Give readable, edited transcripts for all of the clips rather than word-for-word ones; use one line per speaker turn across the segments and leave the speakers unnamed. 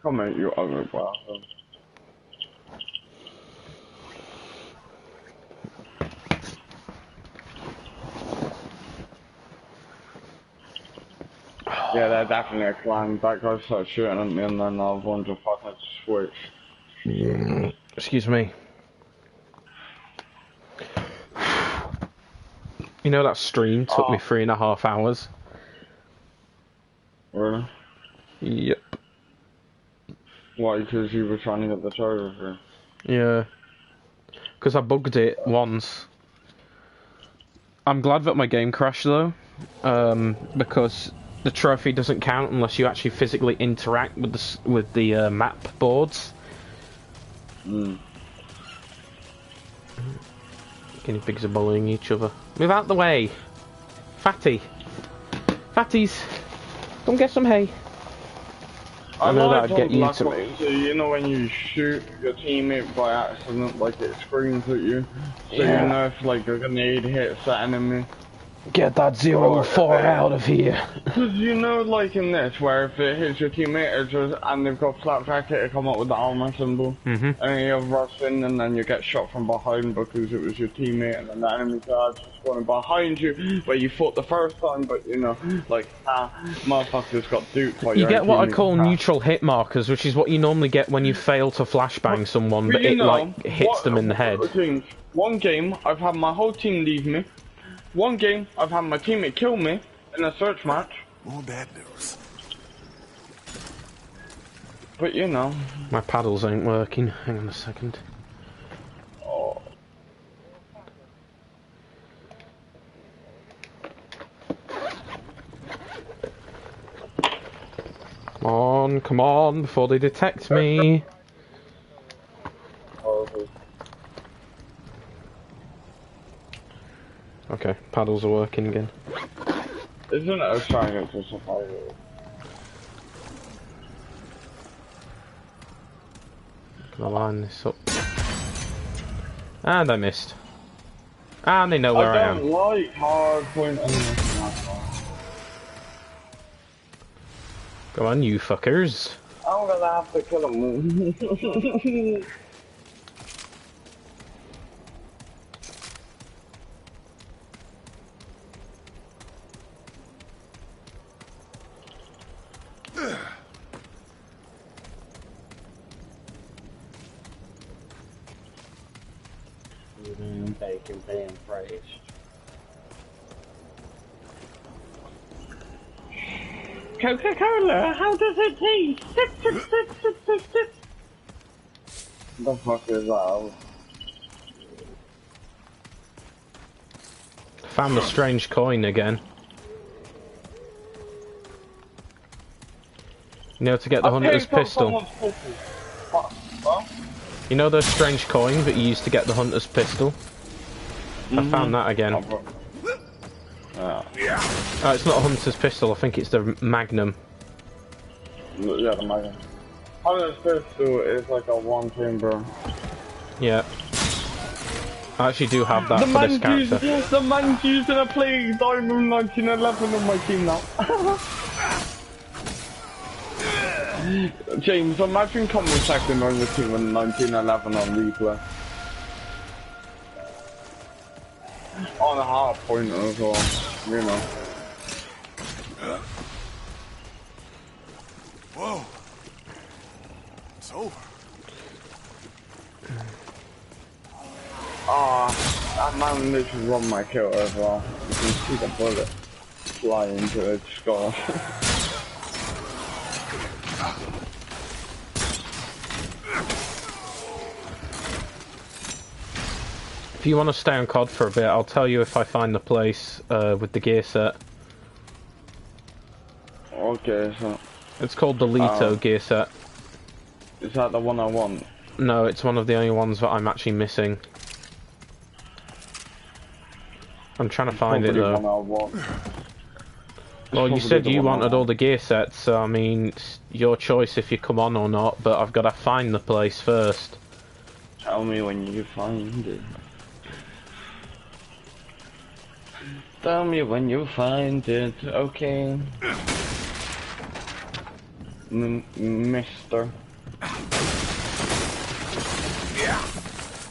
Come on, you ugly bastard. Yeah, they're definitely a clan. That guy started shooting at me and then I wanted to fucking switch.
Excuse me. You know that stream took me 3.5 hours?
Really?
Yep.
Why? Because you were trying to get the charger for.
Yeah. Because I bugged it once. I'm glad that my game crashed though, because the trophy doesn't count unless you actually physically interact with the map boards. Guinea pigs are bullying each other. Move out the way, fatty. Fatties, come get some hay. I know that'd get you to me.
So you know when you shoot your teammate by accident, like it screams at you, so
Yeah.
you know if like a grenade hits that enemy.
Get that 0-4 out of here.
Because you know, like in this, where if it hits your teammate and they've got flat jacket, it come up with the armor symbol, and you rush in and then you get shot from behind because it was your teammate and then the enemy guard just going behind you, where you fought the first time, but you know, like, motherfuckers got duped by
You
your
get what I
teammate.
call neutral hit markers, which is what you normally get when you fail to flashbang someone, but it like hits them in the head.
One game, I've had my whole team leave me. One game, I've had my teammate kill me in a search match.
More bad news.
But you know.
My paddles ain't working. Hang on a second.
Oh.
Come on, before they detect me. Okay, paddles are working again.
Isn't it a triangle to survival?
Can I line this up? And I missed. And they know where I am.
I don't like hard point on this map.
Come on, you fuckers.
I'm gonna have to kill him. Bacon, pan, fresh. Coca-Cola, how does it taste? The fuck is that?
Found the strange coin again. You know, to get the hunter's pistol. You know those strange coins that you used to get the hunter's pistol? I found that again. It's not a hunter's pistol, I think it's the Magnum.
Yeah, the Magnum. Hunter's pistol is like a one chamber.
Yeah. I actually do have that for this character.
The man's using a Plague Diamond 1911 on my team now. James, imagine coming second on the team in 1911 on replay. On a hard point as well, you know.
Whoa. It's over.
That man literally won my kill as well. You can see the bullet fly into its skull.
If you want to stay on COD for a bit, I'll tell you if I find the place with the gear set.
Okay, so...
It's called the LETO gear set.
Is that the one I want?
No, it's one of the only ones that I'm actually missing. I'm trying to find it though. Well, you said you wanted all the gear sets, so I mean, it's your choice if you come on or not, but I've got to find the place first.
Tell me when you find it. Tell me when you find it, okay. Mister.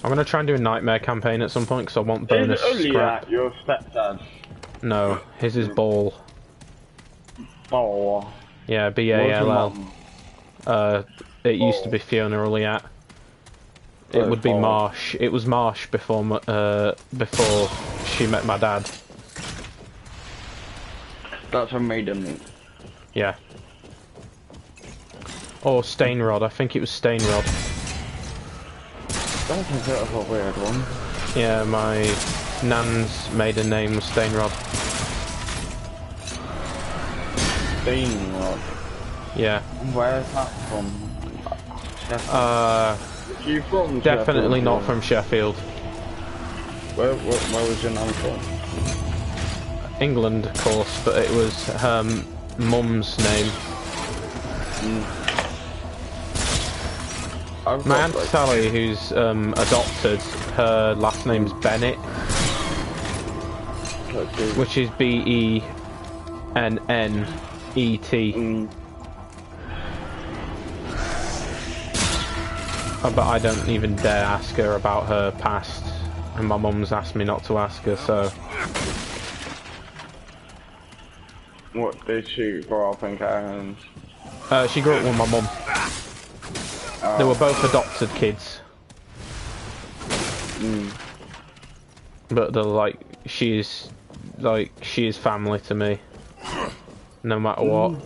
I'm gonna try and do a nightmare campaign at some point because I want
Is
bonus scrap.
Uliat your stepdad?
No, his is Ball.
Oh.
Yeah,
What's your
Ball.
mum?
It used to be Fiona Uliat. It would be Marsh. It was Marsh before before she met my dad.
That's her maiden name.
Yeah. Or Stainrod. I think it was Stainrod.
That's a bit of a weird one.
Yeah, my nan's maiden name was Stainrod.
Stainrod.
Yeah.
Where is that from? You from
definitely
Sheffield,
not
or-
from Sheffield.
Where was your nan from?
England, of course, but it was her mum's name. My Aunt Sally, who's adopted, her last name's Bennett, which is Bennet. But I don't even dare ask her about her past, and my mum's asked me not to ask her, so...
What, did she grow up in Cairns?
She grew up with my mum. They were both adopted kids. But they're like, she is family to me. No matter what.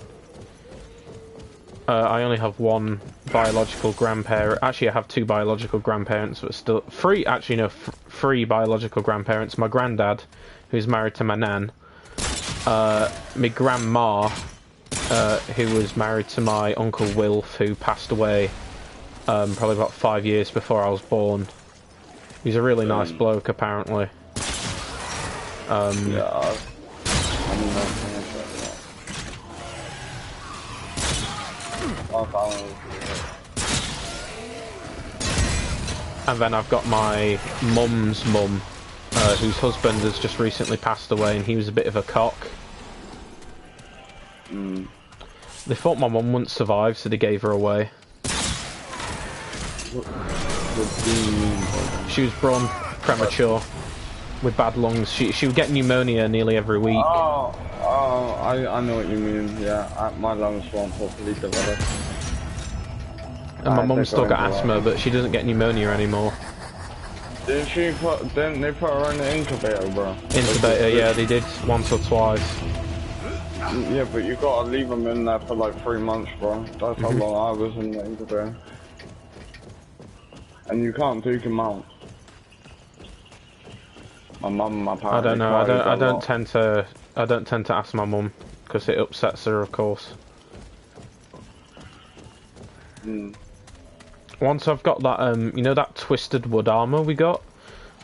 I only have one biological grandparent. Actually, I have two biological grandparents, but still... three biological grandparents. My granddad, who's married to my nan. My grandma, who was married to my Uncle Wilf, who passed away probably about 5 years before I was born. He's a really nice bloke, apparently.
Yeah,
And then I've got my mum's mum, whose husband has just recently passed away, and he was a bit of a cock. They thought my mum wouldn't survive, so they gave her away. She was born premature, with bad lungs. She would get pneumonia nearly every week.
I know what you mean, yeah. My lungs weren't properly developed.
And my mum's still got asthma, but she doesn't get pneumonia anymore.
Didn't they put her in the incubator, bro?
Incubator, yeah, they did once or twice.
Yeah, but you gotta leave them in there for like 3 months, bro. That's how long I was in the incubator. And you can't take them out. My mum and my parents.
I don't know. I don't tend to ask my mum because it upsets her, of course. Once I've got that, you know that twisted wood armor we got?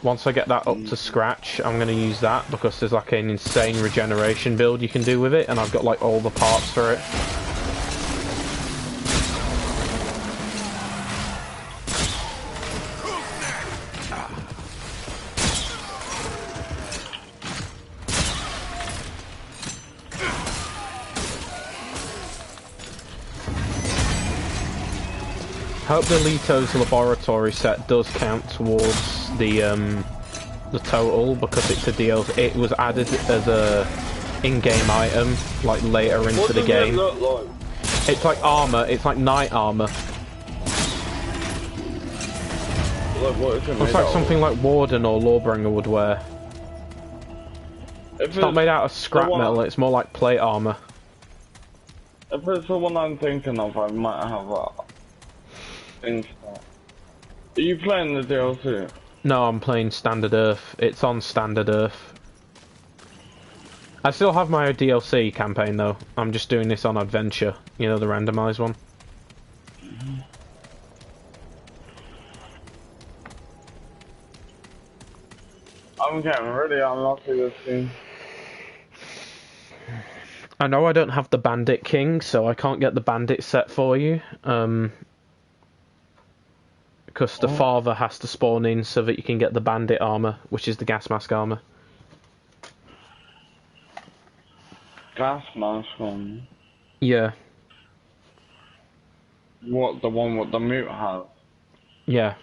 Once I get that up to scratch, I'm going to use that because there's like an insane regeneration build you can do with it, and I've got like all the parts for it. I hope the LETO's laboratory set does count towards the total, because it's a DLC. It was added as a in-game item, like later into the game.
What does it look like?
It's like armor. It's like knight armor.
What is it
It's like something like Warden or Lawbringer would wear. It's not made out of scrap metal. It's more like plate armor.
If it's the one I'm thinking of, I might have that. Are you playing the DLC?
No, I'm playing Standard Earth. It's on Standard Earth. I still have my DLC campaign though. I'm just doing this on Adventure. You know, the randomized one.
I'm getting really unlucky this game.
I know I don't have the Bandit King, so I can't get the Bandit set for you. Because the father has to spawn in so that you can get the Bandit armor, which is the gas mask armor.
Gas mask on.
Yeah.
What, the one with the mute has?
Yeah.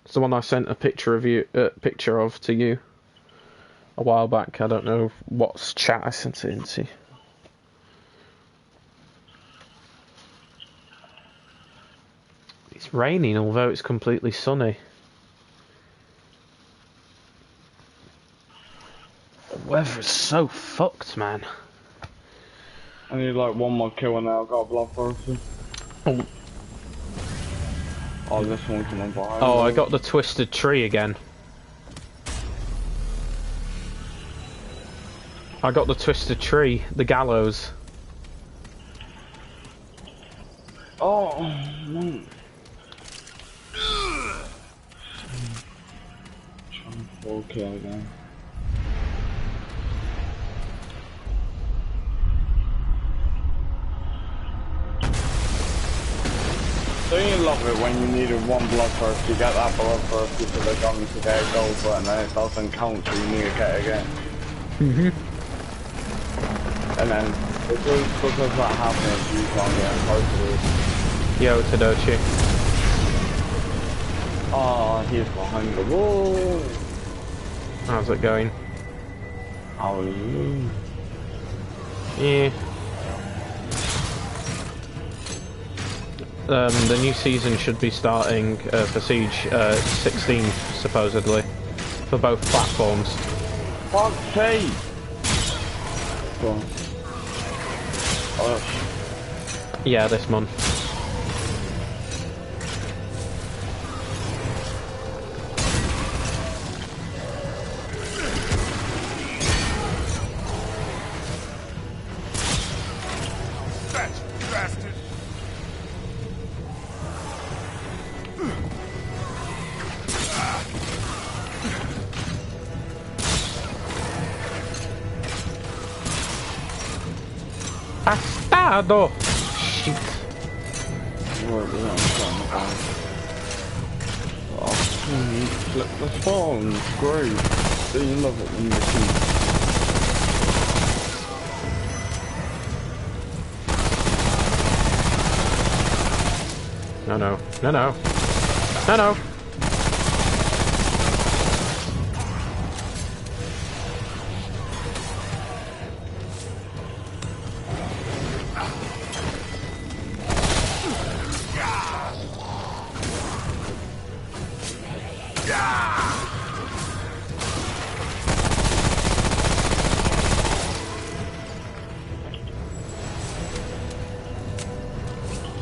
It's the one I sent a picture of to you a while back. I don't know what chat I sent it into. It's raining, although it's completely sunny. The weather's so fucked, man.
I need like one more kill and then I've got a block person.
Oh.
Oh, this one coming behind.
Oh, I got the twisted tree again. I got the twisted tree, the gallows.
Oh, man. Trying to full kill again. Don't you love it when you needed one blood first, you get that blood first because they're going to get a gold button and it doesn't count so you need to get it again. And then, because that happens, you can't get close to it.
Yo, Tadochi.
Oh, he's behind the wall.
How's it going?
Hallelujah.
Yeah. The new season should be starting for Siege 16, supposedly, for both platforms.
Fuck's sake! Go on. Oh.
Yeah, this month. Astado! Shit.
Flip the spawn, great. Do you love it when you see?
No, no. No, no. No, no.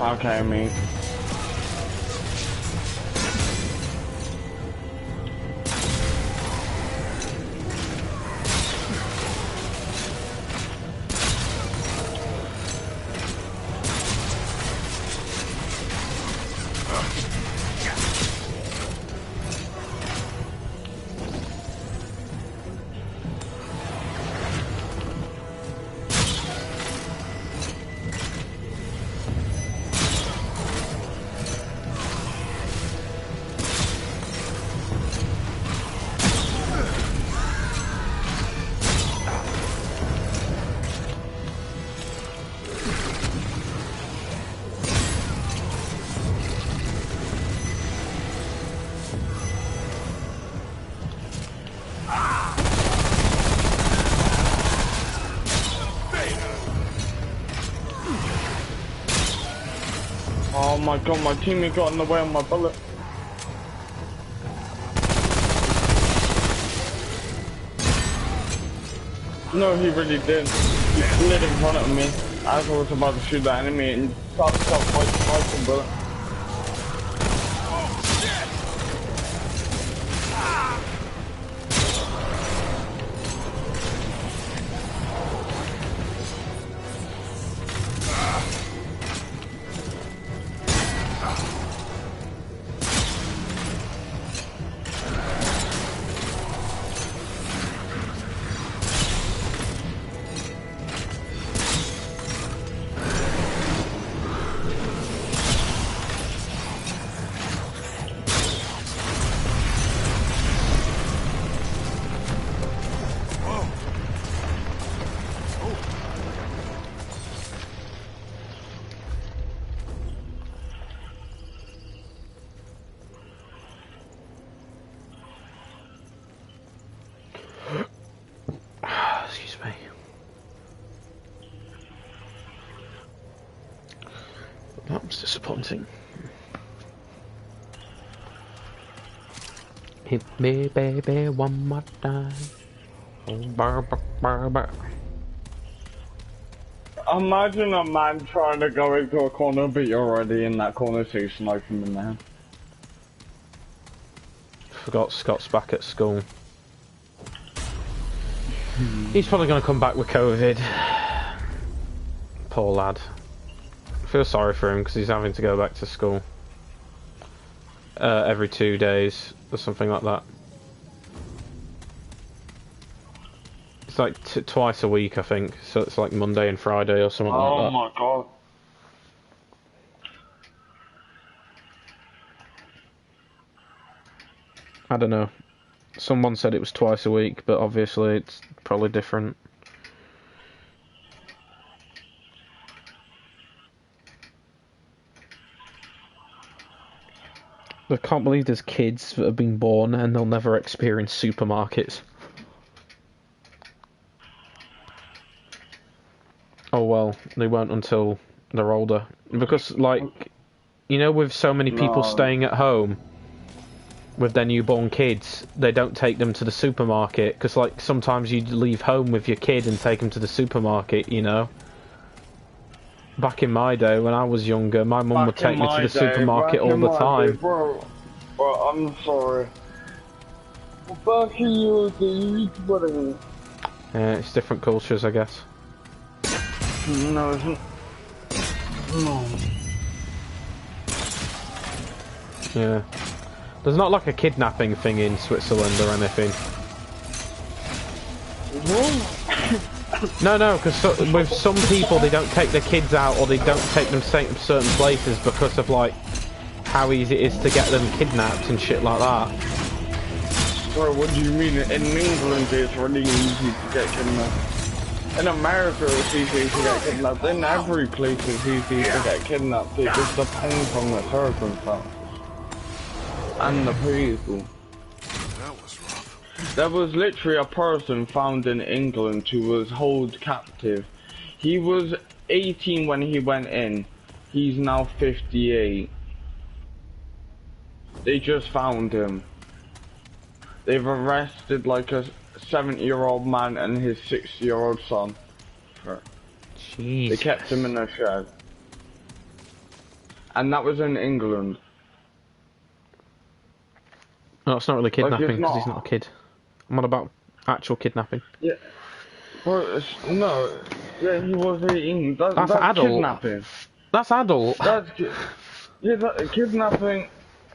Okay, me. Oh my god, my teammate got in the way of my bullet. No, he really did. He slid in front of me as I was about to shoot the enemy and shot my bullet.
That was disappointing. Hit me, baby, one more time. Bar, bar, bar, bar.
Imagine a man trying to go into a corner, but you're already in that corner, so you snipe him in there.
Forgot Scott's back at school. He's probably going to come back with COVID. Poor lad. I feel sorry for him because he's having to go back to school every 2 days or something like that. It's like twice a week, I think. So it's like Monday and Friday or something like that.
Oh my god.
I don't know. Someone said it was twice a week, but obviously it's probably different. I can't believe there's kids that have been born and they'll never experience supermarkets. Oh well, they won't until they're older. Because, like, you know, with so many people staying at home with their newborn kids, they don't take them to the supermarket. Because, like, sometimes you leave home with your kid and take them to the supermarket, you know? Back in my day, when I was younger, my mum would take me to the supermarket all the time.
Bro, I'm sorry. Back in your days, buddy.
Yeah, it's different cultures, I guess.
No, it's not. No.
Yeah. There's not like a kidnapping thing in Switzerland or anything. No, because with some people they don't take their kids out or they don't take them to certain places because of like how easy it is to get them kidnapped and shit like that.
Bro, what do you mean? In England it's really easy to get kidnapped. In America it's easy to get kidnapped. In every place it's easy to get kidnapped. It just depends on the circumstances. And the people.
That was rough.
There was literally a person found in England who was held captive. He was 18 when he went in. He's now 58. They just found him. They've arrested like a 70-year-old man and his 60-year-old son.
Jeez.
They kept him in a shed. And that was in England.
No, it's not really kidnapping because
not.
he's not a kid. I'm on about actual kidnapping.
Yeah. Well, no. Yeah, he was 18. That's
adult.
Kidnapping.
That's adult.
That's yeah, kidnapping.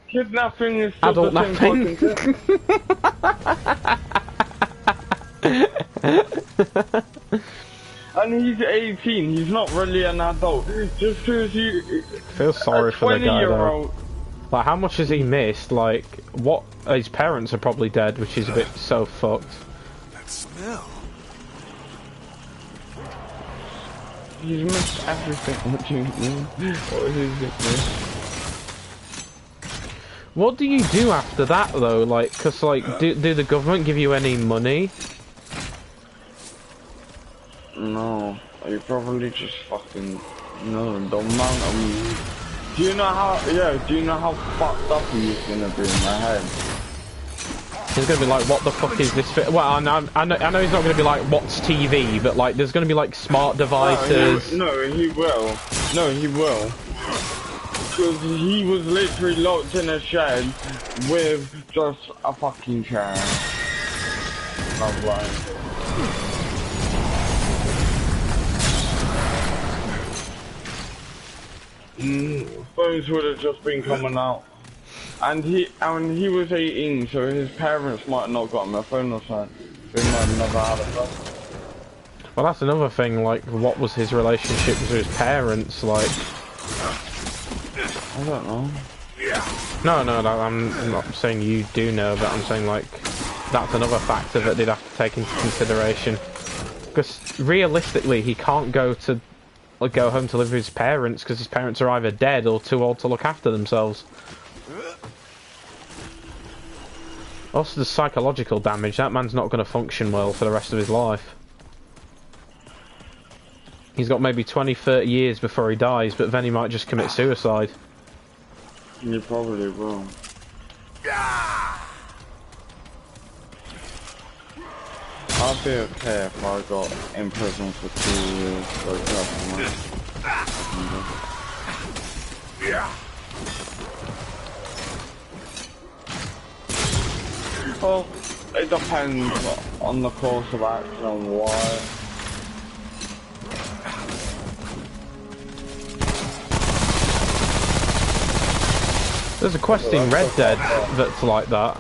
Kidnapping is still
Adult
the same
napping.
fucking thing. And he's 18. He's not really an adult. Just because he.
Feel sorry for the guy though. Like, how much has he missed? Like, what? His parents are probably dead, which is a bit so fucked.
That smell.
He's missed everything. What do you mean? What is it?
What do you do after that though? Like, cause like, do the government give you any money?
No, you probably just fucking no. The amount of. Do you know how? Yeah. Do you know how fucked up he's gonna be in my head?
He's gonna be like, what the fuck is this? Well, I know he's not gonna be like, what's TV? But like, there's gonna be like smart devices.
No, he will. No, he will. Because he was literally locked in a shed with just a fucking chair. I'm lying. Phones would have just been coming out. And he was 18, so his parents might not got him a phone or something. They might have never had a phone.
Well, that's another thing, like, what was his relationship with his parents, like?
I don't know.
No, I'm not saying you do know, but I'm saying, like, that's another factor that they'd have to take into consideration. Because, realistically, he can't go home to live with his parents, because his parents are either dead or too old to look after themselves. Also, the psychological damage, that man's not going to function well for the rest of his life. He's got maybe 20, 30 years before he dies, but then he might just commit suicide.
You probably will. I'd be okay if I got in prison for 2 years for well, it depends on the course of action and why.
There's a quest in Red Dead that's like that.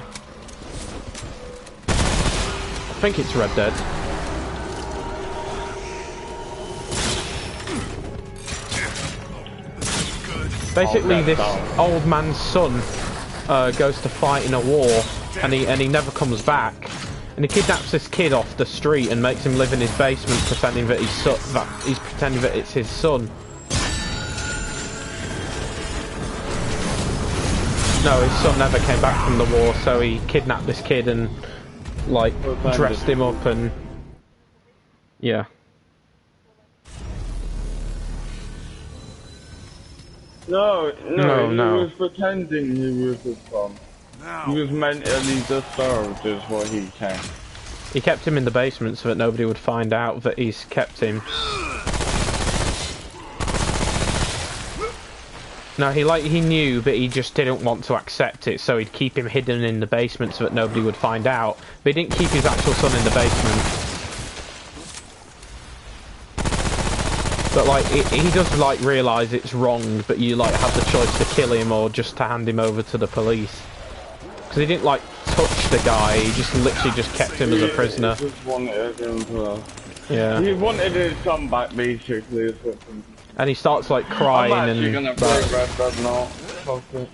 I think it's Red Dead. Basically, this old man's son goes to fight in a war, and he never comes back. And he kidnaps this kid off the street and makes him live in his basement, pretending that he's pretending that it's his son. No, his son never came back from the war, so he kidnapped this kid and, like, dressed him up and... yeah.
No, he
no.
was pretending he was his son. He was mentally disturbed is what he came.
He kept him in the basement so that nobody would find out that he's kept him. No, he knew, but he just didn't want to accept it, so he'd keep him hidden in the basement so that nobody would find out. But he didn't keep his actual son in the basement. But like, he does like realise it's wrong, but you like have the choice to kill him or just to hand him over to the police. Because he didn't like touch the guy, he just literally just kept him as a prisoner.
He just wanted him to...
Yeah.
He wanted his son back basically.
And he starts like crying
I'm actually
and...
gonna play Red Dead now. Fuck it.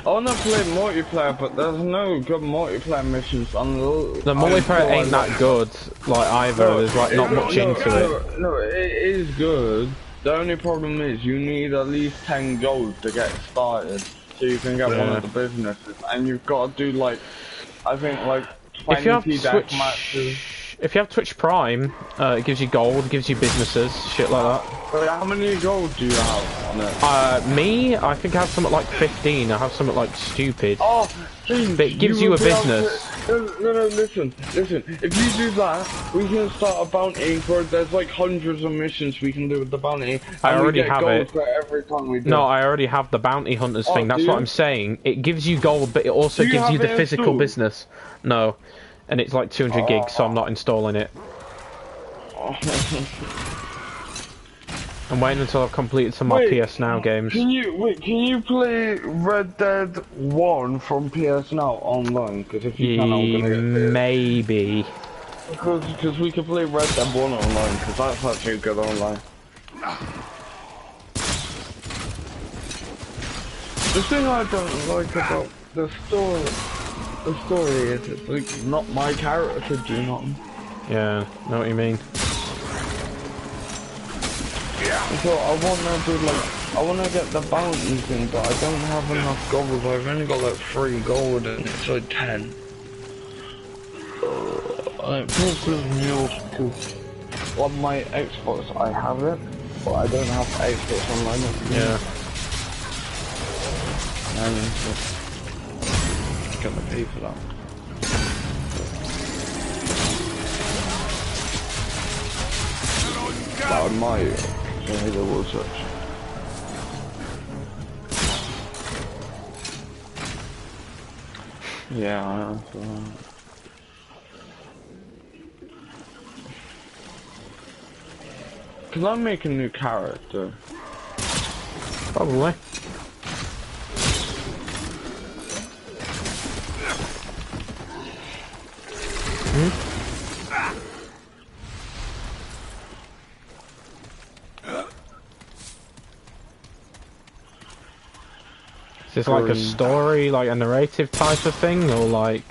I wanna play multiplayer, but there's no good multiplayer missions on
the multiplayer ain't that good, like either.
No,
there's like not much into it.
No, it is good. The only problem is you need at least 10 gold to get started, so you can get one of the businesses, and you've got to do like, I think like 20 death matches.
If you have Twitch Prime, it gives you gold, gives you businesses, shit like that.
But how many gold do you have on it?
Me, I think I have something like 15. I have something like stupid.
Oh, please,
but it gives you a business.
No, listen. If you do that, we can start a bounty, where there's like hundreds of missions we can do with the bounty.
I already have it.
For every time we do.
No, I already have the bounty hunters thing. That's what I'm saying. It gives you gold, but it also gives you the physical business. No. And it's like 200 gigs, so I'm not installing it. I'm waiting until I've completed some more PS Now games.
Can you play Red Dead 1 from PS Now online? Because if you can, I'm gonna get it.
Maybe.
Because we could play Red Dead 1 online, because that's actually good online. The thing I don't like about the story is it's like not my character, do you know?
Yeah, know what you mean.
So I wanna get the bounty thing, but I don't have enough gold. I've only got like 3 gold and it's like 10. It feels new because on my Xbox I have it, but I don't have Xbox Online.
Yeah.
Gonna pay for that. But I might. So there was such. Yeah, I know. Can I make a new character?
Probably. Is this like a story, like a narrative type of thing, or like...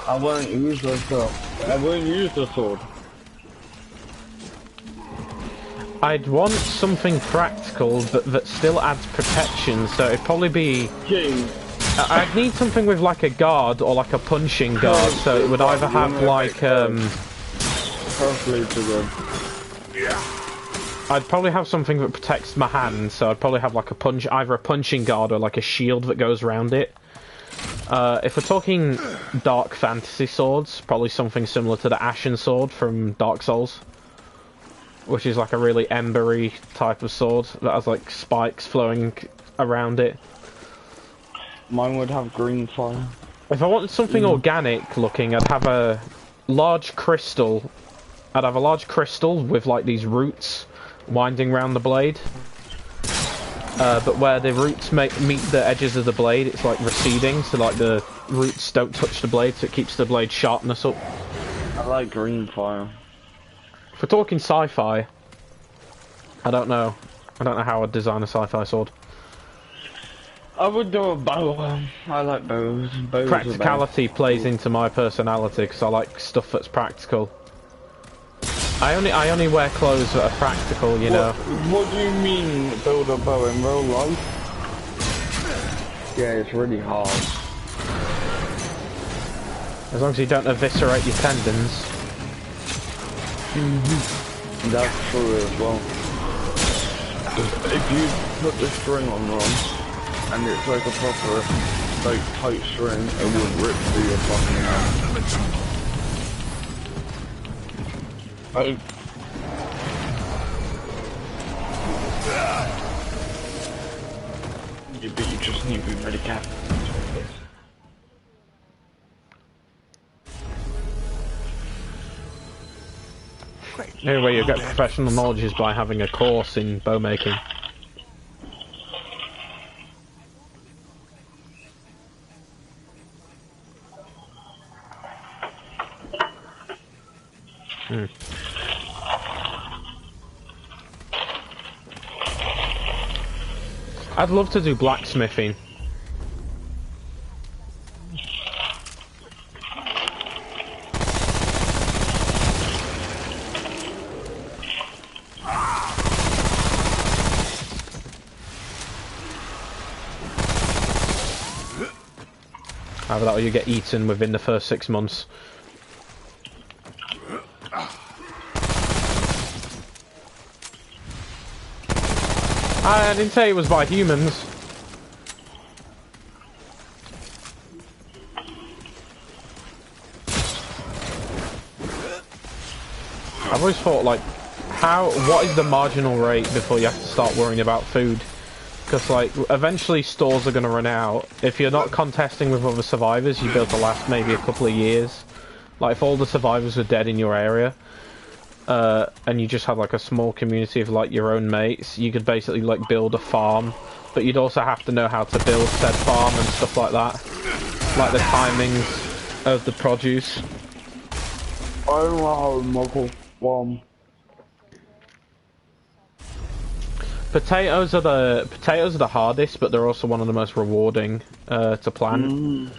I won't use the sword. I won't use the sword.
I'd want something practical, but that still adds protection, so it'd probably be...
King.
I'd need something with like a guard or like a punching guard, so it would either have like
Hopefully to the...
I'd probably have something that protects my hand, so I'd probably have like either a punching guard or like a shield that goes around it. If we're talking dark fantasy swords, probably something similar to the Ashen Sword from Dark Souls, which is like a really embery type of sword that has like spikes flowing around it.
Mine would have green fire.
If I wanted something organic looking, I'd have a large crystal. I'd have a large crystal with like these roots winding around the blade. But where the roots meet the edges of the blade, it's like receding, so like the roots don't touch the blade, so it keeps the blade sharpness up.
I like green fire.
If we're talking sci-fi, I don't know how I'd design a sci-fi sword.
I would do a bow. I like bows.
Practicality plays into my personality because I like stuff that's practical. I only wear clothes that are practical, you know.
What do you mean build a bow in real life? Yeah, it's really hard.
As long as you don't eviscerate your tendons.
That's true as well. If you put the string on wrong, and it's like a proper, like, tight string, it would rip through your fucking hand. But you just need to be very careful.
The only way you get professional knowledge is by having a course in bow making. I'd love to do blacksmithing. Either that or you get eaten within the first 6 months. I didn't say it was by humans. I've always thought, like, what is the marginal rate before you have to start worrying about food? Because, like, eventually stores are going to run out. If you're not contesting with other survivors, you'll be able to last maybe a couple of years. Like, if all the survivors were dead in your area, and you just had, like, a small community of, like, your own mates, you could basically, like, build a farm. But you'd also have to know how to build said farm and stuff like that. Like, the timings of the produce.
I don't know how to muckle farm.
Potatoes are the hardest, but they're also one of the most rewarding to plant.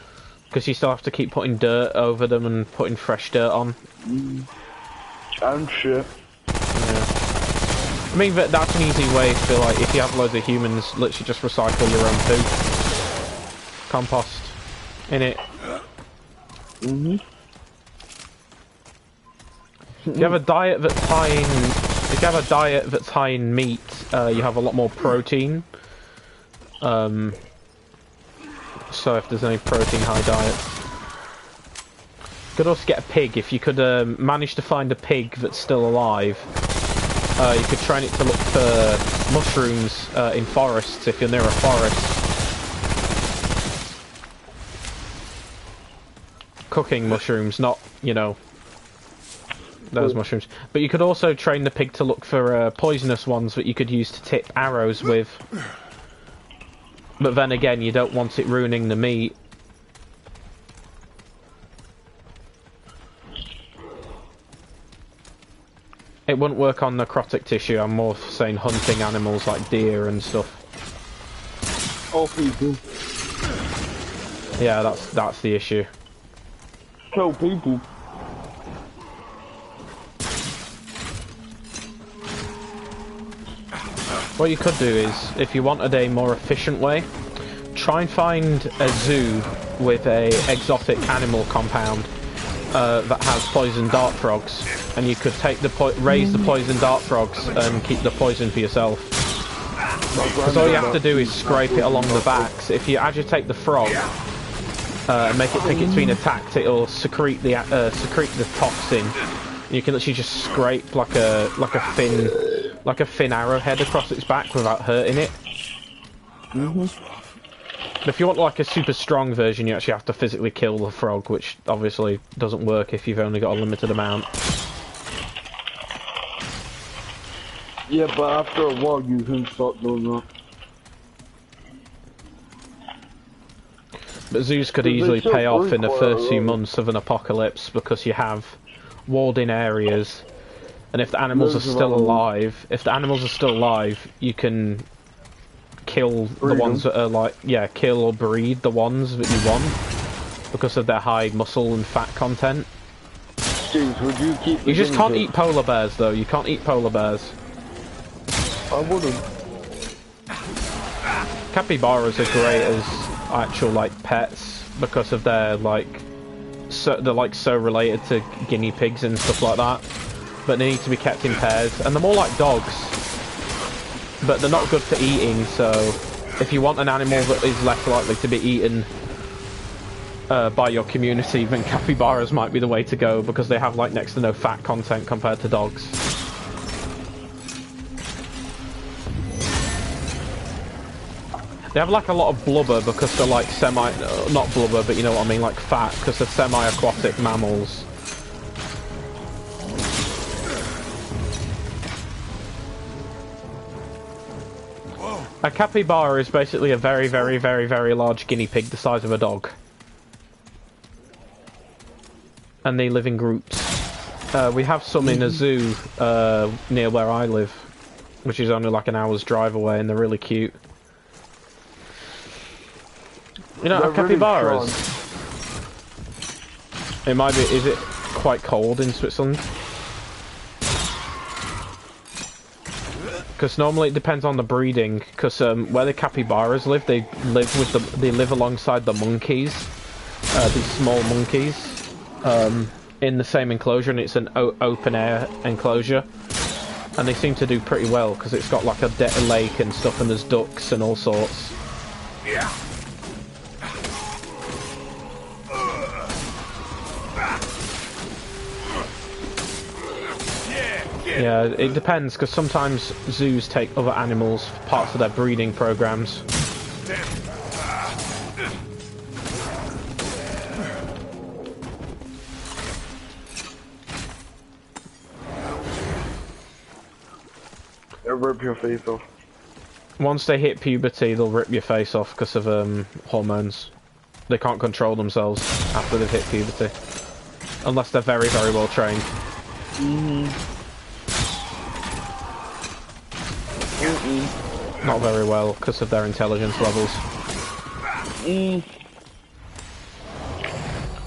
Because you still have to keep putting dirt over them and putting fresh dirt on.
And shit.
Yeah. I mean, that's an easy way to, like, if you have loads of humans, literally just recycle your own food. Compost. In it. If you have a diet that's high in meat, you have a lot more protein. So if there's any protein high diet. You could also get a pig. If you could manage to find a pig that's still alive, you could train it to look for mushrooms in forests if you're near a forest. Cooking mushrooms, not, you know, those mushrooms. But you could also train the pig to look for poisonous ones that you could use to tip arrows with. But then again, you don't want it ruining the meat. It wouldn't work on necrotic tissue. I'm more saying hunting animals like deer and stuff.
Or people.
Yeah, that's the issue.
Kill people. What
you could do is, if you wanted a more efficient way, try and find a zoo with a exotic animal compound that has poison dart frogs, and you could take the raise the poison dart frogs and keep the poison for yourself. Because all you have to do is scrape it along the backs. If you agitate the frog and make it think it's been attacked, it'll secrete the toxin. You can literally just scrape like a thin arrowhead across its back without hurting it. But if you want like a super strong version, you actually have to physically kill the frog, which obviously doesn't work if you've only got a limited amount.
Yeah, but after a while you can stop doing that.
But zoos could easily pay off in the first few months of an apocalypse because you have walled-in areas, and if the animals are still alive, you can kill the ones that are like, kill or breed the ones that you want because of their high muscle and fat content.
James, would you keep
You just can't eat polar bears though. You can't eat polar bears.
I wouldn't.
Capybaras are great as actual like pets because of their they're so related to guinea pigs and stuff like that. But they need to be kept in pairs, and they're more like dogs. But they're not good for eating, so if you want an animal that is less likely to be eaten by your community, then capybaras might be the way to go because they have like next to no fat content compared to dogs. They have like a lot of blubber because they're like not blubber, but you know what I mean, like fat, because they're semi-aquatic mammals. A capybara is basically a very, very, very, very large guinea pig the size of a dog. And they live in groups. We have some in a zoo near where I live, which is only like an hour's drive away, and they're really cute. You know, capybaras. It might be. Is it quite cold in Switzerland? Because normally it depends on the breeding. Because where the capybaras live, they live alongside the monkeys, these small monkeys, in the same enclosure, and it's an open air enclosure, and they seem to do pretty well because it's got like a lake and stuff, and there's ducks and all sorts.
Yeah.
Yeah, it depends, because sometimes zoos take other animals for parts of their breeding programs.
They'll rip your face off.
Once they hit puberty, they'll rip your face off because of hormones. They can't control themselves after they've hit puberty. Unless they're very, very well trained. Not very well, because of their intelligence levels. It's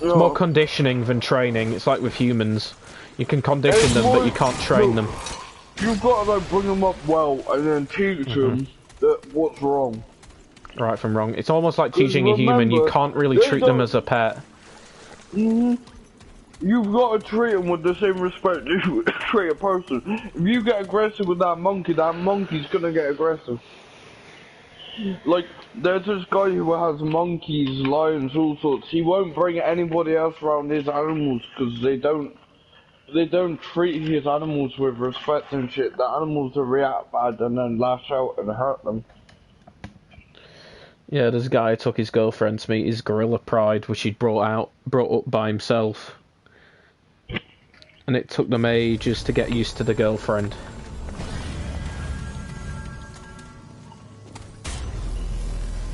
more conditioning than training. It's like with humans. You can condition them, but you can't train them.
You've got to like bring them up well, and then teach them that what's wrong.
Right from wrong. It's almost like teaching a human. You can't really treat them as a pet.
You've got to treat them with the same respect you treat a person. If you get aggressive with that monkey's gonna get aggressive. Like, there's this guy who has monkeys, lions, all sorts. He won't bring anybody else around his animals because they don't treat his animals with respect and shit. The animals will react bad and then lash out and hurt them.
Yeah, this guy took his girlfriend to meet his gorilla pride, which he'd brought up by himself. And it took them ages to get used to the girlfriend.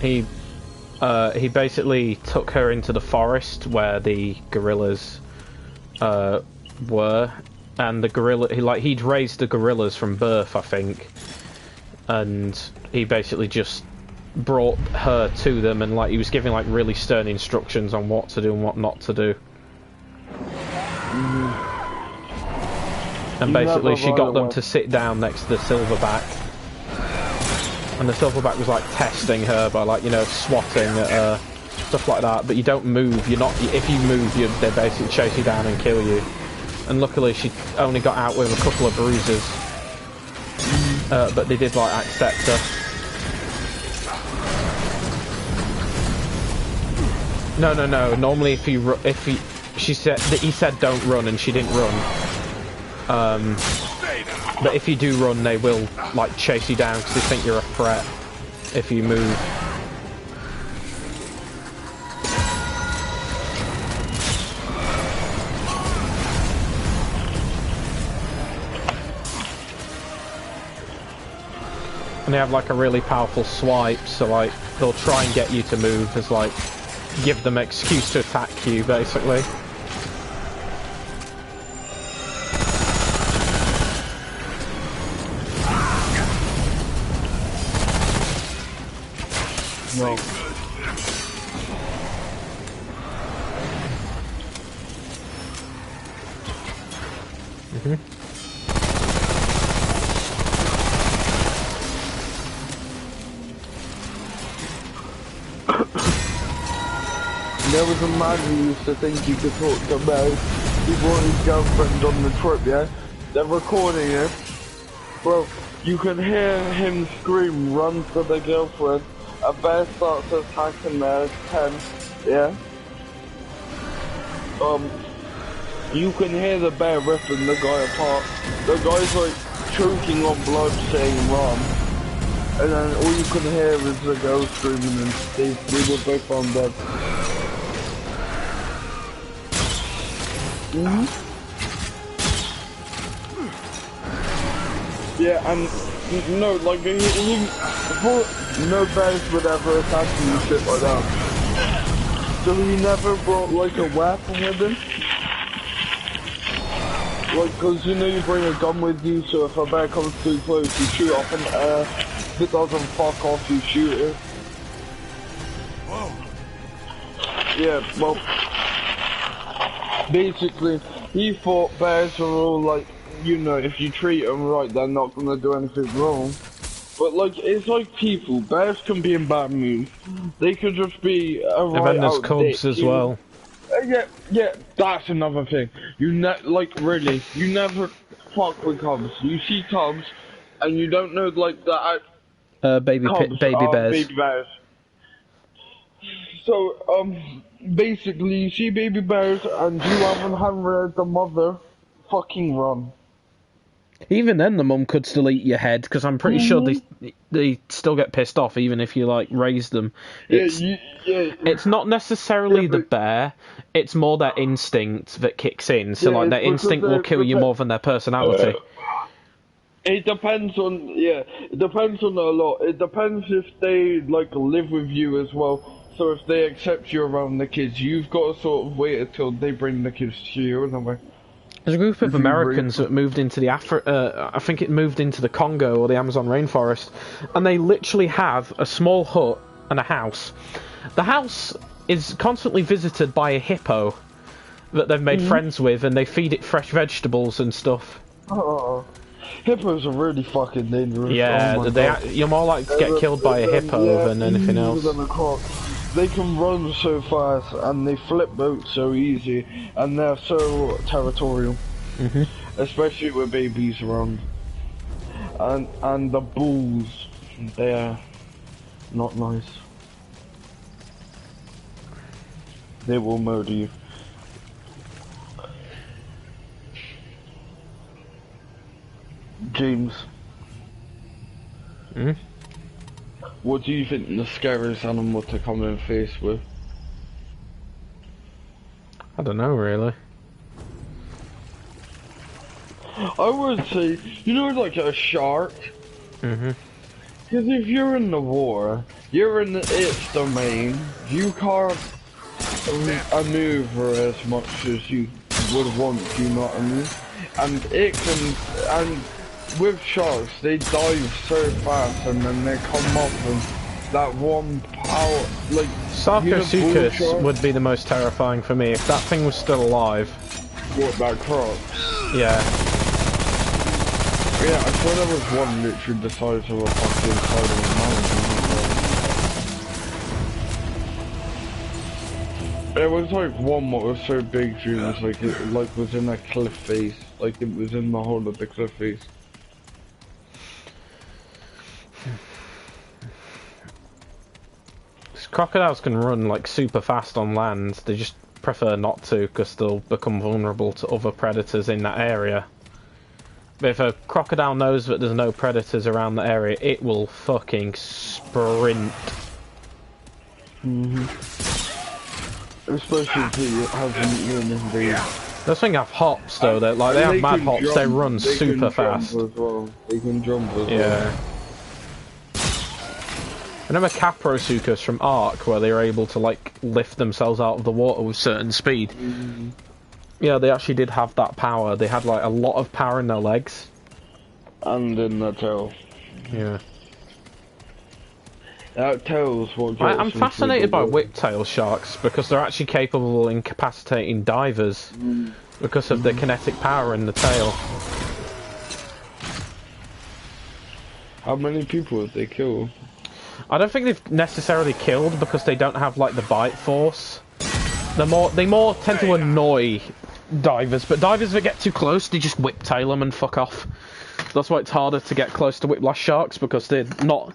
He basically took her into the forest where the gorillas were, and the gorilla he'd raised the gorillas from birth, I think, and he basically just brought her to them, and like he was giving like really stern instructions on what to do and what not to do. And basically she got them to sit down next to the silverback. and the silverback was like testing her by like, you know, swatting at her, stuff like that. But you don't move. You're not. If you move, they basically chase you down and kill you. And luckily, she only got out with a couple of bruises. But they did like accept her. No. Normally, he said don't run, and she didn't run. But if you do run, they will like chase you down because they think you're a threat if you move. And they have like a really powerful swipe, so like they'll try and get you to move as like give them excuse to attack you, basically.
No. There was a man who used to think you could talk to Bear. He brought his girlfriend on the trip, yeah? They're recording it. Bro, you can hear him scream, run for the girlfriend. A bear starts attacking their tent, yeah? You can hear the bear ripping the guy apart. The guy's like choking on blood saying run. And then all you can hear is the girl screaming and they were both on dead. Yeah, and no, like no bears would ever attack you and shit like that. So he never brought like a weapon with him. Like, cause you know you bring a gun with you, so if a bear comes too close, you shoot off in the air. If it doesn't fuck off, you shoot it.
Whoa.
Yeah, well, basically, he thought bears were all like, you know, if you treat them right, they're not gonna do anything wrong. But like, it's like people. Bears can be in bad moods. They could just be a right
And there's
out
cubs
dick,
as well.
Yeah, that's another thing. You really, you never fuck with cubs. You see cubs, and you don't know like that.
Baby bears.
Baby bears. So basically, you see baby bears, and you haven't heard the mother, fucking run.
Even then, the mum could still eat your head, because I'm pretty sure they still get pissed off, even if you, like, raise them. It's not necessarily the bear, it's more their instinct that kicks in, so, like, their instinct will kill you more than their personality.
It depends on, it depends on a lot. It depends if they, like, live with you as well. So if they accept you around the kids, you've got to sort of wait until they bring the kids to you, in a way.
There's a group of Americans that moved into the I think it moved into the Congo or the Amazon rainforest, and they literally have a small hut and a house. The house is constantly visited by a hippo that they've made friends with, and they feed it fresh vegetables and stuff.
Oh, hippos are really fucking dangerous.
Yeah, you're more likely to get killed by a hippo than anything else.
They can run so fast and they flip boats so easy, and they're so territorial, especially with babies around. And the bulls, they're not nice. They will murder you. James. What do you think the scariest animal to come in face with?
I don't know, really.
I would say, you know, like a shark? Because if you're in the water, you're in its domain, you can't maneuver as much as you would want, you know what I mean? And it can, and with sharks, they dive so fast and then they come up with that one power, like...
Sarcosuchus would be the most terrifying for me if that thing was still alive.
What, that croc?
Yeah.
Yeah, I thought there was one literally the size of a fucking side of a mountain. There was like one that was so big, it was like it was in a cliff face, like it was in the whole of the cliff face.
Crocodiles can run like super fast on land. They just prefer not to because they'll become vulnerable to other predators in that area. But if a crocodile knows that there's no predators around the area, it will fucking sprint.
Especially if it hasn't run in the...
Those things have hops though. They have mad hops. Jump, they run super fast.
As well. They can jump as well.
Yeah. I remember Caprosuchus from Ark, where they were able to like lift themselves out of the water with certain speed. Yeah, they actually did have that power. They had like a lot of power in their legs.
And in their tail.
Yeah.
That tail's what
I'm fascinated by whiptail sharks because they're actually capable of incapacitating divers because of the kinetic power in the tail.
How many people have they killed?
I don't think they've necessarily killed because they don't have like the bite force. They more tend to annoy divers, but divers that get too close, they just whiptail them and fuck off. That's why it's harder to get close to whiplash sharks because they're not.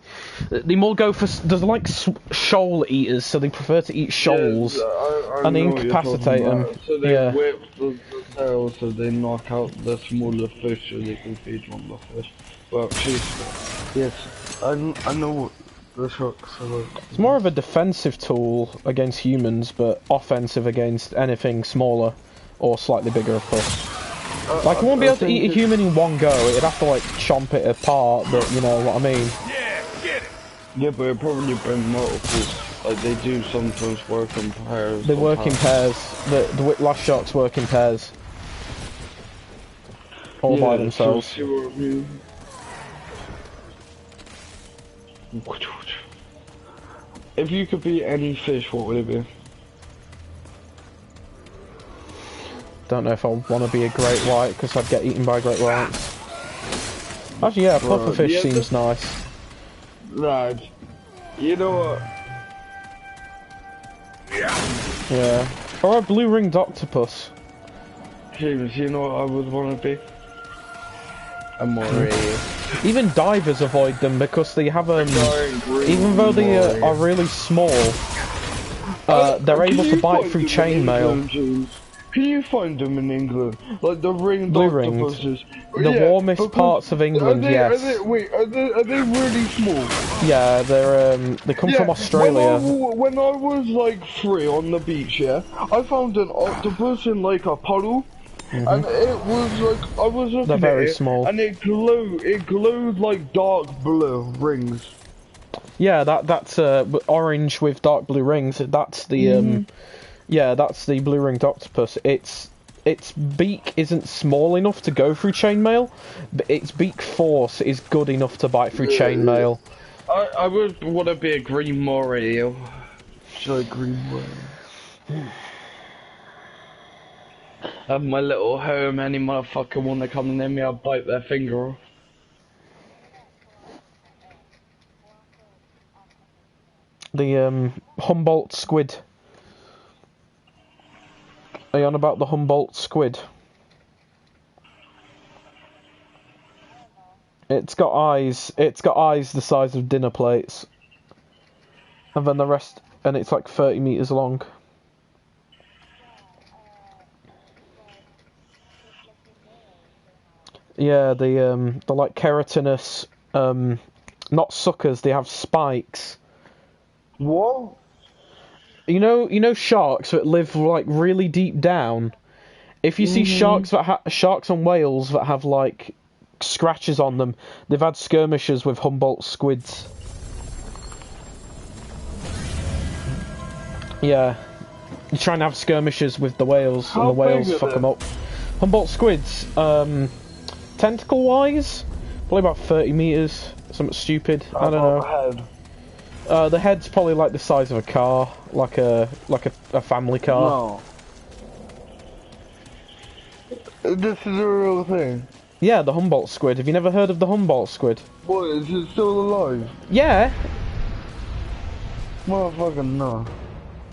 They more go for. There's like shoal eaters, so they prefer to eat shoals, and they incapacitate them.
So they whip the tail, so they knock out the smaller fish, so they can feed on the fish. Well, yes, I know what the sharks are like.
It's more of a defensive tool against humans, but offensive against anything smaller or slightly bigger, of course. Like, it won't be able to eat a human in one go, it'd have to, like, chomp it apart, but you know what I mean?
Yeah, get it!
Yeah, but it'd probably bring multiple. Like, they do sometimes work in pairs.
They work in pairs. The whiplash sharks work in pairs. All by themselves.
See what I mean? If you could be any fish, what would it be?
Don't know if I want to be a great white because I'd get eaten by great whites. Actually, yeah, pufferfish seems nice.
Lad, you know what?
Yeah. Or a blue-ringed octopus.
James, you know what I would want to be? A moray.
Even divers avoid them because they have even though they are really small, they're able to bite through chainmail.
Can you find them in England? Like the ringed octopuses?
The warmest parts of England, yes.
Are they really small?
Yeah, they come from Australia.
When I was like 3 on the beach, I found an octopus in like a puddle. And it was like, I was looking
They're very
at it,
small.
and it glowed like dark blue rings.
Yeah, that's orange with dark blue rings. That's the yeah, that's the blue-ringed octopus. Its beak isn't small enough to go through chainmail, but its beak force is good enough to bite through chainmail.
I would want to be a green moray. Should I green moray? Have my little home, any motherfucker want to come near me, I'll bite their finger off.
The Humboldt squid. Are you on about the Humboldt squid? It's got eyes the size of dinner plates. And then the rest, and it's like 30 meters long. Yeah, they're like keratinous, not suckers, they have spikes.
What?
You know sharks that live like really deep down? If you see sharks and whales that have like scratches on them, they've had skirmishes with Humboldt squids. Yeah. You try and have skirmishes with the whales, and the whales fuck them up. Humboldt squids, tentacle-wise, probably about 30 meters. Something stupid. I don't know. The head's probably like the size of a car, like a family car.
No. This is a real thing.
Yeah, the Humboldt squid. Have you never heard of the Humboldt squid?
What, is it still alive?
Yeah.
Motherfucker, no.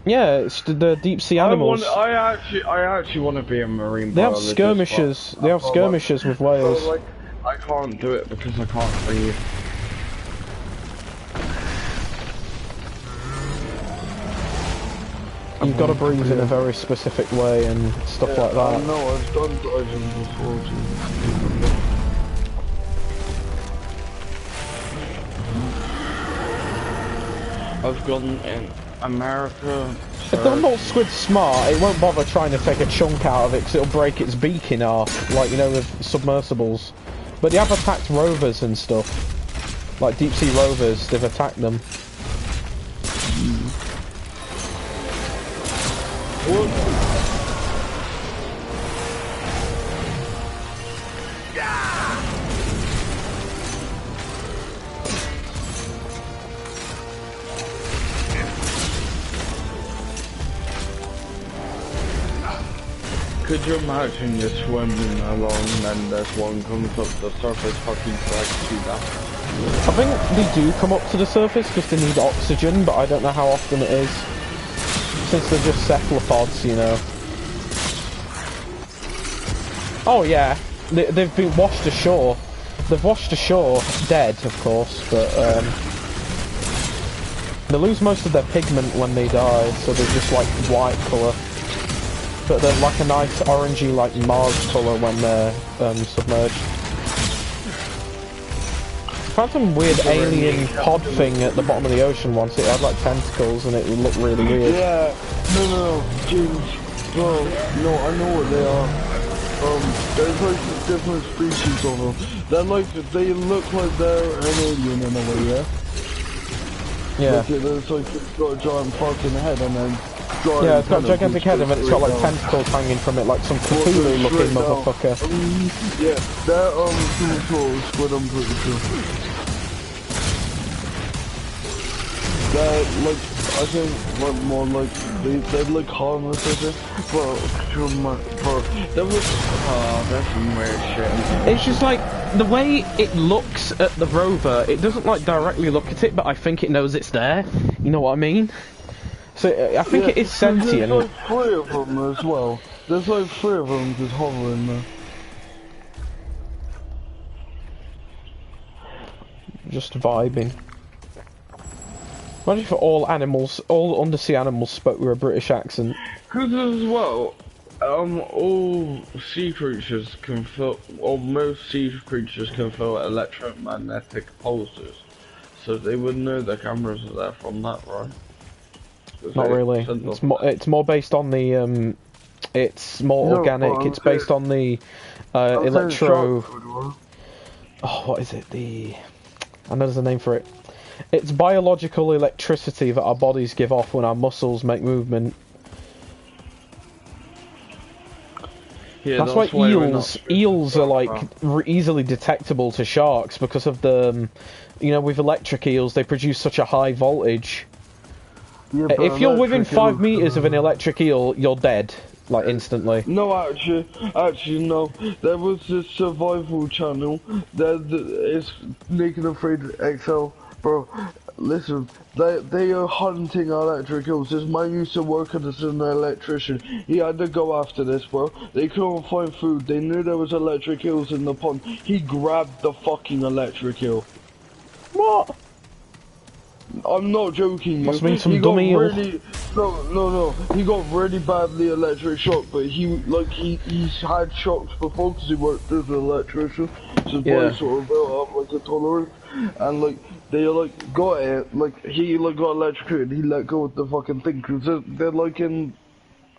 Yeah, it's the deep sea animals.
I actually want to be a marine
They have
biologist.
skirmishes. They have skirmishes with whales.
Like, I can't do it because I can't breathe.
You've got to breathe in a very specific way and stuff like that.
I know, I've done diving before too. I've gone in America.
If the Humboldt squid's smart, it won't bother trying to take a chunk out of it because it'll break its beak in half, like, you know, with submersibles. But they have attacked rovers and stuff. Like deep sea rovers, they've attacked them.
Could you imagine you're swimming along and then this one comes up the surface fucking drags you down?
I think they do come up to the surface because they need oxygen, but I don't know how often it is. Since they're just cephalopods, you know. Oh yeah, they've been washed ashore. They've washed ashore, dead of course, but they lose most of their pigment when they die, so they're just like white colour. But they're like a nice orangey, like Mars colour when they're submerged. I found some weird alien pod thing at the bottom of the ocean once. It had like tentacles and it would look really weird.
Yeah, no, James, bro, no, I know what they are. There's like different species of them. They're like, they look like they're an alien in a way, yeah?
Yeah.
Like, it's like, it's got a giant fucking head and then...
Yeah, it's got a gigantic head and then it's got like tentacles hanging from it, like some Cthulhu looking motherfucker.
Yeah, they're some sort of squid, I'm pretty sure. They're like, I think like more like they're like harmless, I think. But there was that's some weird shit.
It's just like the way it looks at the rover. It doesn't like directly look at it, but I think it knows it's there. You know what I mean? So I think it is sentient.
There's like 3 of them as well. There's like 3 of them just hovering there.
Just vibing. Imagine if all animals, all undersea animals spoke with a British accent.
Because as well, all sea creatures can feel, or most sea creatures can feel electromagnetic pulses. So they would know the cameras are there from that, right?
Not really. It's more based on the it's more organic. It's based on the electro. Oh, what is it? I know there's a name for it. It's biological electricity that our bodies give off when our muscles make movement. Yeah, that's why eels are like easily detectable to sharks because of the, you know, with electric eels they produce such a high voltage. Yeah, if you're within 5 meters of an electric eel, you're dead, like instantly.
No, actually no. There was this survival channel that is Naked Afraid XL, bro. Listen, they are hunting electric eels. This man used to work as an electrician. He had to go after this, bro. They couldn't find food. They knew there was electric eels in the pond. He grabbed the fucking electric eel.
What?
I'm not joking.
Must mean some dumb eel.
No. He got really badly electric shocked, but he's had shocks before because he worked as an electrician. So his body sort of built up like a tolerance, and like they like got it. Like he like got electrocuted. He let go of the fucking thing because they're like in.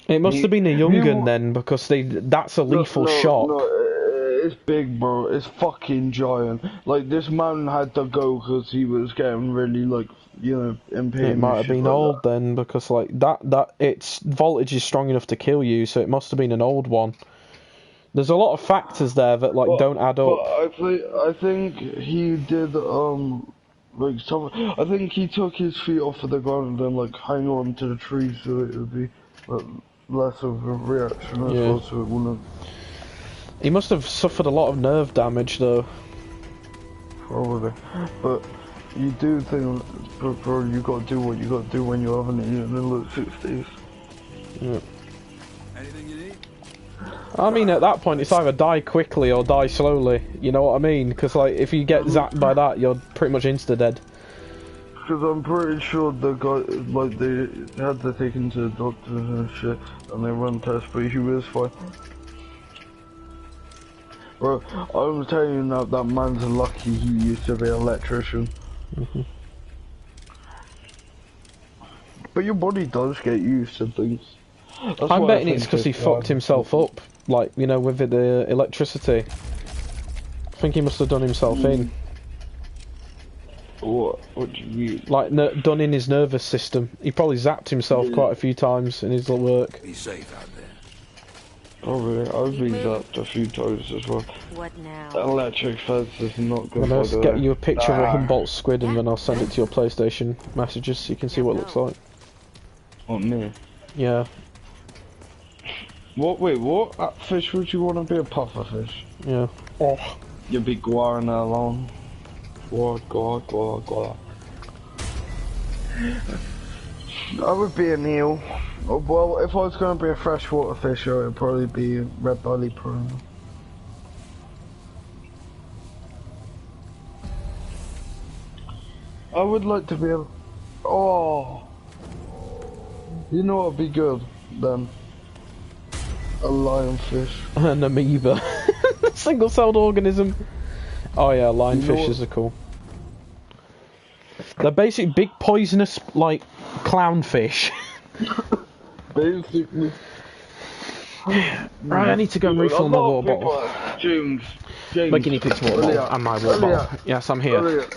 It must have been a young gun then, because that's a lethal shock.
It's big, bro. It's fucking giant. Like, this man had to go because he was getting really, like, you know, in pain.
It might have been old then, because, like, its voltage is strong enough to kill you, so it must have been an old one. There's a lot of factors there that, like, don't add up.
I think he did, like, I think he took his feet off of the ground and then, like, hang on to the tree so it would be, like, less of a reaction as well, so it wouldn't...
He must have suffered a lot of nerve damage, though.
Probably. But You do things, bro, you gotta do what you gotta do when you haven't eaten in like 6 days.
Yeah.
Anything you need?
I mean, at that point, it's either die quickly or die slowly. You know what I mean? Because like, if you get zapped by that, you're pretty much insta dead.
Because I'm pretty sure the guy, like, they had to take him to the doctors and shit, and they run tests, but he was fine. Bro, I'm telling you now, that man's lucky he used to be an electrician. But your body does get used to things.
I'm betting it's because he fucked himself up, like, you know, with the electricity. I think he must have done himself in.
What do you mean?
Like, done in his nervous system. He probably zapped himself quite a few times in his work.
Be safe out there.
Probably, I've been zapped a few times as well.
What now?
The electric fence is not good.
Well, let's get you a picture of a Humboldt squid and then I'll send it to your PlayStation messages so you can see what it looks like.
What, me?
Yeah.
What, wait, what fish would you want to be? A puffer fish?
Yeah. Oh.
You'd be guaring along. Guar. I would be an eel. Oh, well, if I was going to be a freshwater fish, it would probably be a red belly prawn. I would like to be a... Oh! You know what would be good, then? A lionfish.
An amoeba. Single-celled organism. Oh yeah, lionfishes are cool. They're basically big poisonous, like, clownfish.
Basically.
Right, I need to go and refill my water bottle.
James.
My guinea pig's water bottle and my water bottle. Yes, I'm here.
Elliot,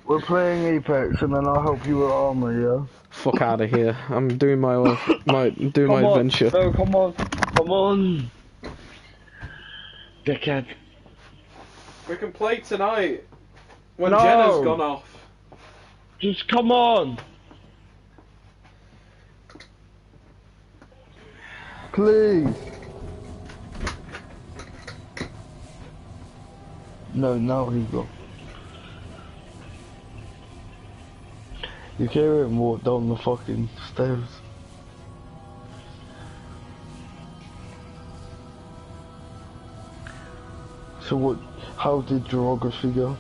we're playing Apex and then I'll help you with armor, yeah?
Fuck out of here. I'm doing my adventure.
No, come on. Dickhead.
We can play tonight. When
No.
Jenna's gone off.
Just come on. Please. No, now he go. You can't even walk down the fucking stairs. So what, how did geography go?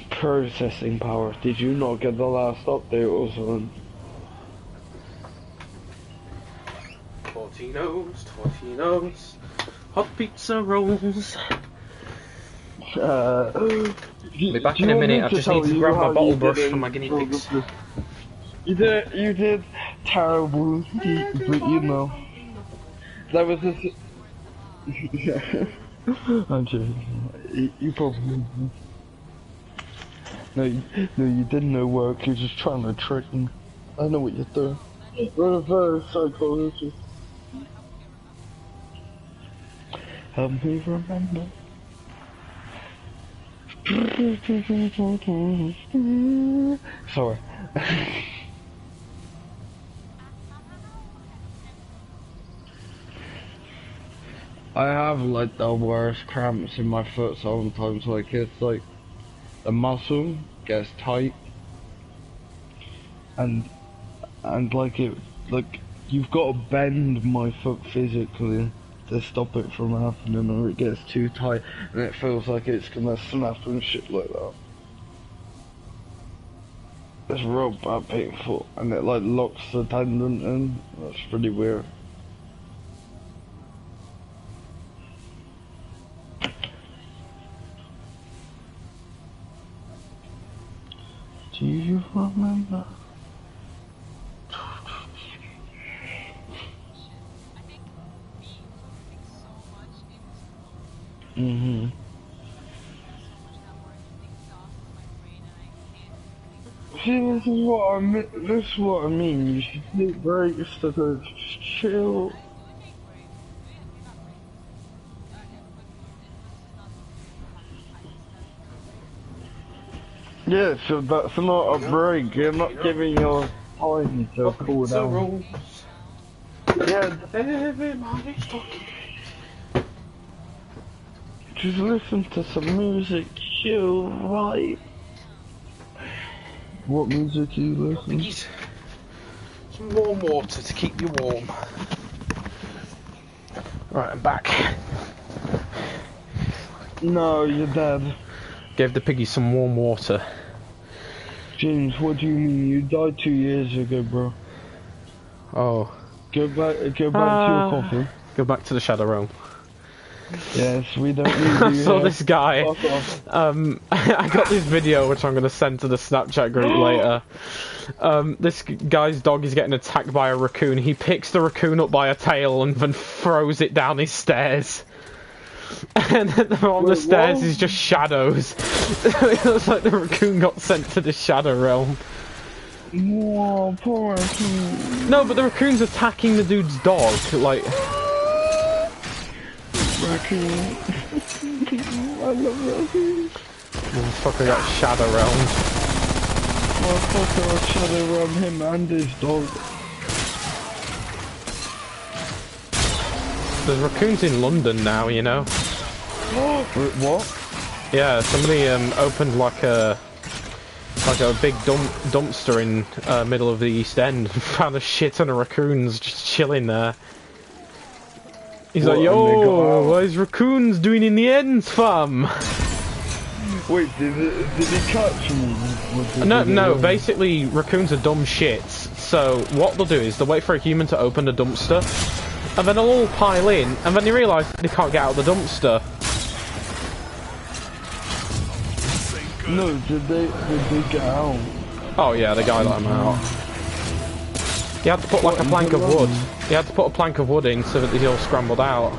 Processing power. Did you not get the last update or something?
Tortinos, hot pizza rolls. Be back in a minute. I just need to grab my bottle brush from my guinea pigs.
You did terrible, but you know, that was just. Yeah. I'm joking. You probably. No, you didn't know work. You're just trying to trick me. I know what you're doing. Reverse psychology. Help me remember. Sorry. I have like the worst cramps in my foot sometimes. Like it's like the muscle gets tight, and like you've got to bend my foot physically to stop it from happening, or it gets too tight and it feels like it's gonna snap and shit like that. It's real bad painful, and it like locks the tendon in. That's pretty weird. Do you remember? Mm-hmm. See, this is what I mean. This is what I mean. You should take breaks to just chill. Yeah, so that's not a break. You're not giving your time to cool down. Yeah, everybody's talking. Just listen to some music, chill, right? What music are you listening to?
Some warm water to keep you warm. Right, I'm back.
No, you're dead.
Gave the piggy some warm water.
James, what do you mean? You died 2 years ago, bro.
Oh.
Go back to your coffee.
Go back to the Shadow Realm.
Yes, we don't need you.
I saw
here.
this guy.
Fuck off.
I got this video which I'm going to send to the Snapchat group later. This guy's dog is getting attacked by a raccoon. He picks the raccoon up by a tail and then throws it down his stairs. And on the stairs
what?
is just shadows. It looks like the raccoon got sent to the Shadow Realm.
Whoa, poor raccoon.
No, but the raccoon's attacking the dude's dog. Like,
raccoon. I love raccoons.
motherfucker got Shadow Realm.
Motherfucker got Shadow Realm him and his dog.
There's raccoons in London now, you know.
What?
Yeah, somebody opened like a big dumpster in middle of the East End and found a shit ton of raccoons just chilling there. He's
What,
like, yo, what is raccoons doing in the ends, fam?
Wait, did he catch me?
No, basically raccoons are dumb shits, so what they'll do is they'll wait for a human to open the dumpster, and then they'll all pile in, and then they realise they can't get out of the dumpster.
No, did they get out?
Oh yeah, the guy let him out. He had to put like a plank of wood. He had to put a plank of wood in so that they all scrambled out.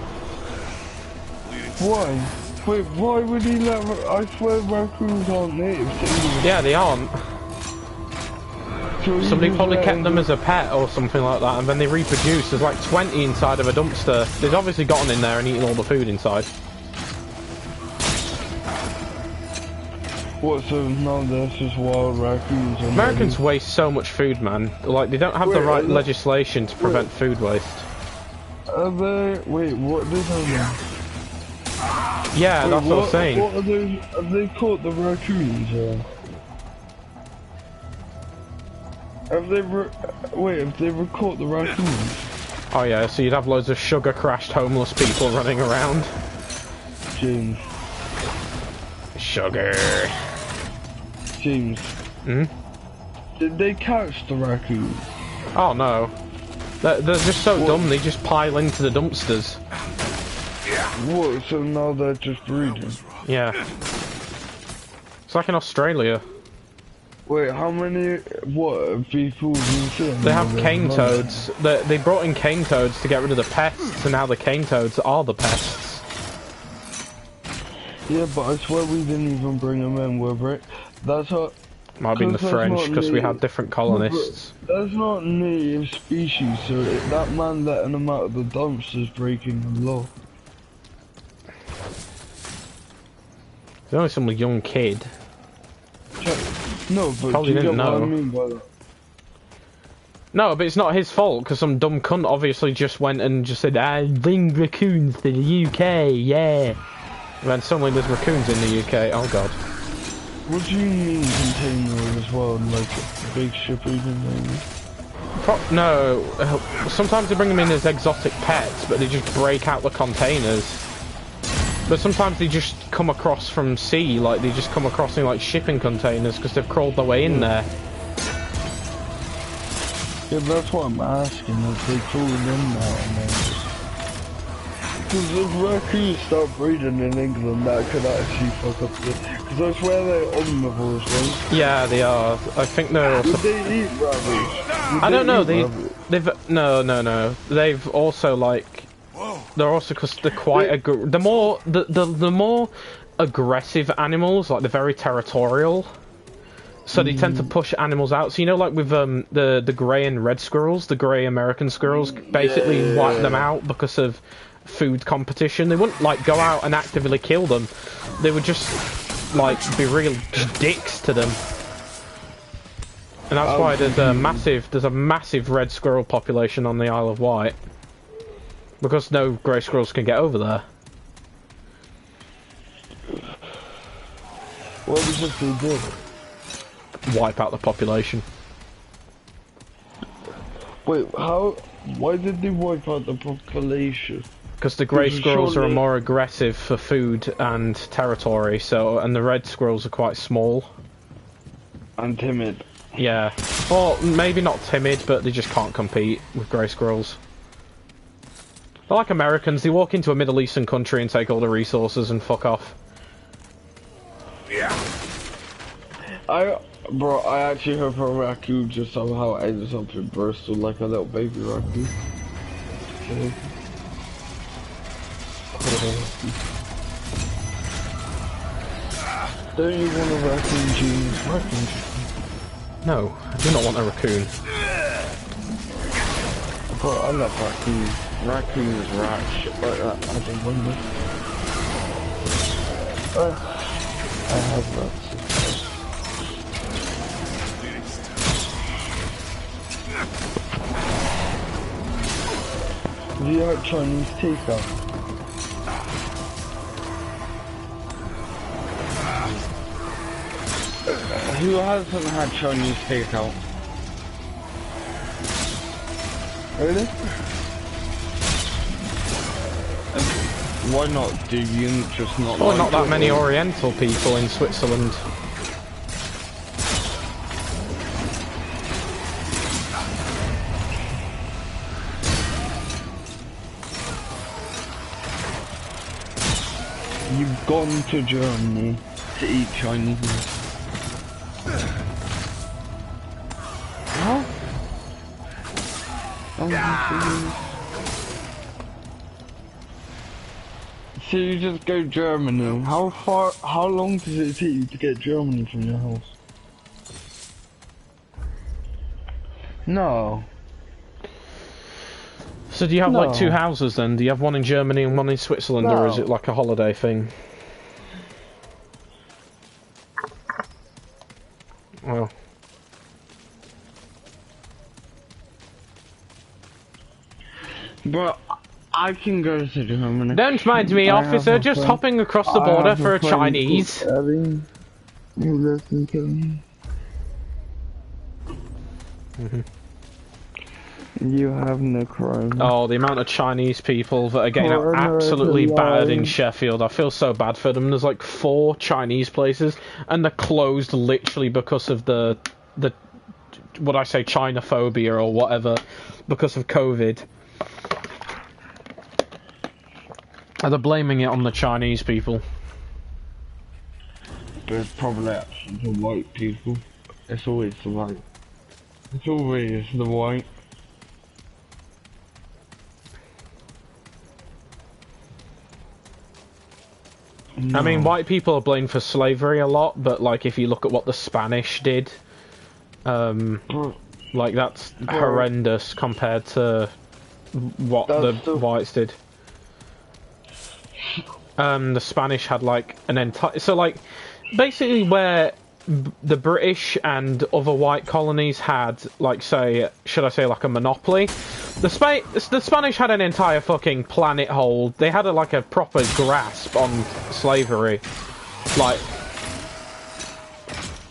Why? Wait, why would he let... I swear raccoons aren't native to England.
Yeah, they aren't.
So
Somebody probably kept them as a pet or something like that, and then they reproduce. There's like 20 inside of a dumpster. They've obviously gotten in there and eaten all the food inside.
What, so now there's just wild raccoons?
Americans waste so much food, man. Like, they don't have the right legislation to prevent food waste.
Are they... Wait, what did I mean?
Yeah, that's what I'm saying.
What are they... Have they caught the raccoons? Have they... have they caught the raccoons?
Oh yeah, so you'd have loads of sugar-crashed homeless people running around.
James.
Sugar.
James.
Hmm?
Did they catch the raccoons?
Oh no. They're just so dumb, they just pile into the dumpsters.
What, so now they're just breeding?
Yeah. It's like in Australia.
Wait, how many... What, people have you seen?
They have cane toads. They brought in cane toads to get rid of the pests, and now the cane toads are the pests.
Yeah, but I swear we didn't even bring them in, were it? That's what...
Might have been the French, because we had different colonists.
That's not native species, so that man letting them out of the dumpster is breaking the law.
There's only some young kid.
No, but
Probably
do you
didn't
get what
know.
I mean by that?
No, but it's not his fault, because some dumb cunt obviously just went and just said, bring raccoons to the UK, yeah. And then suddenly there's raccoons in the UK, oh god.
What do you mean container as well, like big shipping container?
No, sometimes they bring them in as exotic pets, but they just break out the containers. But sometimes they just come across from sea, like they just come across in like shipping containers because they've crawled their way in there.
Yeah, that's what I'm asking, if they crawled in there and then just... Because if raccoons start breeding in England, that could actually fuck up the... Because I swear they're omnivores, right?
Yeah, they are. I think they're also...
Would they eat rabbits?
I don't know, they've... No. They've also, like... They're also, because they're quite... The more aggressive animals, like, they're very territorial. So they tend to push animals out. So, you know, like with the grey and red squirrels, the grey American squirrels, basically wipe them out because of food competition. They wouldn't, like, go out and actively kill them. They would just, like, be real dicks to them. And that's why there's a massive red squirrel population on the Isle of Wight. Because no grey squirrels can get over there.
What was it they did?
Wipe out the population.
Wait, how? Why did they wipe out the population?
Because the grey squirrels are
surely-
more aggressive for food and territory, and the red squirrels are quite small.
And timid.
Yeah. Or maybe not timid, but they just can't compete with grey squirrels. They're like Americans, they walk into a Middle Eastern country and take all the resources and fuck off.
Yeah.
Bro, I actually hope a raccoon just somehow ends up in Bristol like a little baby raccoon. Don't you want a raccoon, Gene? Raccoon.
No, I do not want a raccoon.
Bro, I love raccoons. Raccoons, rat, shit like that. I don't wonder. I have rats. Do you like Chinese takeout? Who hasn't had Chinese takeout? Really? Why not? Do you just not
Well,
like
not that
it,
many
or-
Oriental people in Switzerland.
You've gone to Germany to eat Chinese. Huh? So you just go Germany. How long does it take you to get Germany from your house? No.
So do you have like
No.
two houses then? Do you have one in Germany and one in Switzerland, or is
No.
it like a holiday thing? Well,
But I can go to Germany.
don't mind me,
I have
officer.
a
Just
friend-
hopping across the
I
border
have
for a
friend called
Chinese.
Ellie who lives in Germany. You have no crime.
Oh, the amount of Chinese people that are getting
Corona is
absolutely battered in
alive.
Sheffield. I feel so bad for them. There's like 4 Chinese places, and they're closed literally because of the what I say, Chinophobia or whatever, because of COVID. And they're blaming it on the Chinese people.
But it's probably actually the white people. It's always the white. It's always the white. No.
I mean, white people are blamed for slavery a lot, but like if you look at what the Spanish did, like that's horrendous compared to what the whites did. The Spanish had like an entire, so like basically where the British and other white colonies had, like, say, should I say, like a monopoly, the Spanish had an entire fucking planet hold. They had like a proper grasp on slavery. Like,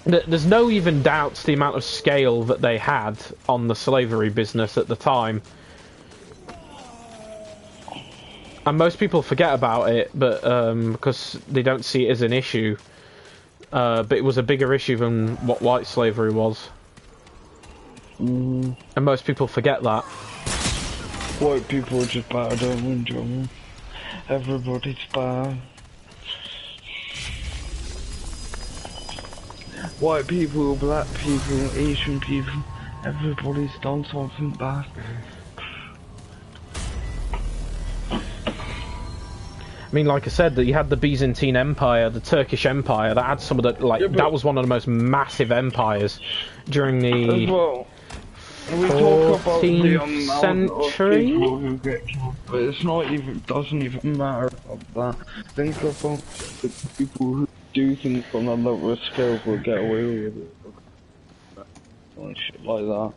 there's no even doubts the amount of scale that they had on the slavery business at the time. And most people forget about it, but because they don't see it as an issue. But it was a bigger issue than what white slavery was. And most people forget that.
White people are just bad, don't win, John. Everybody's bad. White people, black people, Asian people, everybody's done something bad.
I mean, like I said, that you had the Byzantine Empire, the Turkish Empire, that had some of the, like, that was one of the most massive empires during the...
As well, we talk about the
14th
amount of
century?
people who get killed, but it's not even, doesn't even matter about that. Think about the people who do things on a lower scale will get away with it. And shit like that.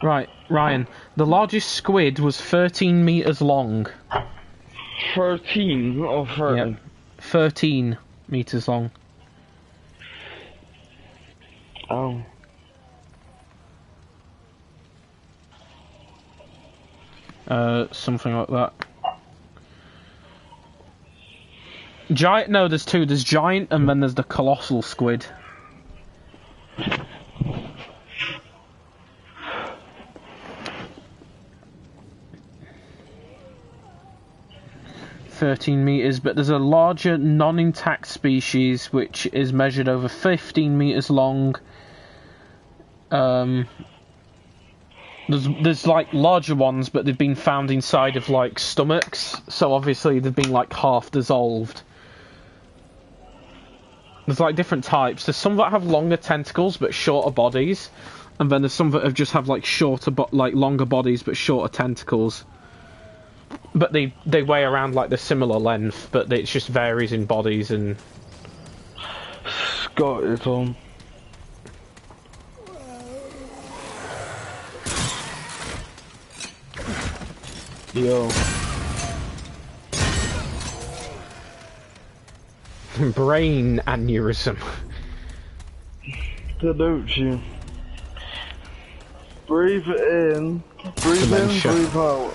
Right, Ryan. The largest squid was 13 meters long.
13 or 30?
Yep. 13 meters long.
Oh.
Something like that. Giant? No, there's two. There's giant, and then there's the colossal squid. $13 meters, but there's a larger non-intact species which is measured over 15 meters long. There's like larger ones, but they've been found inside of like stomachs, so obviously they've been like half dissolved. There's like different types. There's some that have longer tentacles but shorter bodies, and then there's some that have just have like longer bodies but shorter tentacles. But they weigh around like the similar length, but it just varies in bodies and.
Got it on. Yo.
Brain aneurysm.
Don't you? Breathe it in. Breathe
Dementia.
in, breathe out.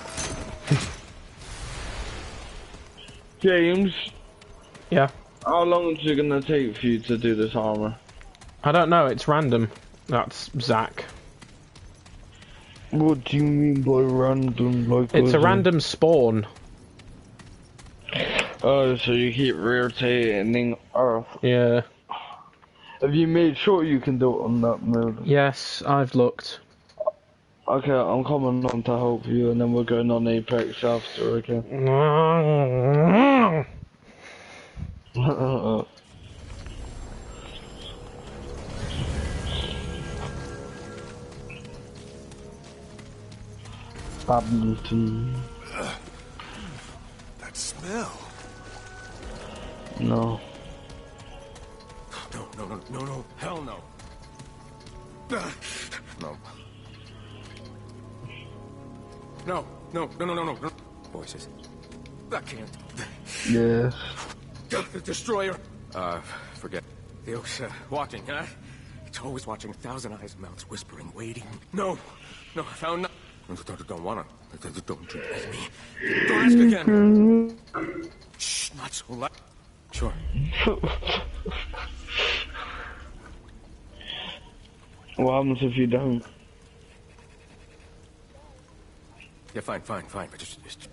James.
Yeah.
How long is it gonna take for you to do this armor?
I don't know, it's random. That's Zach.
What do you mean by random? Like
It's a random spawn.
Oh, so you keep rotating Earth.
Yeah.
Have you made sure you can do it on that mode?
Yes, I've looked.
Okay, I'm coming on to help you, and then we're going on Apex after, okay? Badminton.
That smell.
No.
No, hell no. No. No. Voices. I can't.
Yes.
The destroyer. Forget. The oak's watching, huh? It's always watching. 1,000 eyes, mouths whispering, waiting. No, I found no. Don't wanna. Don't you ask me. Don't ask again. Shh, not so loud. Sure.
What happens if you don't?
Yeah, fine. But just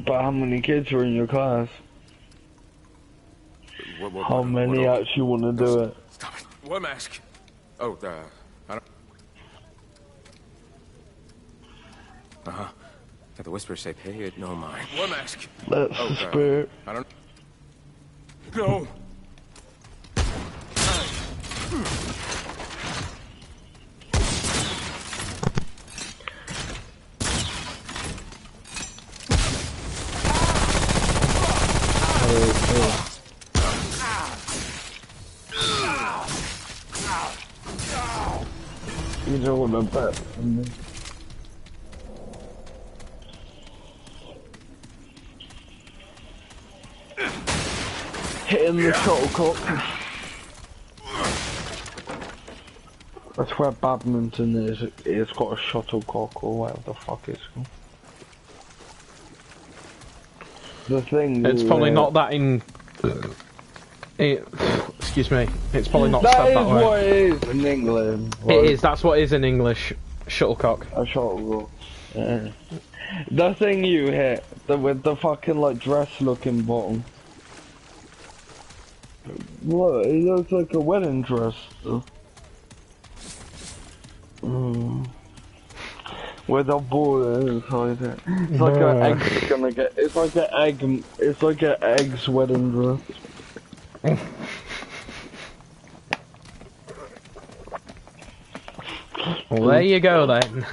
But how many kids are in your class? How many actually want to do it?
Stop it. What mask? Oh, I don't. Got the whispers say, pay it no mind. What mask?
That's the spirit.
I don't. No.
You don't want to bet from me. Hitting the shuttlecock. That's where badminton is. It's got a shuttlecock or whatever the fuck it's called. The thing.
It's probably not that in. Excuse me. It's probably not said that way.
That is what it is in England.
It is. That's what it is in English. Shuttlecock.
A shuttlecock. Yeah. The thing you hit with the fucking like dress-looking bottom. What? It looks like a wedding dress. With a ball inside it. It's like an egg's gonna get. It's like an egg. It's like an egg's wedding dress.
Well, there you go then.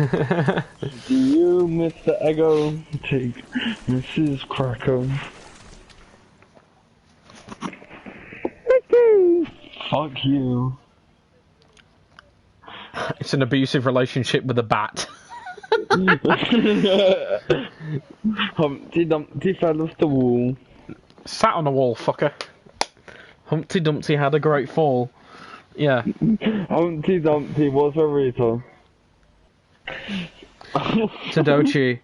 Do you, Mr. Eggo, take Mrs. Krakow? Fuck you.
It's an abusive relationship with a bat.
Humpty Dumpty fell off the wall.
Sat on a wall, fucker. Humpty Dumpty had a great fall. Yeah.
Humpty Dumpty was a reason.
Tadochi,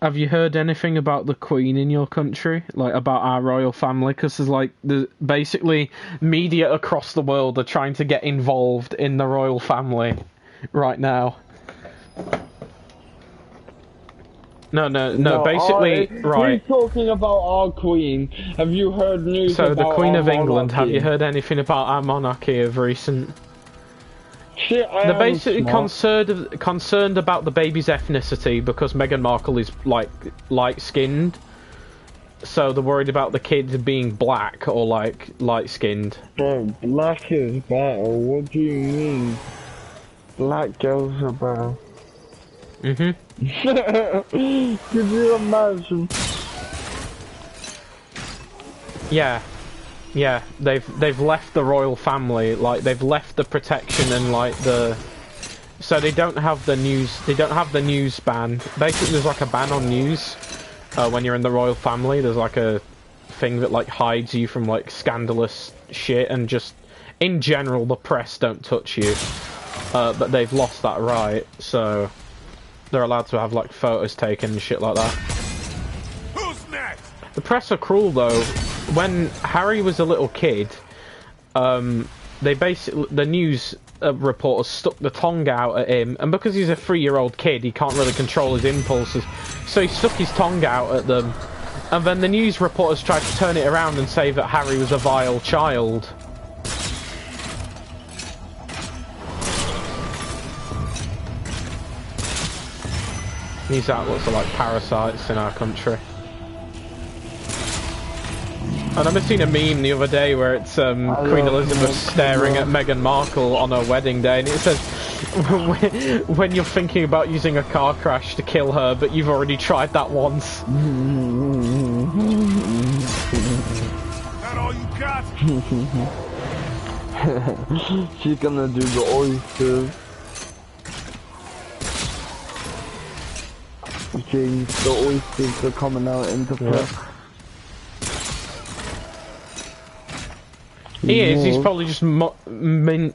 have you heard anything about the Queen in your country? Like, about our royal family? Because there's basically media across the world are trying to get involved in the royal family right now. No, basically, right.
He's talking about our Queen. Have you heard news
So,
about
the Queen
our
of England, have
monarchy?
you heard anything about our monarchy of recent?
Shit,
They're basically concerned about the baby's ethnicity because Meghan Markle is like light-skinned, so they're worried about the kid being black or like light-skinned.
Bro, black is better. What do you mean? Black girls are better. Could you imagine?
Yeah, they've left the royal family, like they've left the protection and like so they don't have the news ban. Basically there's like a ban on news when you're in the royal family. There's like a thing that like hides you from like scandalous shit, and just in general the press don't touch you. But they've lost that right, so they're allowed to have like photos taken and shit like that.
Who's next?
The press are cruel though. When Harry was a little kid, the news reporters stuck the tongue out at him, and because he's a 3-year-old kid, he can't really control his impulses, so he stuck his tongue out at them, and then the news reporters tried to turn it around and say that Harry was a vile child. These outlets are like parasites in our country. And I've seen a meme the other day where it's Queen Elizabeth staring at Meghan Markle on her wedding day, and it says, when you're thinking about using a car crash to kill her, but you've already tried that once.
That all you got?
She's gonna do the oysters. James, the oysters are coming out into play.
He is, he's probably just moulding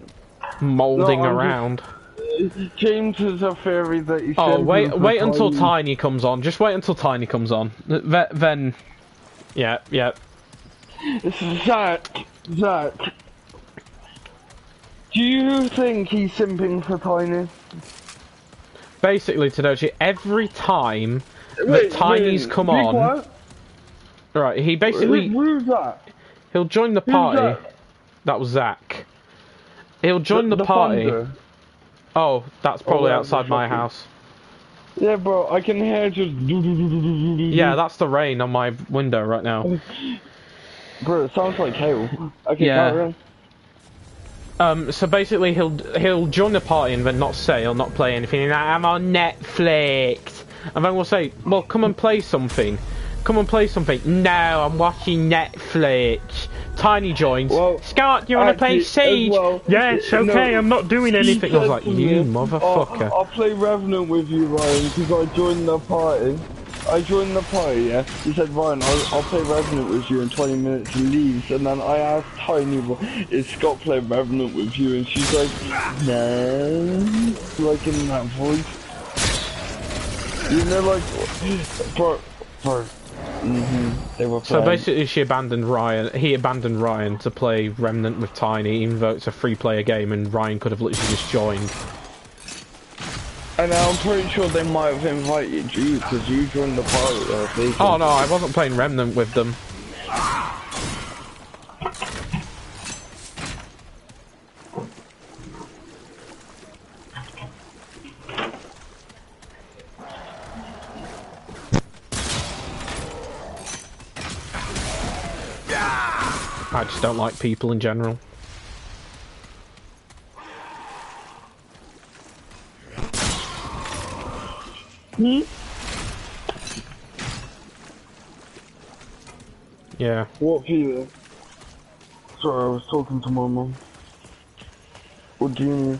around.
James has a theory that he
wait until Tiny comes on. Just wait until Tiny comes on. Then... Yeah.
Zach. Do you think he's simping for Tiny?
Basically, Tadochi, every time that Tiny's come on...
What?
Right, he basically...
Who's that?
He'll join the party. That was Zach. He'll join the party.
Thunder.
Oh, that's probably outside my house.
Yeah, bro, I can hear just...
Yeah, that's the rain on my window right now.
Bro, it sounds like hail. Okay,
yeah. So basically he'll join the party and then not say or not play anything. Like, I'm on Netflix. And then we'll say, well, come and play something. Come and play something. No, I'm watching Netflix. Tiny joins. Well, Scott, do you want to play Siege? Well, yeah, it's okay, no, I'm not doing anything. I was like, you motherfucker.
I'll play Remnant with you, Ryan, because I joined the party. Yeah? He said, Ryan, I'll play Remnant with you in 20 minutes and leaves. And then I asked Tiny, is Scott playing Remnant with you? And she's like, no. Like in that voice. You know, like, bro. They were playing.
So basically he abandoned Ryan to play Remnant with Tiny, even though it's a free-player game and Ryan could have literally just joined.
And I'm pretty sure they might have invited you, because you joined the party.
Oh no, I wasn't playing Remnant with them. I just don't like people in general. Yeah.
What feeling? Sorry, I was talking to my mum. What do you mean?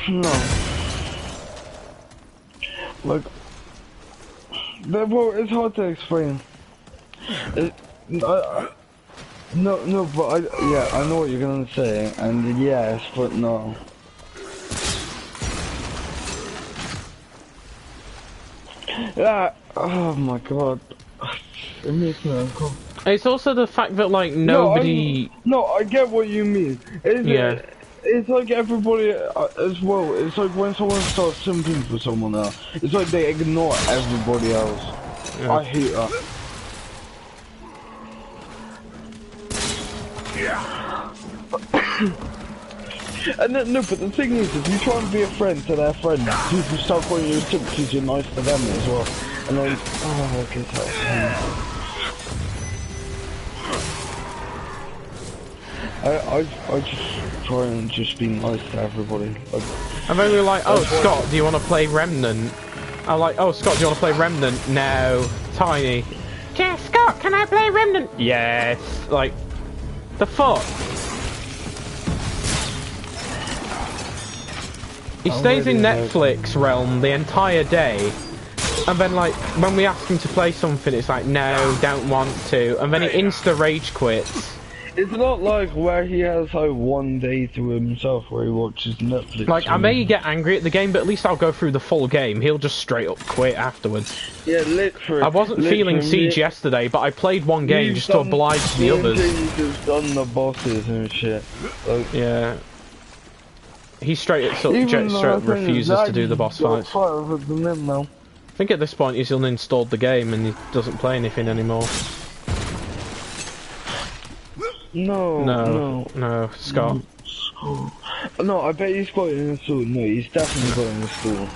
No. Like, well, it's hard to explain. No, but yeah, I know what you're gonna say, and yes, but no. Yeah, oh my god. It makes me uncomfortable.
It's also the fact that, like, nobody...
No, I get what you mean.
Yeah.
It's like everybody as well. It's like when someone starts simping for someone else, it's like they ignore everybody else.
Yeah.
I hate that. And then, no, but the thing is, if you try and be a friend to their friend, people start calling you a simp because you're nice to them as well. And then, oh, I guess that's I just try and just be nice to everybody. Like,
and then we were like, oh, Scott, do you want to play Remnant? I'm like, oh, Scott, do you want to play Remnant? No. Tiny. Yeah, Scott, can I play Remnant? Yes. Like, the fuck? He stays in Netflix realm the entire day, and then, like, when we ask him to play something, it's like, no, don't want to, and then he insta-rage quits.
It's not like where he has like one day to himself where he watches Netflix.
Like, I may get angry at the game, but at least I'll go through the full game. He'll just straight up quit afterwards.
Yeah, literally.
I wasn't feeling Siege yesterday, but I played one game just to oblige the others.
He's just done the bosses and shit. Like,
yeah. He straight up refuses to do the boss fights. I think at this point he's uninstalled the game and he doesn't play anything anymore. No, Scott.
No, I bet he's got it in the store. No, he's definitely got it in the store.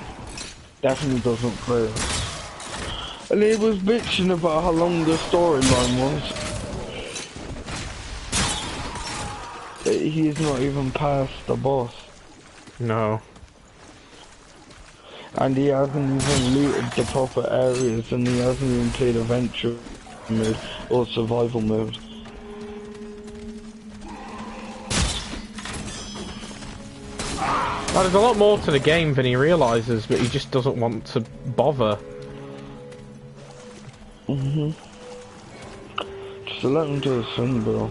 Definitely doesn't play it. And he was bitching about how long the storyline was. He's not even past the boss.
No.
And he hasn't even looted the proper areas, and he hasn't even played adventure mode or survival mode.
Well, there's a lot more to the game than he realises, but he just doesn't want to bother.
Just let him do his thing, bro.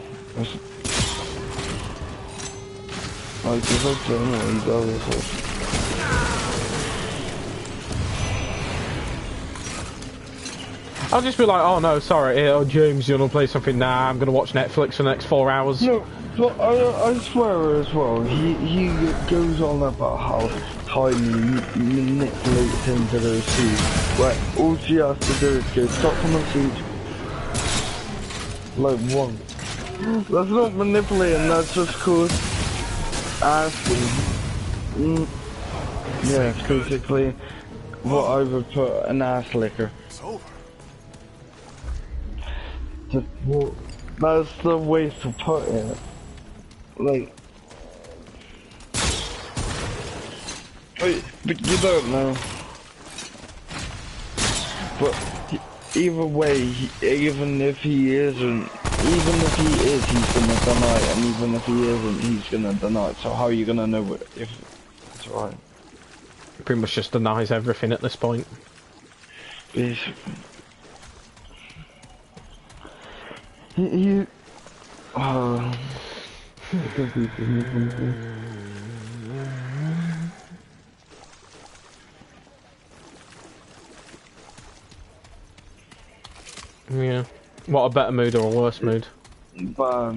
Like, if I don't know what he does,
I'll just be like, oh no, sorry, oh James, you wanna play something? Nah, I'm gonna watch Netflix for the next 4 hours.
No, but I swear as well, he goes on about how Tiny manipulates into those seats, where all she has to do is go stop on the seat, like once. That's not manipulating, that's just called asking. Yeah, it's basically what I would put an ass licker.
It's over.
That's the way to put it. Like, but you don't know. But either way, even if he isn't, even if he is, he's gonna deny it, and even if he isn't, he's gonna deny it. So how are you gonna know if it's right?
Pretty much just denies everything at this point.
Basically.
Yeah. What, a better mood or a worse mood?
But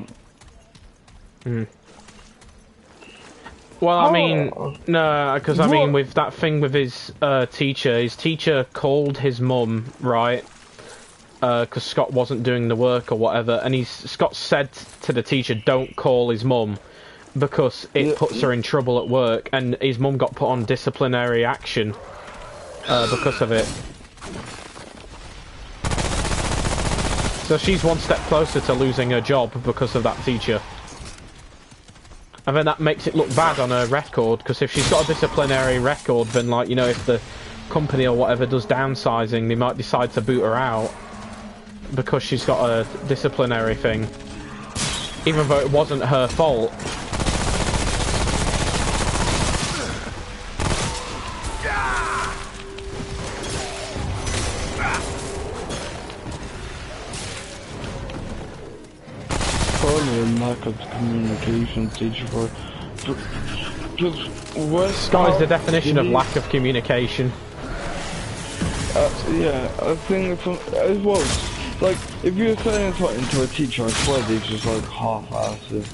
well, I mean, no, because I mean, with that thing with his teacher called his mum, right? Because Scott wasn't doing the work or whatever, and Scott said to the teacher, don't call his mum, because it puts her in trouble at work, and his mum got put on disciplinary action because of it. So she's one step closer to losing her job because of that teacher. And then that makes it look bad on her record, because if she's got a disciplinary record, then, like, you know, if the company or whatever does downsizing, they might decide to boot her out because she's got a disciplinary thing, even though it wasn't her fault.
lack of communication teacher for.
Scott is the definition of lack of communication.
Yeah, I think as well. Like, if you're saying something to a teacher, I swear they just like half-ass it.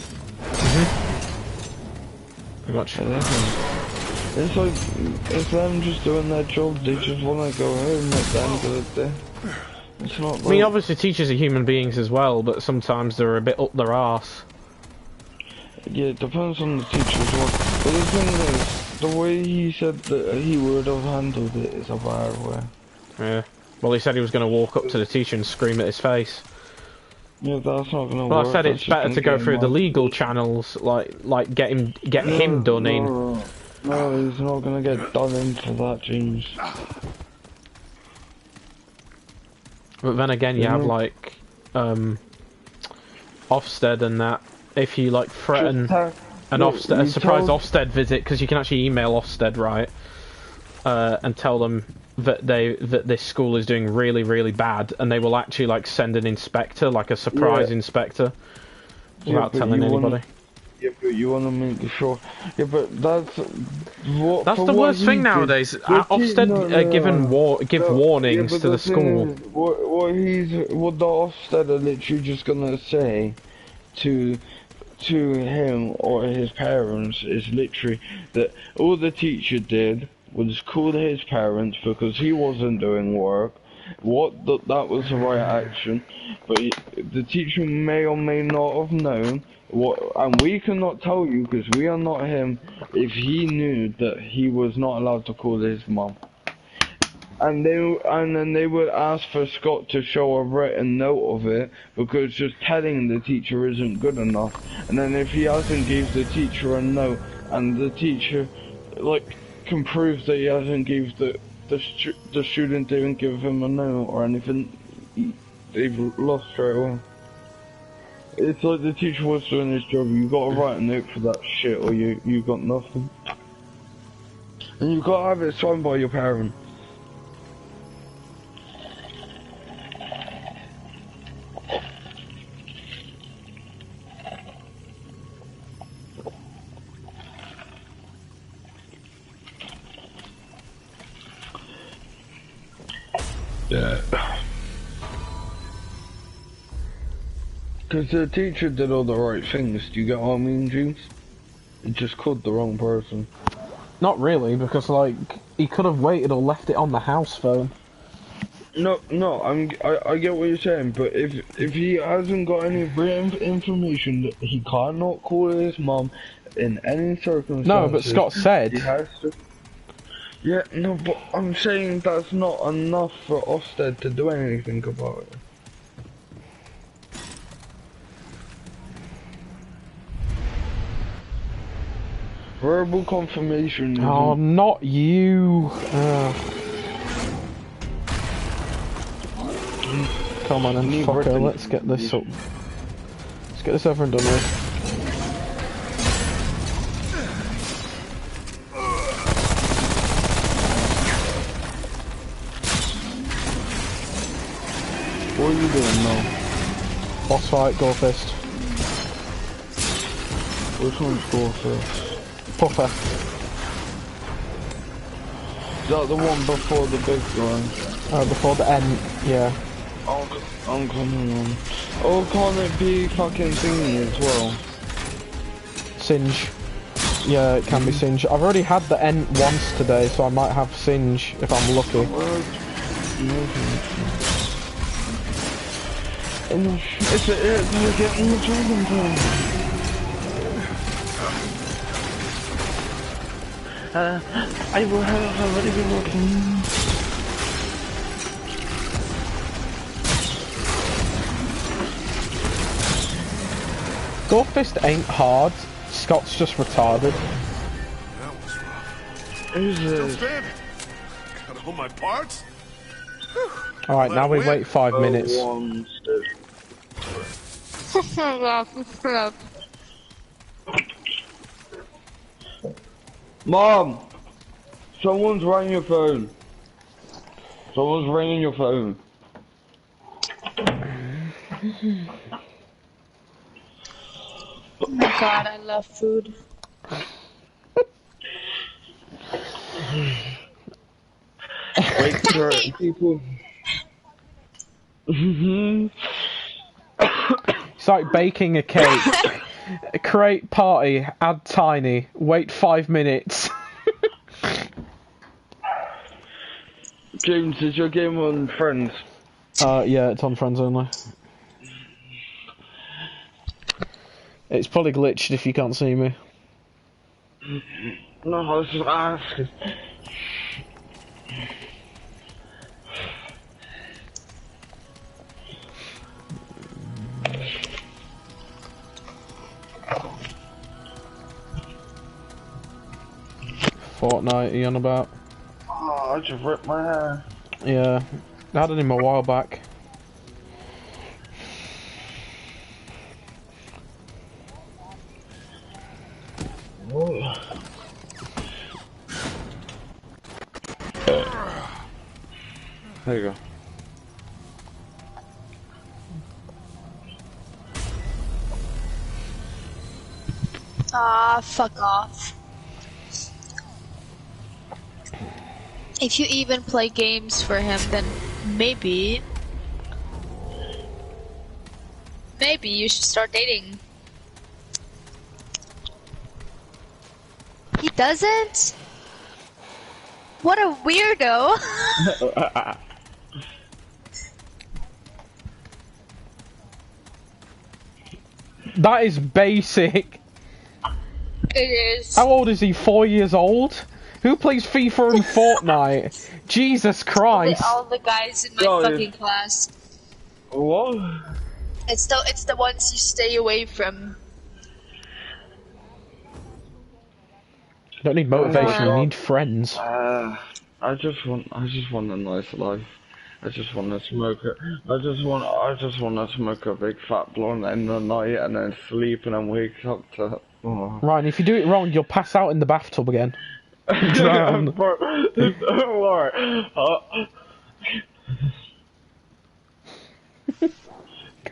Pretty much.
It's like, it's them just doing their job, they just want to go home at the end of the day. It's not like...
I mean, obviously teachers are human beings as well, but sometimes they're a bit up their arse.
Yeah, it depends on the teacher as well. But the thing is, the way he said that he would have handled it is a bad way.
Yeah. Well, he said he was going to walk up to the teacher and scream at his face.
Yeah, that's not going to work.
Well, I said it's better to go through the legal channels, like get him done in.
No, he's not going to get done in for that, James.
But then again, you have like Ofsted and that. If you like threaten a surprise Ofsted visit, because you can actually email Ofsted, right, and tell them that this school is doing really bad, and they will actually like send an inspector, like a surprise inspector, without telling anybody.
Yeah, but you want to make sure. Yeah, but that's what.
That's the worst thing nowadays. Ofsted give warnings to the school.
What the Ofsted are literally just gonna say to him or his parents is literally that all the teacher did was call his parents because he wasn't doing work. That was the right action, but the teacher may or may not have known what, and we cannot tell you because we are not him. If he knew that he was not allowed to call his mum, and then they would ask for Scott to show a written note of it because just telling the teacher isn't good enough. And then if he hasn't gave the teacher a note, and the teacher like can prove that he hasn't gave the student didn't give him a note or anything, they've lost straight away. It's like the teacher was doing his job. You gotta write a note for that shit, or you got nothing. And you gotta have it signed by your parent. Yeah. Because the teacher did all the right things, do you get what I mean, James? It just called the wrong person.
Not really, because like, he could have waited or left it on the house phone.
No, I get what you're saying, but if he hasn't got any written information that he cannot call his mum in any circumstances...
No, but Scott said...
He has to... Yeah, no, but I'm saying that's not enough for Ofsted to do anything about it. Verbal confirmation.
Oh, not you. Come on, and fucker, let's get this up. Let's get this over and done with.
What are you doing now?
Boss fight, go fist.
Which one's go first?
Puffer.
Is that the one before the big one?
Before the end, yeah.
I'm coming on. Oh, can't it be fucking thingy as well?
Singe. Yeah, it can be Singe. I've already had the N once today, so I might have Singe if I'm lucky.
It's we're getting the dragon tail. I will have already been working.
Go fist ain't hard. Scott's just retarded.
That was rough.
Who's
Still
this?
standing. Got all my parts?
Alright, now we wait 5 minutes.
Mom! Someone's ringing your phone. Someone's ringing your phone.
God, I love food.
Wait for it, people.
It's like baking a cake. Create party, add tiny, wait 5 minutes.
James, is your game on Friends?
Yeah, it's on friends only. It's probably glitched if you can't see me.
No, I was just asking.
Fortnite, are you on about?
Oh, I just ripped my hair.
Yeah, I had it in a while back.
Oh. There you go.
Ah, fuck off. If you even play games for him, then maybe you should start dating. He doesn't? What a weirdo.
That is basic.
It is.
How old is he? 4 years old? Who plays FIFA and Fortnite? Jesus Christ.
All the guys in my fucking class.
What?
It's the ones you stay away from.
You don't need motivation, you need friends.
I just want a nice life. I just want to smoke it. I just want to smoke a big fat blunt in the night and then sleep and then wake up to. Oh.
Right, if you do it wrong, you'll pass out in the bathtub again. Drown.
Don't worry.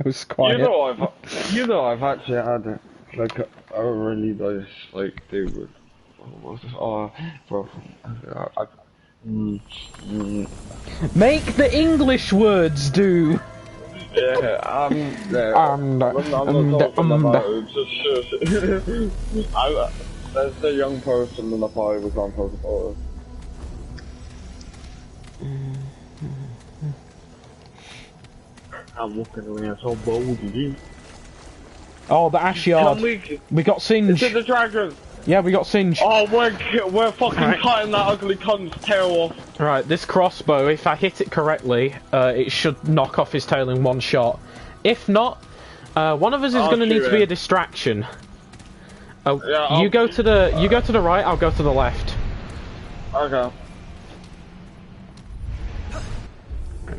Goes quiet.
You know I've actually had like a really nice like dude with. Oh, bro.
Make the English words do.
Yeah, I'm not talking about it, just there's the young person in the party we can't talk about it. I'm walking around so bold, you.
Oh, the ash yard. We got singed.
It's the dragon.
Yeah, we got singed.
Oh, we're fucking cutting that ugly cunt's tail off.
Right, this crossbow, if I hit it correctly, it should knock off his tail in one shot. If not, one of us is going to need to be a distraction. Yeah, you go to the right, I'll go to the left.
Okay.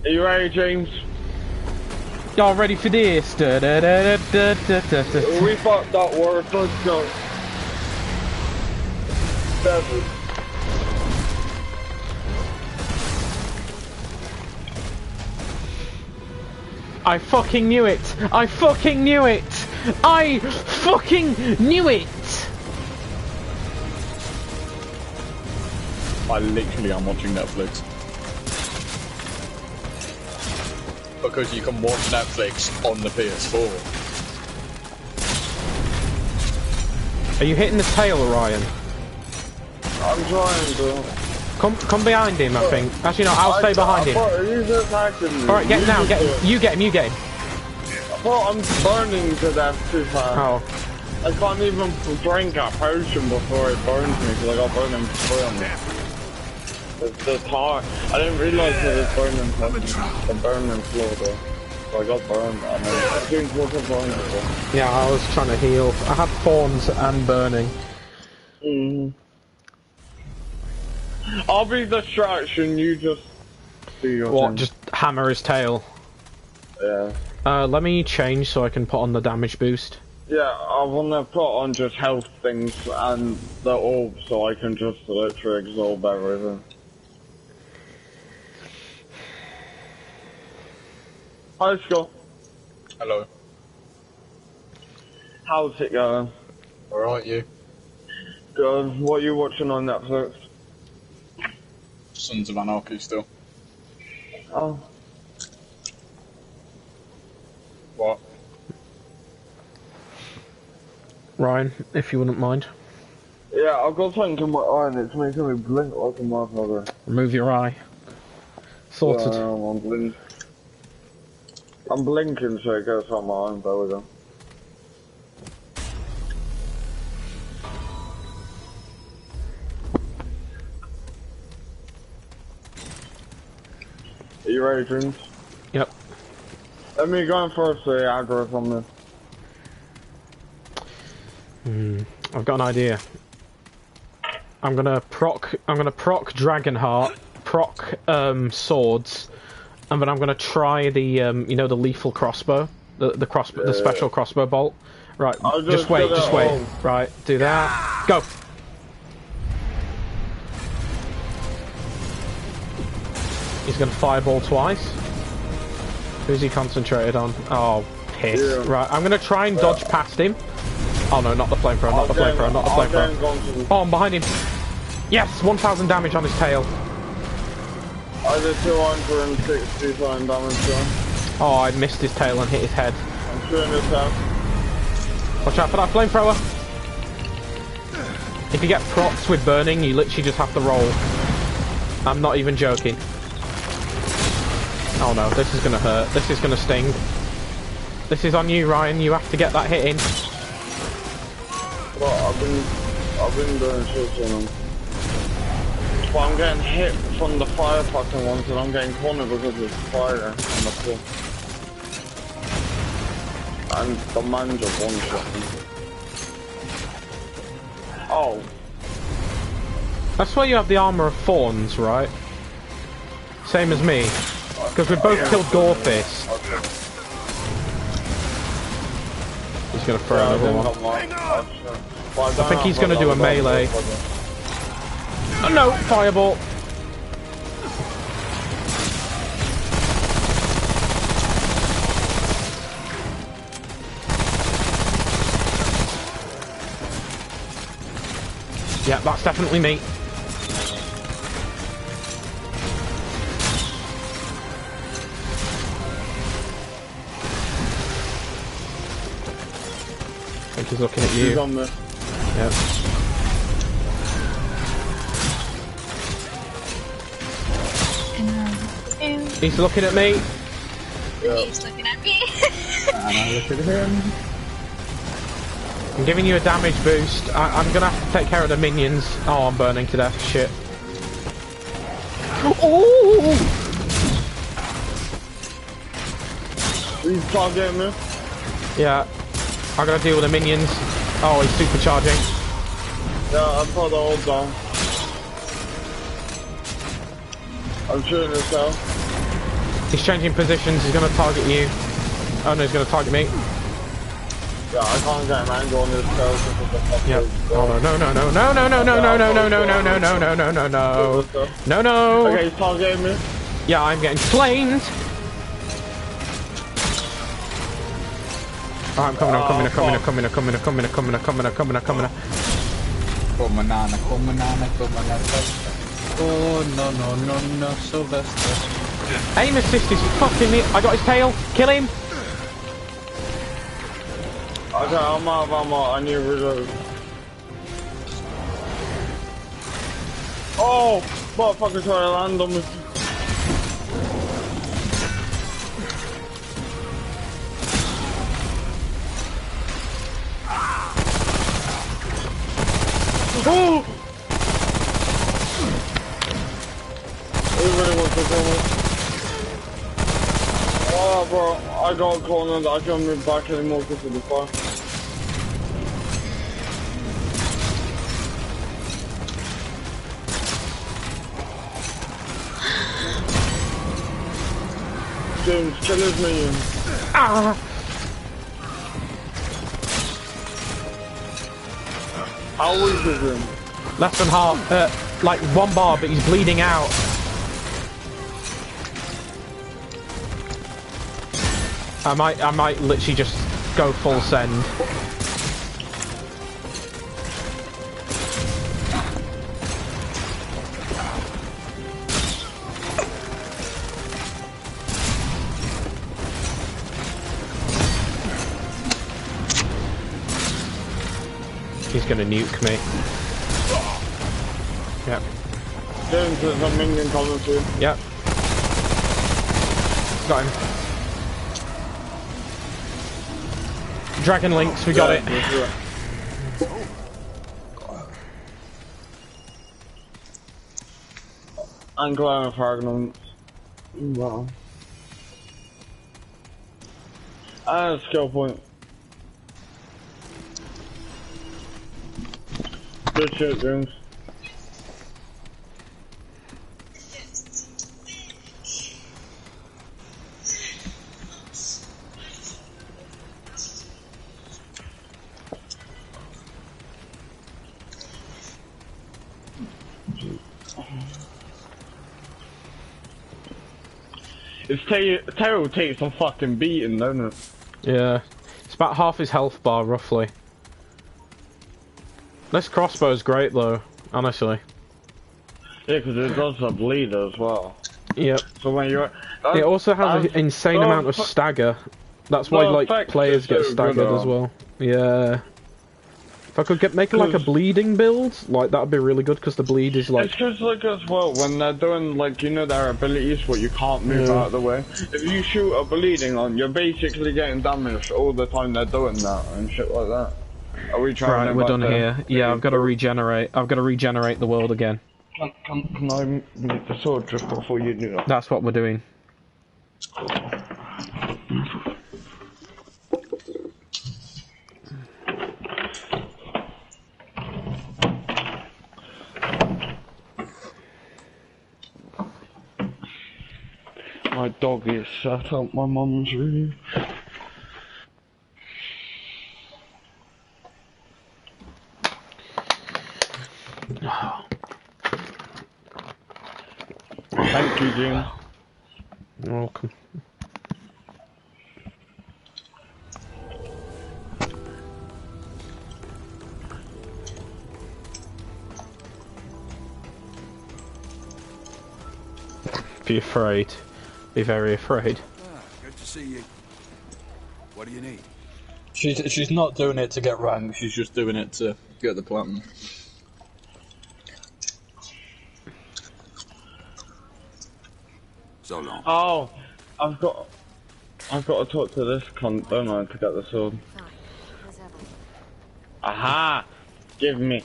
Are you ready, James?
Y'all ready for this?
We fucked that word, let's go. 7.
I fucking knew it! I fucking knew it! I fucking knew it!
I literally am watching Netflix. Because you can watch Netflix on the PS4.
Are you hitting the tail, Orion?
I'm trying to.
Come behind him, I think. Actually, no, I'll stay behind him. Alright, get him now. You get him.
Well, I'm burning to death too fast.
Oh.
I can't even drink a potion before it burns me because I got burning from the tar. I didn't realise that it's burning the burning floor though. So I got burned and then James wasn't burned before.
Yeah, I was trying to heal. I had thorns and burning.
I'll be the distraction, you just do your thing.
Just hammer his tail?
Yeah.
Let me change so I can put on the damage boost.
Yeah, I wanna put on just health things and the orb so I can just literally absorb everything. Hi, Scott.
Hello.
How's it going?
Alright, you.
What are you watching on Netflix?
Sons of Anarchy still.
Oh.
What?
Ryan, if you wouldn't mind.
Yeah, I've got something in my eye and it's making me blink like a motherfucker.
Remove your eye. Sorted.
Yeah, I'm blinking so it goes on my eye. There we go. Are you ready, Dreams?
Yep.
Let me go in first the aggro on this.
I've got an idea. I'm gonna proc Dragonheart, proc swords, and then I'm gonna try the you know, the lethal crossbow, the crossbow, the special crossbow bolt. Right, just wait. Right, do that. Go. He's gonna fireball twice. Who's he concentrated on? Oh, piss. Yeah. Right, I'm gonna try and dodge past him. Oh no, not the flamethrower, not the flamethrower. Oh, I'm behind him. Yes, 1,000 damage on his tail.
I did 269 damage to him.
Oh, I missed his tail and hit his head.
I'm shooting his head.
Watch out for that flamethrower. If you get procs with burning, you literally just have to roll. I'm not even joking. Oh no, this is gonna hurt. This is gonna sting. This is on you, Ryan. You have to get that hit in.
Well, I've been doing shit on them. But I'm getting hit from the fire fucking ones and I'm getting cornered because of the fire on the floor. And the man just one-shot me. Oh.
That's why you have the armor of thorns, right? Same as me. Because we both killed Gorefist. He's gonna throw another one. I think he's gonna do a melee. Oh no, fireball. Yeah, that's definitely me. I think he's looking at you.
He's on there.
Yep. He's looking at me.
Yeah. He's looking at me.
And I look at him.
I'm giving you a damage boost. I'm gonna have to take care of the minions. Oh, I'm burning to death. Shit. Oh!
He's targeting me.
Yeah. I gotta deal with the minions. Oh, he's supercharging.
Yeah, I put the ult down. I'm shooting his tail.
He's changing positions. He's gonna target you. Oh no, he's gonna target me.
Yeah, I can't get an angle on his tail because of the fucking...
Yep. Oh no, no, no, no, no, no, no, no, no, no, no, no, no, no, no, no, no, no. No, no.
Okay, he's targeting me.
Yeah, I'm getting flamed. Oh, I'm coming, I'm coming, I'm coming, I'm coming, I'm coming, I'm coming, I'm coming, I'm coming, I'm coming, I'm coming.
Come banana, come banana, come banana. Oh no, no, no, no, Sylvester.
Aim assist is fucking me. I got his tail. Kill him.
Okay, I'm out of ammo. I need reload. Oh, motherfucker trying to land on me. Oh! Everybody wants to kill me. Oh, bro, I got cornered. I can't move back anymore because of the fire. James, kill his minion.
Ah!
How weak is him?
Less than half. Like 1 bar, but he's bleeding out. I might literally just go full send. he's gonna nuke me. Yep.
James, there's a minion coming to you.
Yep. Got him. Dragon Links, we got it.
I'm glad fragments. Wow. Skill point. Good shit, James. Terrell takes a fucking beating, don't it?
Yeah. It's about half his health bar, roughly. This crossbow's great, though, honestly.
Yeah, because it does a bleed as well.
Yep.
So when you're...
It also has an insane amount of stagger. That's why, like, players get staggered as well. Yeah. If I could make like a bleeding build, like, that'd be really good, because the bleed is like...
It's just like as well, when they're doing, like, you know, their abilities where you can't move out of the way. If you shoot a bleeding on, you're basically getting damaged all the time they're doing that and shit like that. Are we trying?
Right, we're done here. Yeah, I've got to regenerate. I've got to regenerate the world again.
Can I make the sword just before you do that?
That's what we're doing.
My dog is sat up my mum's room. Thank you, Jim.
You're welcome. Be afraid. Be very afraid.
Good to see you. What do you need?
She's not doing it to get rank, she's just doing it to get the platinum.
So long.
Oh, I've got to talk to this cunt, don't I, to get the sword. Aha! Give me.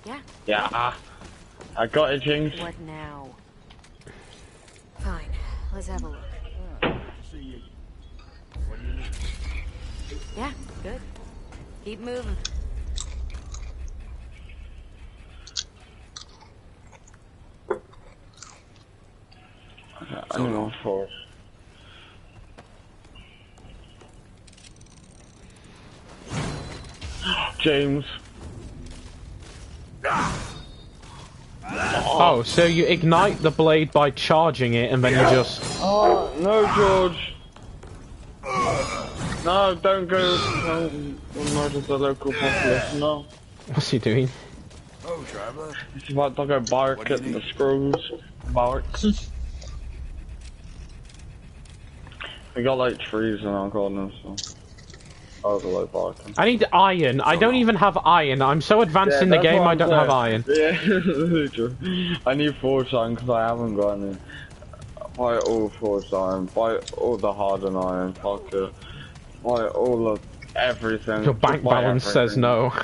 Yeah?
Yeah. I got it, Jinx.
What now? Fine, let's have a look. Yeah, good. Keep moving.
Okay, I need one for it. James.
Oh, so you ignite the blade by charging it, and then you just...
Oh, no, George. No, don't go murder the local populace, no.
What's he doing?
Oh, traveler.
It's about to go bark at the screws. Bark. We got like trees in our garden, so... I was like barking.
I need iron. I don't even have iron. I'm so advanced in the game, I don't have iron.
Yeah, true. I need forged iron because I haven't got any. Buy all forged iron. Buy all the hardened iron. Fuck it. Buy all of everything.
Your bank balance says no.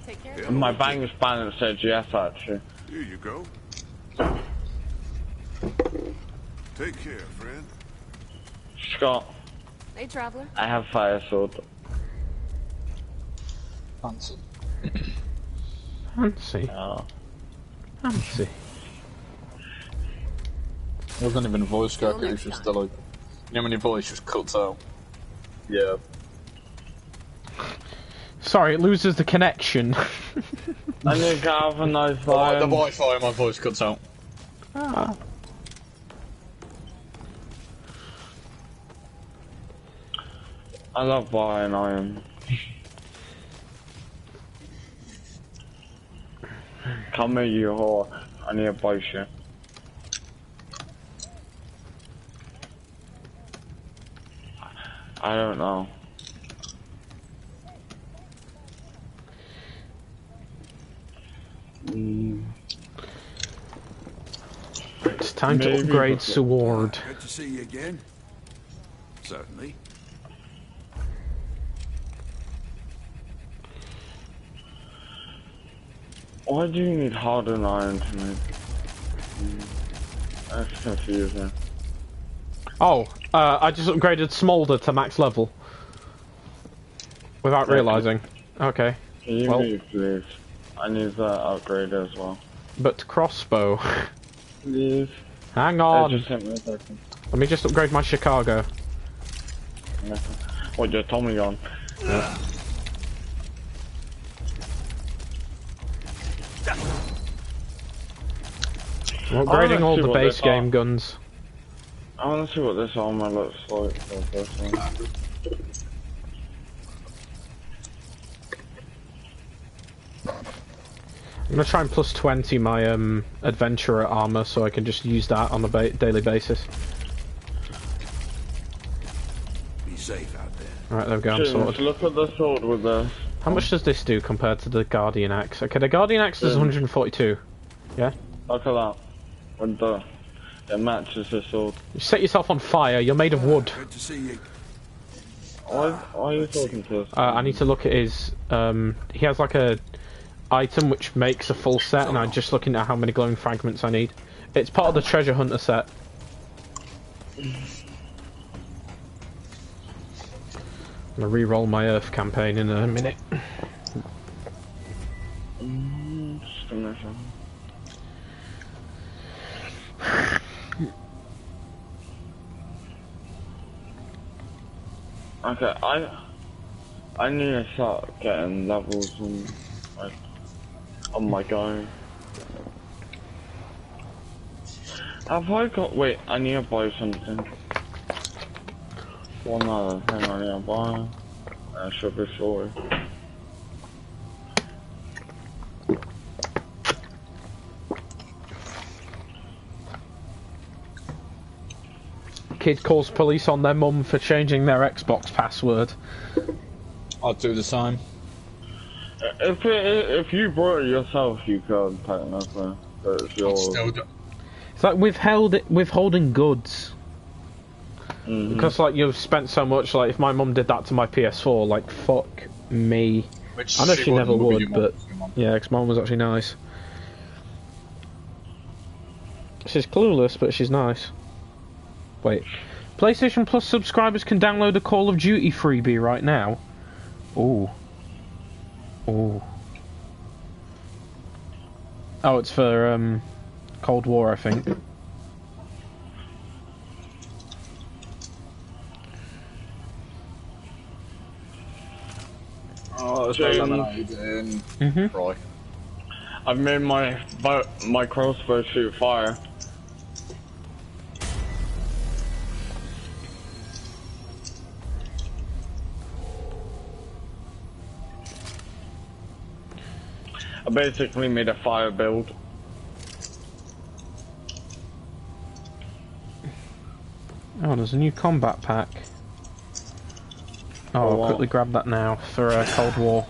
Take care.
My bank balance says yes, actually.
Here you go. Take care, friend.
Scott,
Hey, traveler.
I have fire sword.
Fancy.
Fancy.
Oh.
Fancy.
It wasn't even a voice crack, it was just like, you know when your voice just cuts out? Yeah.
Sorry, it loses the connection.
I need to have a nice
The
fire.
Wi-Fi in my voice cuts out.
Ah.
I love buying iron. Come here, you whore. I need to buy shit. I don't know.
Time to
Maybe
upgrade
before-
sword.
Good to see you again. Certainly.
Why do you need hardened iron to make? That's confusing.
Oh, I just upgraded smolder to max level. Without realising. Okay.
Can you
Well.
move, please? I need that upgrade as well.
But crossbow.
Please.
Hang on.
Just hit me a second.
Let me just upgrade my Chicago.
What, your Tommy gun?
Yeah. I'm upgrading all the base game guns.
I want to see what this armor looks like for this one.
I'm gonna try and plus 20 my adventurer armor so I can just use that on a daily basis.
Be safe out there.
Alright, there we go, I'm sorted.
Look at the sword with this.
How much does this do compared to the Guardian Axe? Okay, the Guardian Axe does 142. Yeah?
Look at that. With the... It matches the sword.
You set yourself on fire, you're made of wood.
Good to see you.
Why are you talking to us?
I need to look at his... he has like a item which makes a full set, and I'm just looking at how many glowing fragments I need. It's part of the treasure hunter set. I'm gonna re-roll my Earth campaign in a minute.
Just a minute. Okay, I need to start getting levels on, like, on my go. Have I got? Wait, I need to buy something. One other thing I need to buy. I should be sorry.
Kid calls police on their mum for changing their Xbox password.
I'll do the same.
If you brought it yourself, you could technically. But it's yours.
It's like withholding goods.
Mm-hmm.
Because like you've spent so much. Like if my mum did that to my PS4, like fuck me.
Which
I know she never
wouldn't be
would,
your
but
mum.
yeah, because mum was actually nice. She's clueless, but she's nice. Wait, PlayStation Plus subscribers can download a Call of Duty freebie right now. Ooh. Ooh. Oh, it's for Cold War, I think.
Oh, there's no lemonade in. Right.
I've made my crossbow shoot fire. I basically made a fire build.
Oh, there's a new combat pack. Oh, I'll quickly grab that now for Cold War.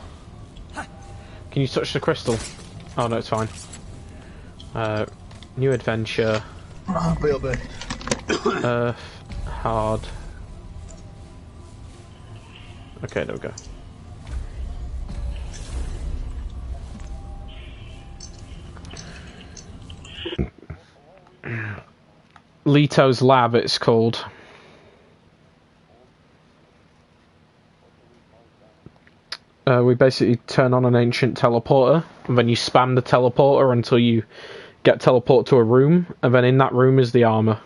Can you touch the crystal? Oh no, it's fine. New adventure. Earth, hard. Okay, there we go. LETO's lab, it's called. We basically turn on an ancient teleporter, and then you spam the teleporter until you get teleported to a room, and then in that room is the armor.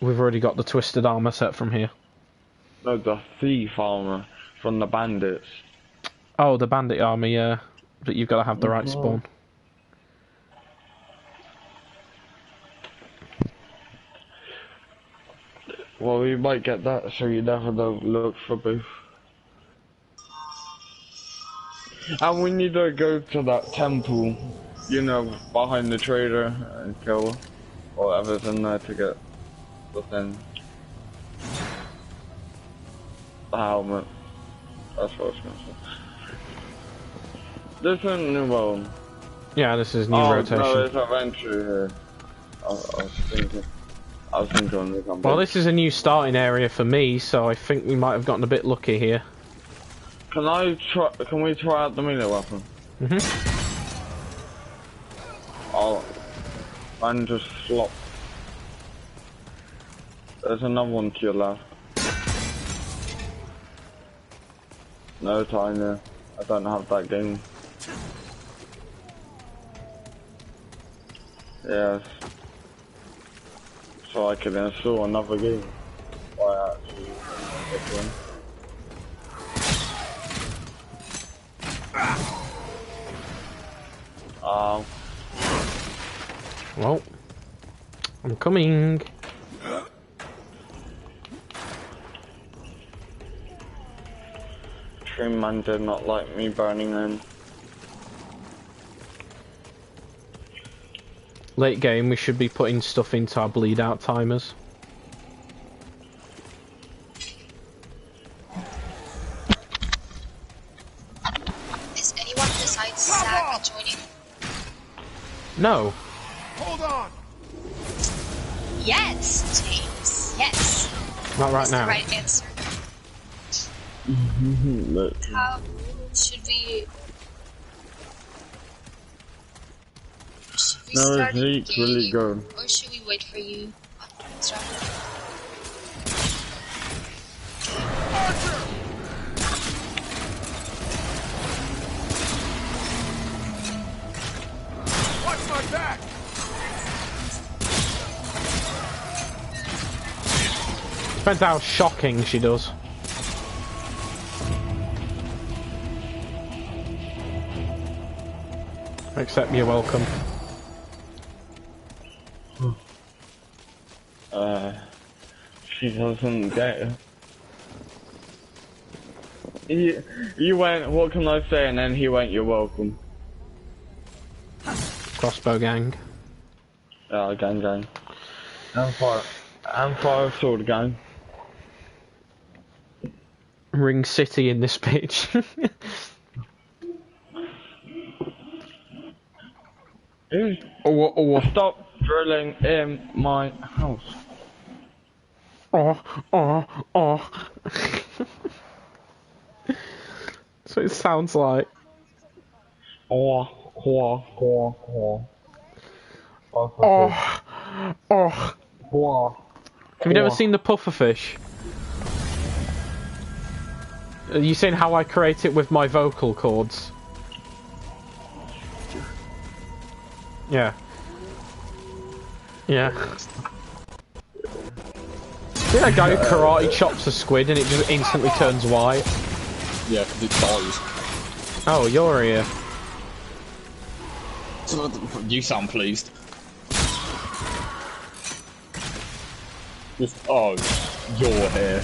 We've already got the twisted armor set from here.
No, the thief armor from the bandits.
Oh, the bandit armor, yeah. But you've got to have the right spawn.
Well, you might get that, so you never know. Look for both. And we need to go to that temple, you know, behind the trader and kill whatever's in there to get the thing. The helmet. That's what I was gonna say. This isn't new one.
Yeah, this is new
Oh,
rotation.
no, there's adventure here. I was thinking on the campaign.
Well, this is a new starting area for me, so I think we might have gotten a bit lucky here.
Can we try out the melee weapon? Oh, and just flop. There's another one to your left. No, Tiny. I don't have that game. Yes. So I can install another game. Why actually?
Well, I'm coming.
Trim man did not like me burning in.
Late game, we should be putting stuff into our bleed out timers.
Is anyone besides Zach joining?
No.
Hold on.
Yes, James. Yes.
Not right
That's
now.
the right answer. How should we? Should we
No,
start a
it's really
game,
good.
or should we wait for you? Start.
Watch my back.
Depends how shocking she does. Except you're welcome.
She doesn't get it. You went, what can I say? And then he went, you're welcome.
Crossbow gang.
Gang. And fire sword gang.
Ring City in this bitch.
Stop drilling in my house.
That's what it sounds like.
Oh.
Have you never seen the pufferfish? Are you saying how I create it with my vocal cords? Yeah. Yeah. See that guy who karate chops a squid and it just instantly turns white?
Yeah, because it dies.
Oh, you're here.
So, you sound pleased. Just, oh, you're here.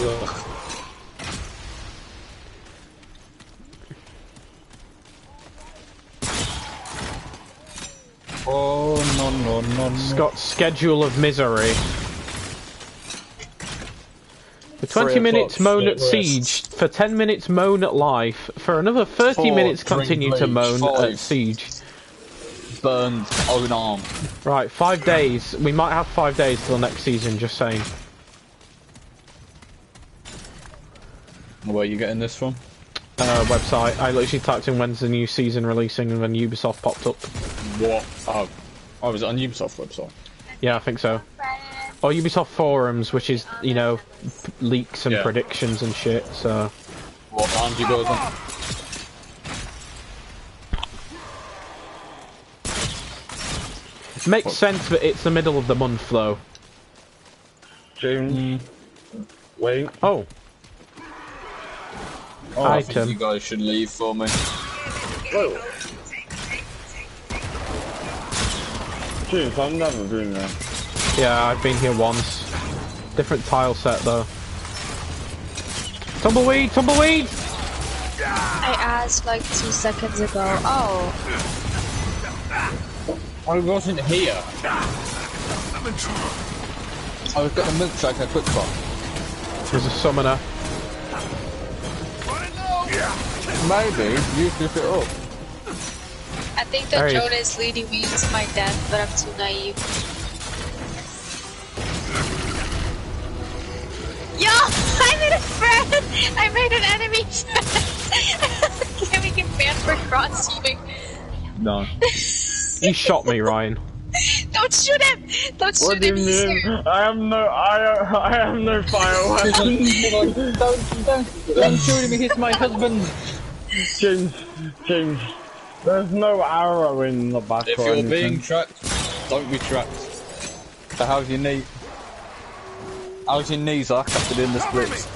Ugh. Oh, no.
Scott's schedule of misery. For 20 minutes moan at siege, for 10 minutes moan at life, for another 30 minutes continue to moan at siege.
Burned own arm.
Right, 5 days. We might have 5 days till next season, just saying.
Where are you getting this from?
Website. I literally typed in when's the new season releasing and then Ubisoft popped up.
What? Oh, was it on Ubisoft website?
Yeah, I think so. Or Ubisoft forums, which is, you know, leaks and predictions and shit, so...
What time do you go on?
Makes sense, but it's the middle of the month, though.
June. Wait.
Oh.
I think you guys should leave for me.
Whoa. James, I've never been there.
Yeah, I've been here once. Different tile set, though. Tumbleweed! Tumbleweed!
I asked like 2 seconds ago. Oh.
I wasn't here. I was got a milkshake at Quick Spot.
There's a summoner.
Maybe you flip it up.
I think the drone is leading me to my death, but I'm too naive. Yo! I made a friend! I made an enemy friend! Can we get banned for cross-teaming?
No.
You shot me, Ryan.
Don't shoot him! Don't shoot
What do you
him, he's
mean?
here!
I am no fire weapon.
Don't shoot me, he's my husband!
James, there's no arrow in the back.
If
or
you're
anything.
being tracked, don't be tracked. So how's your knee? How's your knees? I kept it in the splits.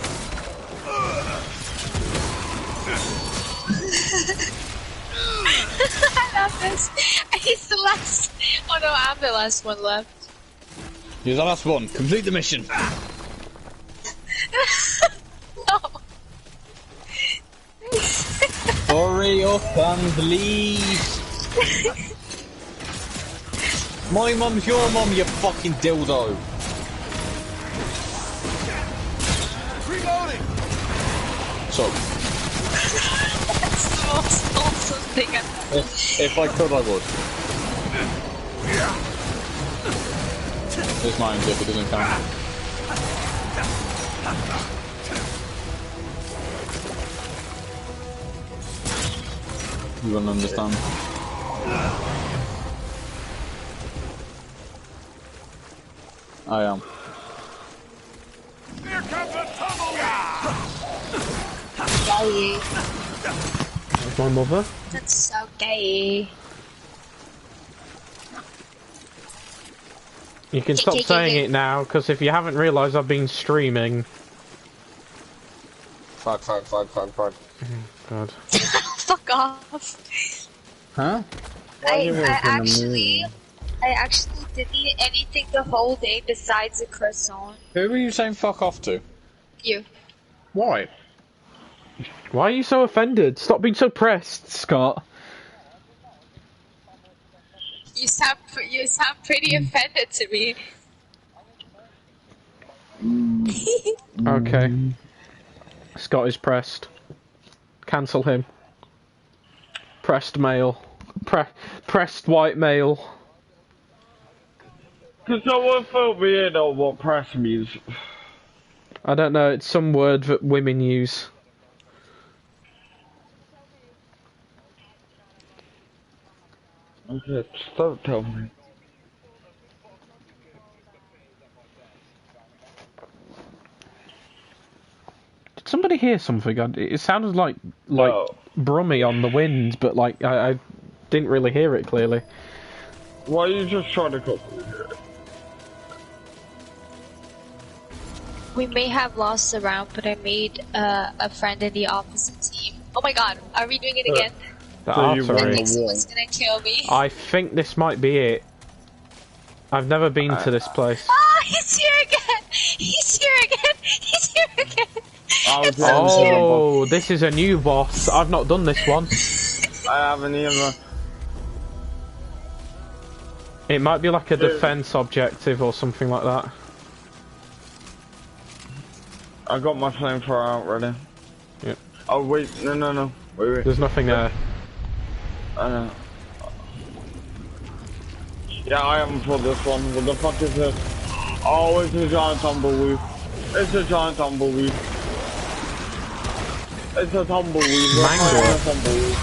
I love this. He's the last. Oh no, I'm the last one left.
You're the last one. Complete the mission.
No.
Hurry up and leave. My mum's your mum, you fucking dildo.
Reloading.
So,
That's the most awesome thing I've ever.
if I could, I would. There's mine, if it doesn't count. You wouldn't understand. I am.
Here comes a tumbleweed.
Gay.
That's my mother.
That's so gay.
You can stop saying it now, because if you haven't realised, I've been streaming.
Fuck.
God.
Fuck off.
Huh?
I actually didn't eat anything the whole day besides a croissant.
Who were you saying fuck off to?
You.
Why?
Why are you so offended? Stop being so pressed, Scott.
You sound pretty offended to me.
Okay. Scott is pressed. Cancel him. Pressed male. Pressed white male.
Cause someone felt weird on what press means.
I don't know, it's some word that women use.
Okay, don't tell me.
Did somebody hear something? It sounded like brummy on the wind, but like I didn't really hear it clearly.
Why are you just trying to cook?
We may have lost the round, but I made a friend in the opposite team. Oh my god, are we doing it again?
The
So you
artery.
I think someone's gonna kill me.
I think this might be it. I've never been to this place.
Oh, he's here again! He's here again! He's here again!
Oh, this is a new boss. I've not done this one.
I haven't either.
It might be like a defense objective or something like that.
I got my flamethrower out ready.
Yep.
Oh wait, no. Wait.
There's nothing there.
I know. Yeah, I am for this one. What the fuck is this? Oh, it's a giant tumbleweed. It's a giant tumbleweed. It's a tumbleweed.
Mango.
A tumbleweed.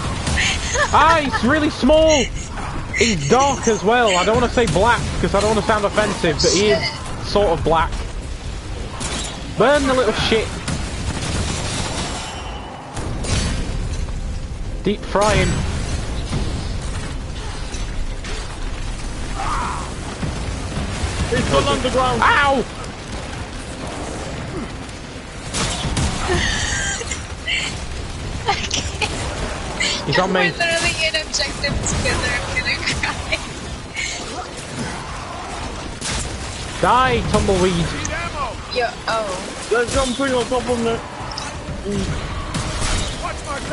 Ah, he's really small! He's dark as well. I don't want to say black, because I don't want to sound offensive, but he is sort of black. Burn the little shit. Deep frying.
He's gone underground.
Ow! He's on me.
We're literally in objective together. I'm gonna cry.
Die, tumbleweed.
Yo, oh.
There's something on top of me.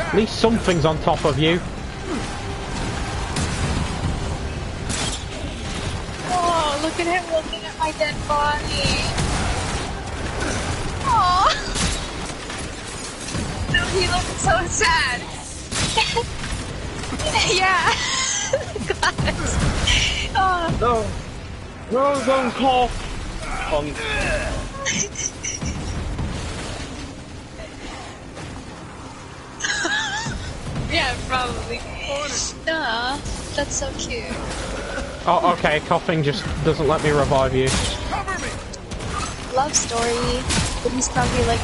At least something's on top of you.
Oh, look at him looking at my dead body. Oh. so sad. Yeah. God. Oh.
No, don't call.
Yeah, probably. Duh, that's so cute.
Oh, okay, coughing just doesn't let me revive you.
Love story, but he's probably like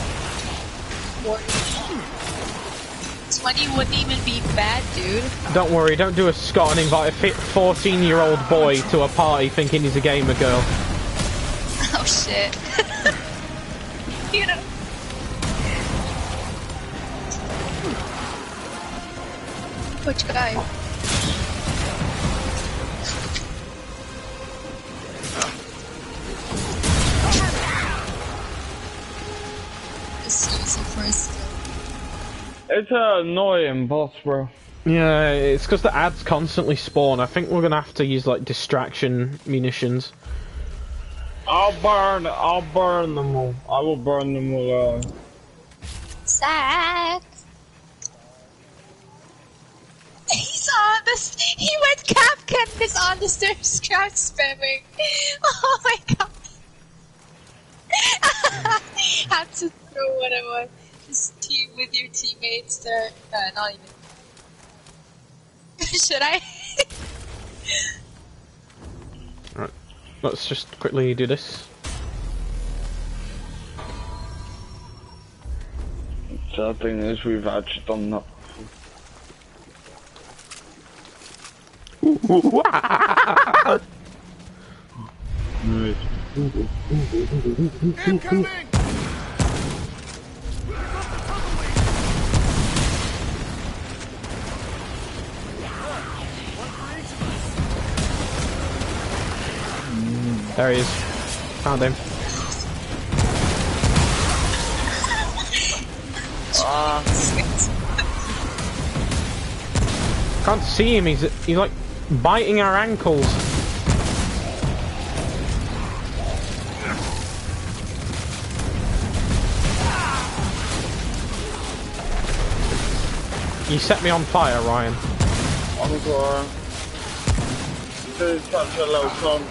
40. 20 wouldn't even be bad, dude.
Don't worry, don't do a Scott and invite a 14-year-old boy to a party thinking he's a gamer girl.
Oh shit. You know. Which guy?
It's an annoying boss, bro.
Yeah, it's because the ads constantly spawn. I think we're gonna have to use like distraction munitions.
I'll burn them all. I will burn them all.
Zach! He's on this. He went Capcan. He's on the stairs, crowd spamming. Oh my god! Had to throw what I want. Just team with your teammates. There. Not even. Should I?
Alright, let's just quickly do this.
Sad thing is, we've actually done that.
Incoming!
There he is. Found him. Can't see him, he's like biting our ankles. You set me on fire, Ryan.
I'm sorry. This is such a low fun.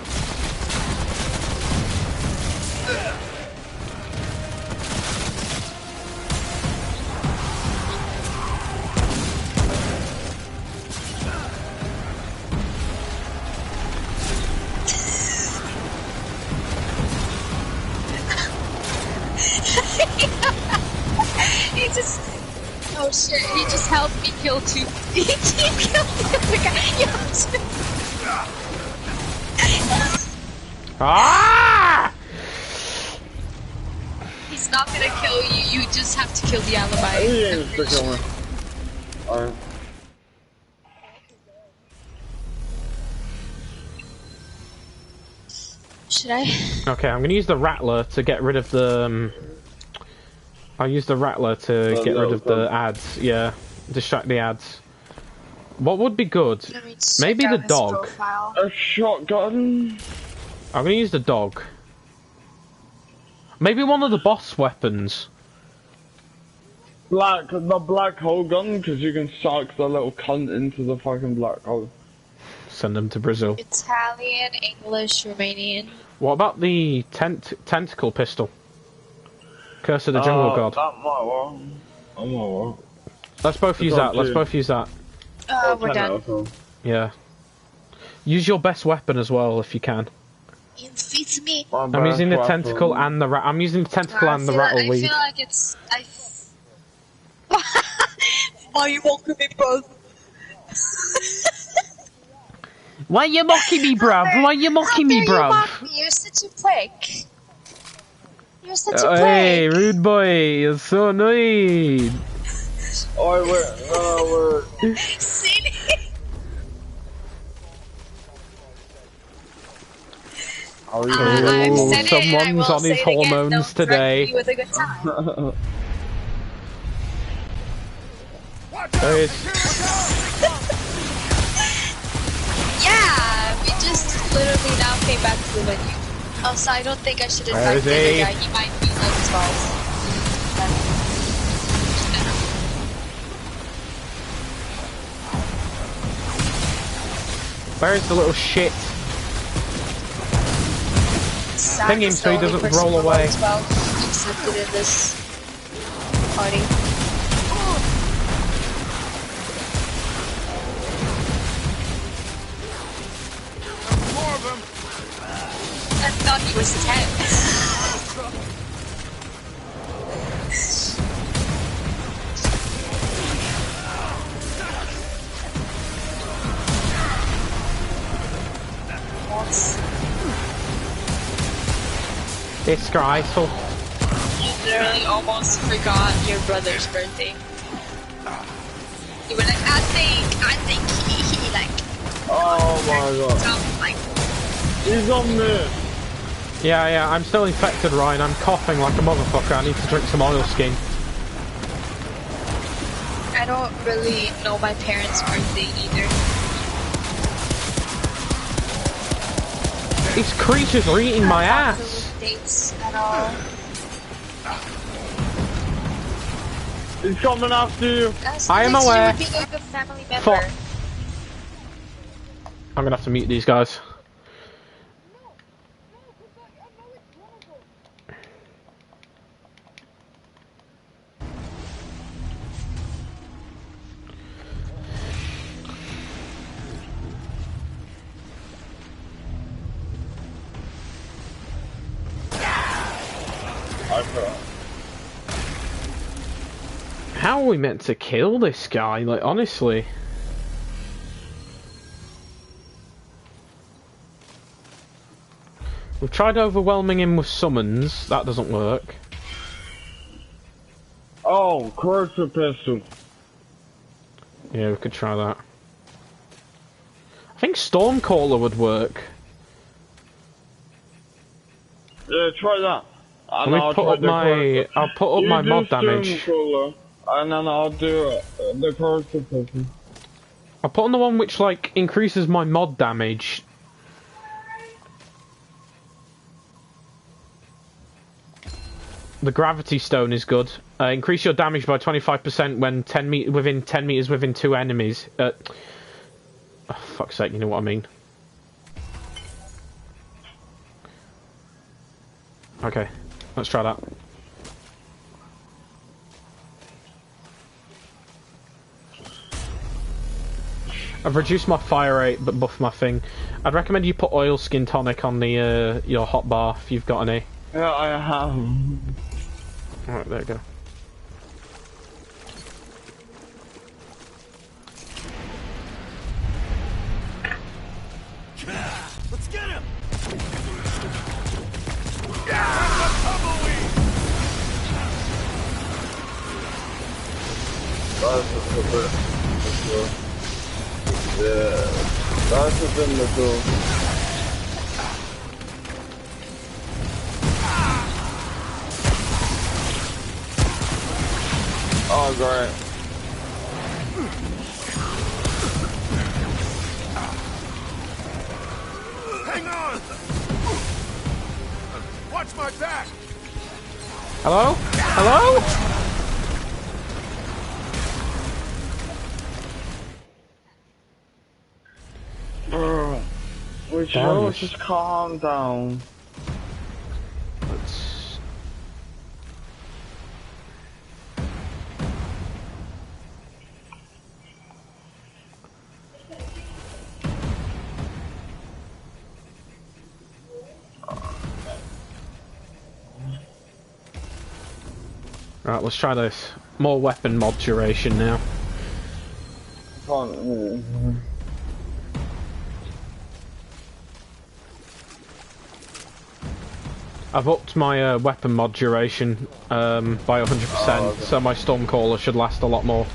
He just. Oh shit, he just helped me kill two. He killed the other guy.
Ah!
He's not gonna kill you, you just have to kill the alibi.
He aims to kill me. Alright.
Should I?
Okay, I'm gonna use the rattler to get rid of the. I'll use the rattler to get rid of the ads. Yeah, distract the ads. What would be good? Maybe the dog.
A shotgun?
I'm gonna use the dog. Maybe one of the boss weapons.
The black hole gun, because you can suck the little cunt into the fucking black hole.
Send them to Brazil.
Italian, English, Romanian.
What about the tentacle pistol? Curse of the Jungle God.
That might work. That might work.
Let's both use that. Let's both use that.
We're done.
Yeah. Use your best weapon as well if you can.
It fits me.
I'm using the tentacle and the I'm using the tentacle and the rattle lead.
I feel like it's. Why are you mocking me, bro?
Why you mocking me, bruv? Why you mocking me, bruv?
You're such a prick. You're such a prick.
Hey, rude boy, you're so annoying.
Oh, wait.
Silly. I've said
someone's on his hormones today.
With a good time.
There he is.
Yeah, we just literally now came back to the menu. Also, I don't think I should attack the other guy. He might be like 12.
Where is the little shit? Ping him so he doesn't roll away.
Well, accepted in this party.
More of them.
I thought he was 10.
This guy, so
You literally almost forgot your brother's birthday. You were like, I think he like.
Oh my god.
Something like.
He's on me.
yeah, I'm still infected, Ryan. I'm coughing like a motherfucker. I need to drink some oil skin.
I don't really know my parents' birthday either.
These creatures are eating my ass.
Dates at all.
He's coming after you.
I am aware.
Would be like a family member.
Fuck. I'm gonna have to mute these guys. How are we meant to kill this guy? Like, honestly. We've tried overwhelming him with summons. That doesn't work.
Oh, cursor pistol.
Yeah, we could try that. I think Stormcaller would work.
Yeah, try that.
Let me put up my... I'll put up my mod damage.
And then I'll do the cursor pistol.
I'll put on the one which, like, increases my mod damage. The gravity stone is good. Increase your damage by 25% when within 10 meters within 2 enemies. Oh, fuck's sake, you know what I mean. Okay, let's try that. I've reduced my fire rate but buffed my thing. I'd recommend you put oil skin tonic on the your hotbar if you've got any.
Yeah, I have.
Alright, there you go.
Let's get him!
Yeah, that's the thing to do. Oh, great.
Hang on! Watch my back!
Hello? Hello?
We should always just calm down.
Let's... Right, let's try this. More weapon mod duration now. I've upped my weapon mod duration by 100%, so my Stormcaller should last a lot more.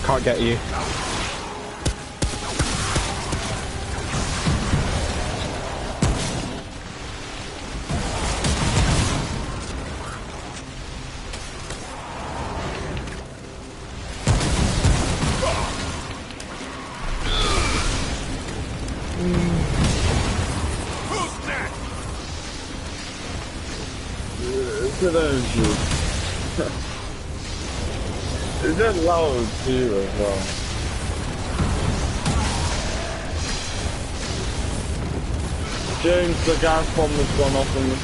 can't get you.
Is that loud too as well? James, the gas bomb has gone off on me.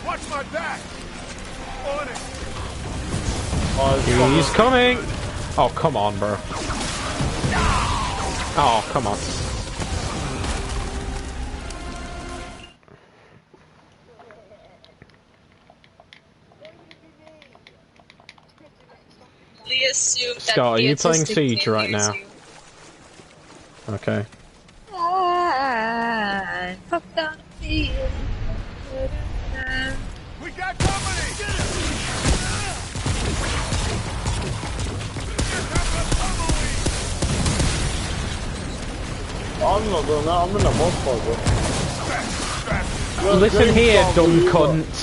Watch my back! On it!
Oh,
He's coming! Oh, come on, bro. Oh, come on.
We assume that
Scott, are you playing
autistic
Siege
kid
right
hears
now?
you.
Okay.
I hooked on a feeling.
We got company! Here comes the tumbleweed!
I'm not doing that, I'm in a boss fight.
Listen here, dumb cunt.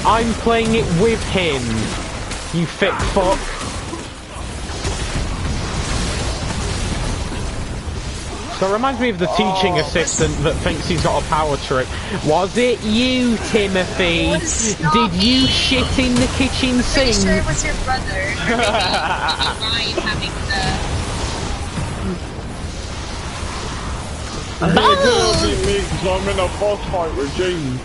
I'm playing it with him, you thick fuck. So it reminds me of the teaching assistant that thinks he's got a power trick. Was it you, Timothy? Did you shit in the kitchen
Pretty
sink?
sure it was your brother. Or maybe Ryan having the...
It could be me because I'm in a boss fight with James.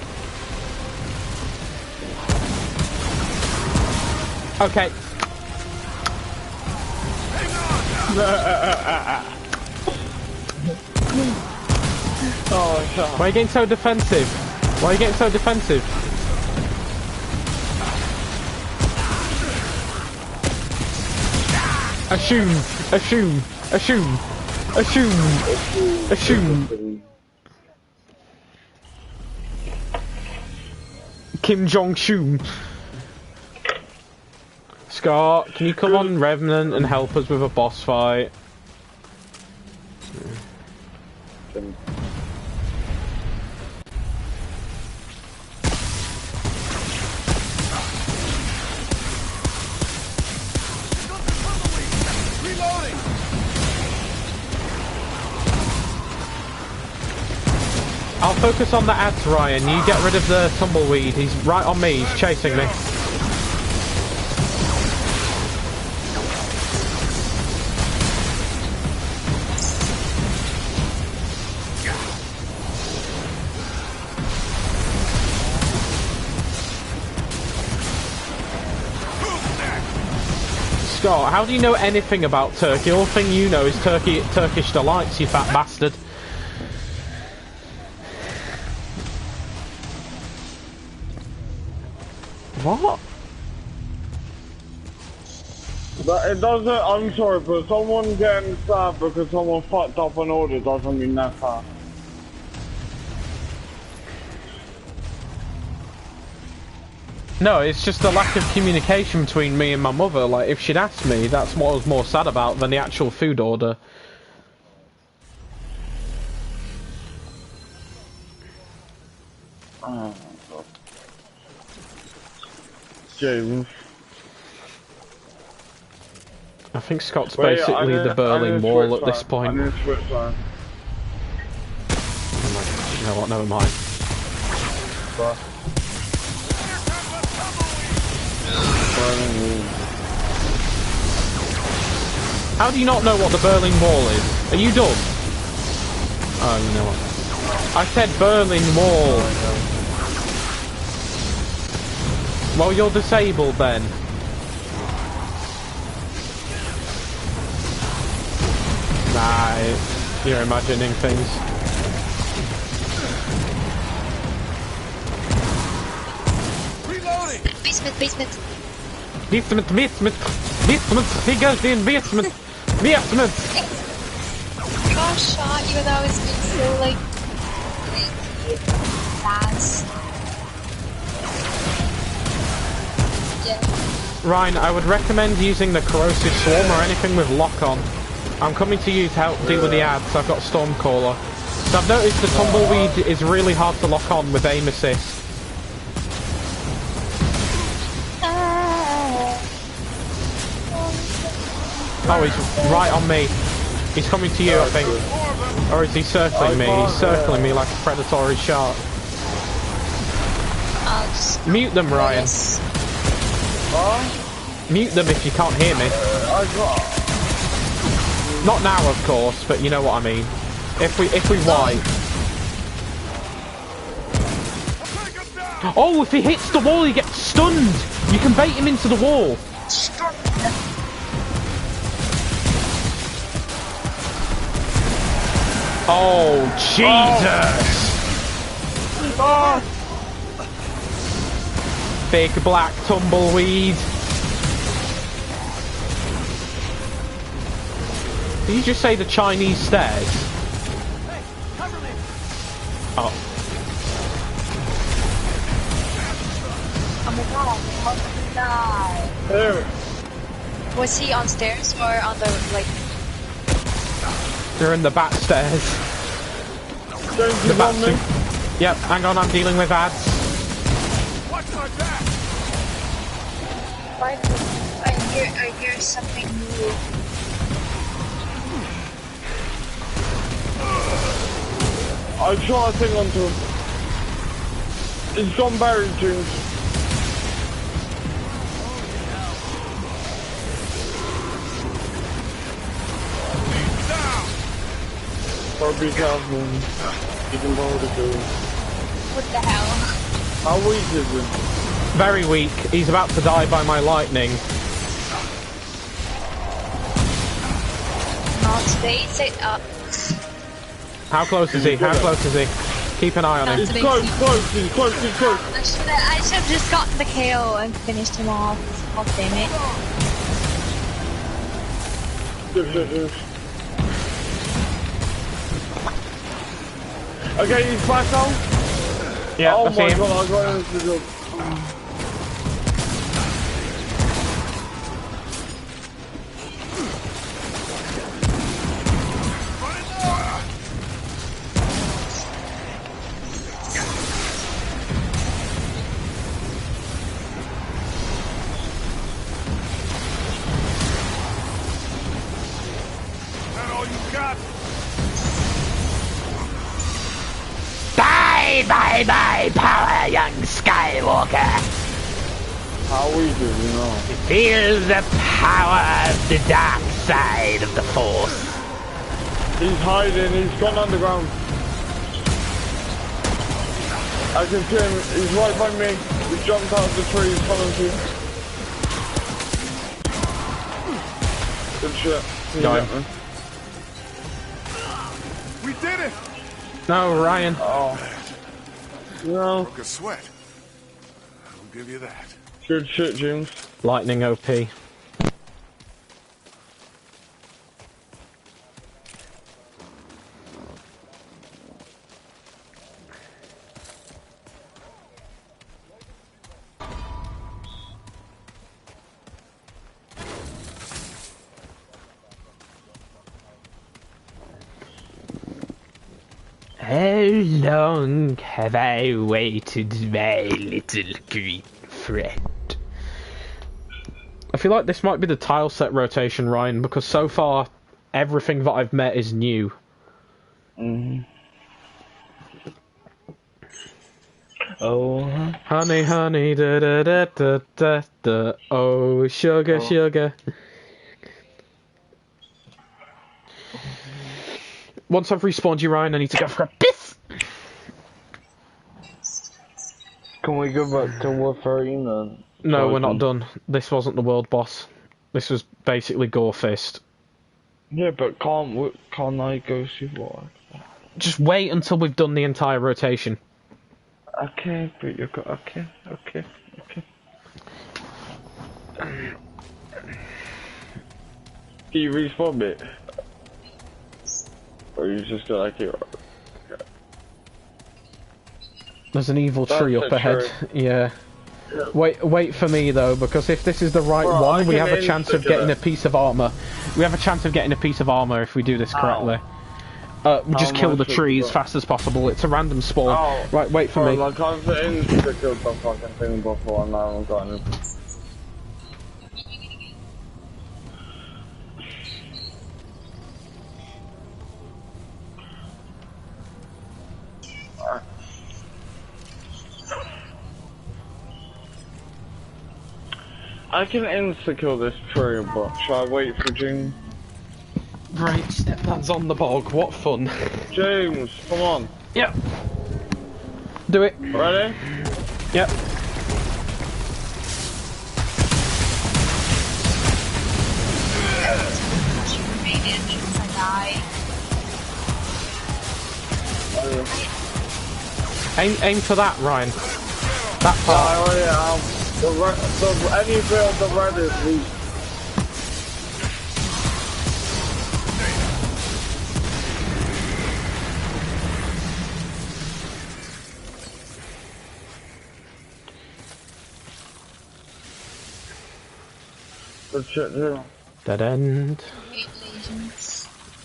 Okay.
Oh, shut up.
Why are you getting so defensive? Why are you getting so defensive? Assume. Kim Jong-shun. Scott, can you come on Remnant and help us with a boss fight?
Reloading!
I'll focus on the ads, Ryan. You get rid of the tumbleweed. He's right on me. He's chasing me. Scott, how do you know anything about Turkey? All thing you know is Turkish delights, you fat bastard. What?
But it doesn't, I'm sorry, but someone getting stabbed because someone fucked up an order doesn't mean that's her.
No, it's just the lack of communication between me and my mother. Like, if she'd asked me, that's what I was more sad about than the actual food order.
Oh, God. James.
I think Scott's
Wait,
basically the Berlin Wall at this point.
I need to switch line.
Oh my God, you know what, never mind.
But...
How do you not know what the Berlin Wall is? Are you dumb? Oh, you know what. I said Berlin Wall. Well, you're disabled then. Nah, you're imagining things.
Reloading!
Basement.
Basement. He goes in basement. Basement.
Got shot even though I was being so like fast.
Ryan, I would recommend using the corrosive swarm or anything with lock on. I'm coming to you to help deal with the ads. I've got Stormcaller. So I've noticed the tumbleweed is really hard to lock on with aim assist. Oh, he's right on me. He's coming to you, I think. Or is he circling me? He's circling me like a predatory shark. Mute them, Ryan. Mute them if you can't hear me. Not now, of course, but you know what I mean. If we wipe. Oh, if he hits the wall, he gets stunned. You can bait him into the wall. Oh, Jesus! Oh. Big black tumbleweed. Did you just say the Chinese stairs?
Hey, cover me.
Oh.
Oh my god, how did he die? Was he on stairs or on the, like...
They're in the back stairs. The back me? Yep, hang on, I'm dealing with ads.
Watch my back.
I hear something move.
I shot a thing onto him. He's gone buried, James. Or be careful. You can blow the door.
What the hell?
How weak is he?
Very weak. He's about to die by my lightning.
Not space it up.
How close is he? How close is he? Keep an eye on him.
He's close, he's close.
I should have just gotten the KO and finished him off. God damn it.
Okay, he's back now.
Yeah,
oh
I see
my
him.
god, I got into the...
Bye bye, power, young Skywalker.
How we do, you know?
Feel the power of the dark side of the Force.
He's hiding, he's gone underground. I can see him, he's right by me. He jumped out of the tree, he's coming to you. Good shit.
Got him.
We did it!
No, Ryan.
Oh. No.
Broke a sweat. I'll give you that.
Good shit, James.
Lightning OP. How long have I waited, my little green friend? I feel like this might be the tile set rotation, Ryan, because so far everything that I've met is new.
Oh,
honey, honey, da da da da da da. Oh, sugar, sugar. Once I've respawned you, Ryan, I need to go for a piss.
can we go back to War 13 then?
No, we're not done. This wasn't the world boss. This was basically Gore Fist.
Yeah, but can't I go see what?
Just wait until we've done the entire rotation.
Okay, but you got okay. Can you respawn me? Or you just go like it?
There's an evil tree
That's
up
a
ahead.
tree.
Yeah. Wait for me though, because if this is the right one, we have a chance of getting a piece of armor. We have a chance of getting a piece of armor if we do this correctly. We just kill the tree as fast as possible. It's a random spawn. Right, wait for me.
Like I've insta-killed the fucking thing before and I haven't got anything. I can insta-kill this tree, but should I wait for James?
Right, stepdad's on the bog. What fun.
James, come on.
Yep. Do it.
Ready?
Yep. Aim for that, Ryan. That part.
I already have. Any bit of the red is weak. Good shit, dude.
Dead end.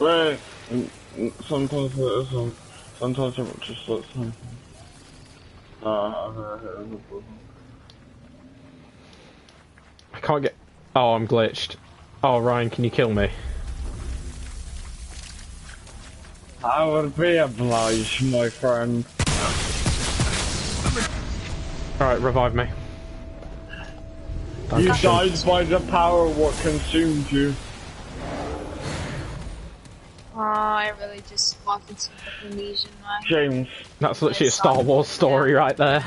Wait, sometimes it isn't. Sometimes it just looks something.
I can't get... Oh, I'm glitched. Oh, Ryan, can you kill me?
I would be obliged, my friend.
Alright, revive me.
You died by the power of what consumed you.
Oh, I really just walked into the Indonesian one.
James.
That's literally a Star Wars story right there.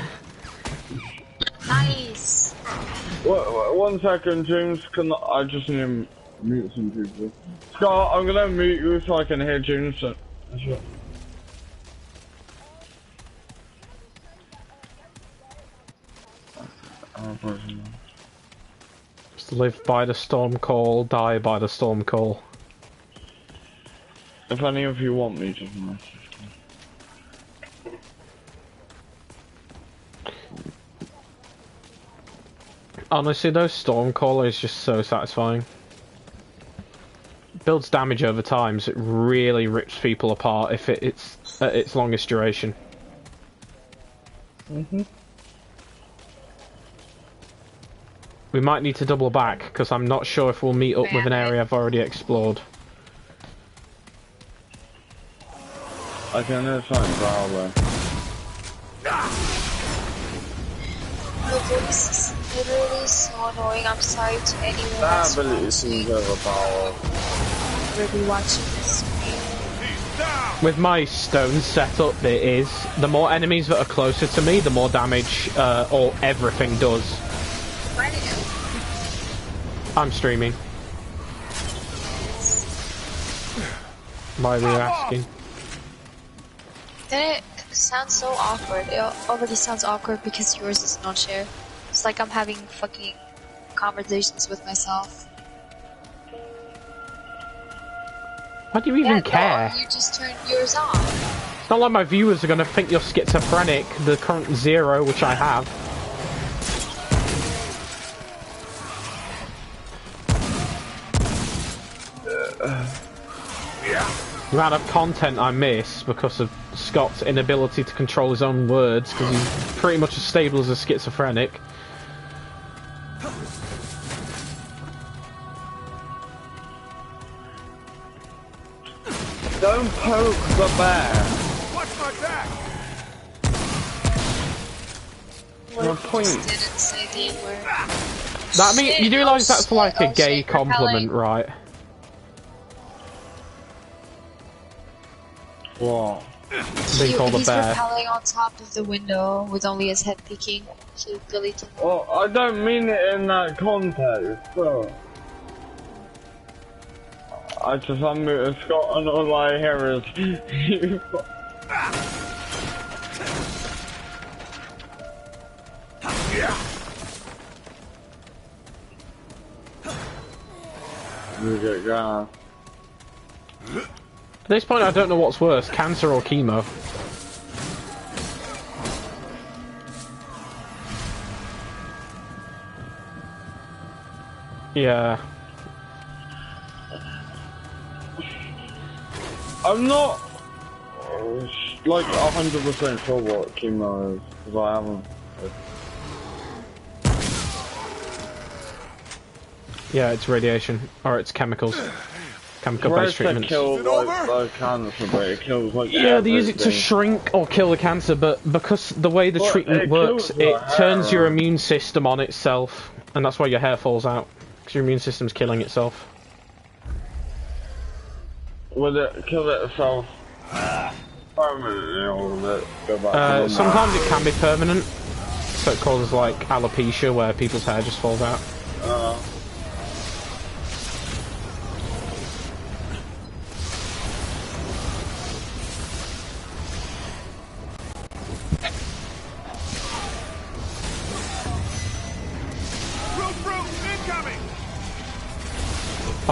Nice!
One second, James. I just need to mute some people. Scott, I'm gonna mute you so I can hear James.
Just live by the storm call, die by the storm call.
If any of you want me, just message me.
Honestly though, Stormcaller is just so satisfying. Builds damage over time, so it really rips people apart if it's at its longest duration. We might need to double back, because I'm not sure if we'll meet up with an area I've already explored.
I can hear something growling.
This is literally so annoying. I'm sorry to anyone
That ability seems overpowered.
really watching this stream.
With my stone setup, it is. The more enemies that are closer to me, the more damage or everything does.
Why did you?
I'm streaming. Why were you asking?
That sounds so awkward. It already sounds awkward because yours is not share. It's like I'm having fucking conversations with myself.
Why do you even care?
No, you just turned yours off.
It's not like my viewers are going to think you're schizophrenic, the current 0, which I have. The amount of content I miss because of Scott's inability to control his own words, because he's pretty much as stable as a schizophrenic.
Don't poke the bear.
Watch my back.
No point.
Didn't say the word.
That, I mean, you do realise that's like a gay compliment, right?
What?
Being called a
He's
bear.
rappelling on top of the window with only his head peeking. So Billy can...
Well, I don't mean it in that context, so... I just unmuted Scott and all I hear is... You get going.
At this point, I don't know what's worse, cancer or chemo. Yeah.
I'm not like 100% sure what chemo is because I haven't.
Yeah, it's radiation or it's chemicals. Chemical
Where
based treatments.
kills like the cancer, but it kills like
Yeah, they use it to
everything.
shrink or kill the cancer, but because the way the
But
treatment
it
works,
kills your
it turns your
hair.
immune system on itself, and that's why your hair falls out, because your immune system's killing itself.
Will it kill itself permanently, or will it go back to normal?
Sometimes it can be permanent, so it causes like alopecia, where people's hair just falls out.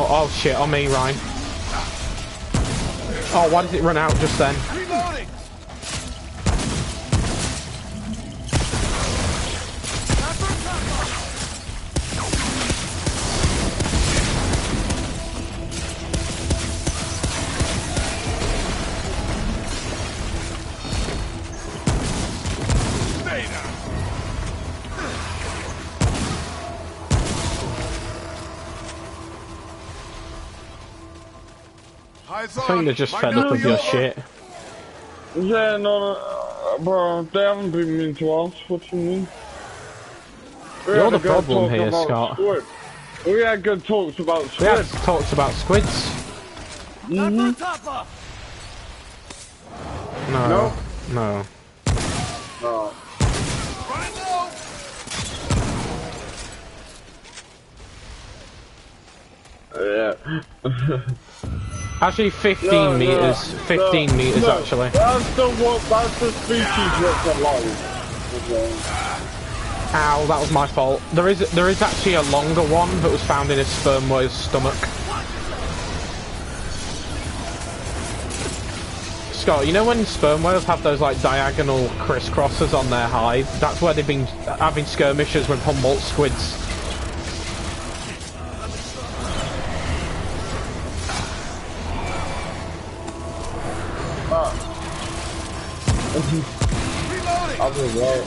Oh shit, on me, Ryan. Oh, why did it run out just then?
Reloading.
I think they're just fed up with your shit.
Yeah, no, bro, they haven't been mean to us. What do you mean?
You're the problem here, Scott.
Squid. We had good talks about squid.
We had talks about squids.
No.
No. No.
No. Yeah.
Actually, 15 meters. 15 meters, actually.
That's the species that's alive.
Ow, that was my fault. There is actually a longer one that was found in a sperm whale's stomach. Scott, you know when sperm whales have those like diagonal crisscrossers on their hide? That's where they've been having skirmishes with Humboldt squids.
I'll be right.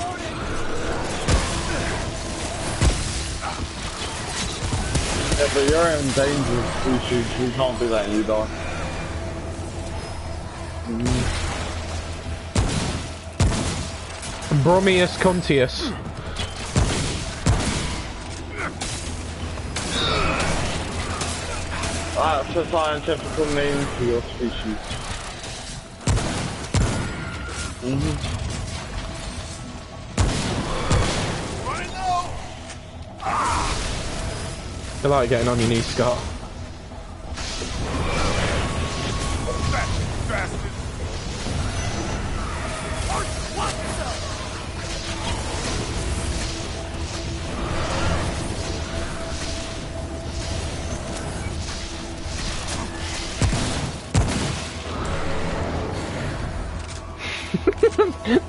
Yeah, but you're in danger species. We can't be letting you die.
Bromius Contius.
That's a scientific name for your species.
I like getting on your knees, Scott.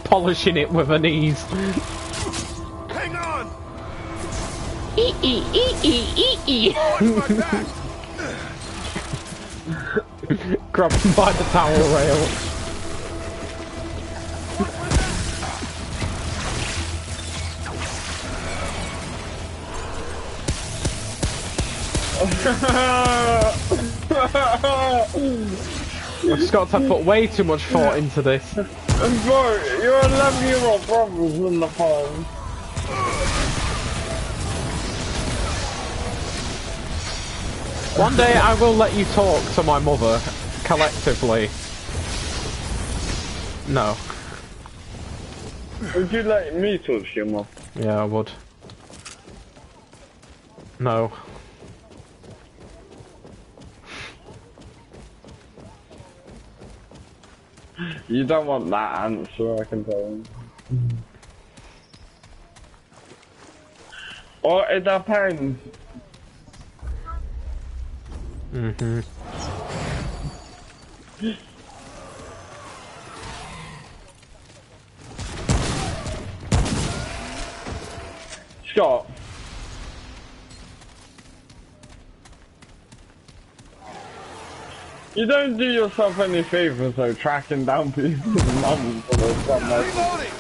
Polishing it with her knees.
Hang on.
Grab him by the towel rail. Scott's had put way too much thought into this.
Bro, you're 11-year-old brothers in the phone.
One day I will let you talk to my mother, collectively. No.
Would you let me talk to your mum?
Yeah, I would. No.
You don't want that answer, I can tell you. Or it depends. Scott. You don't do yourself any favors though, tracking down people in the mountains for those dumb
Reloading!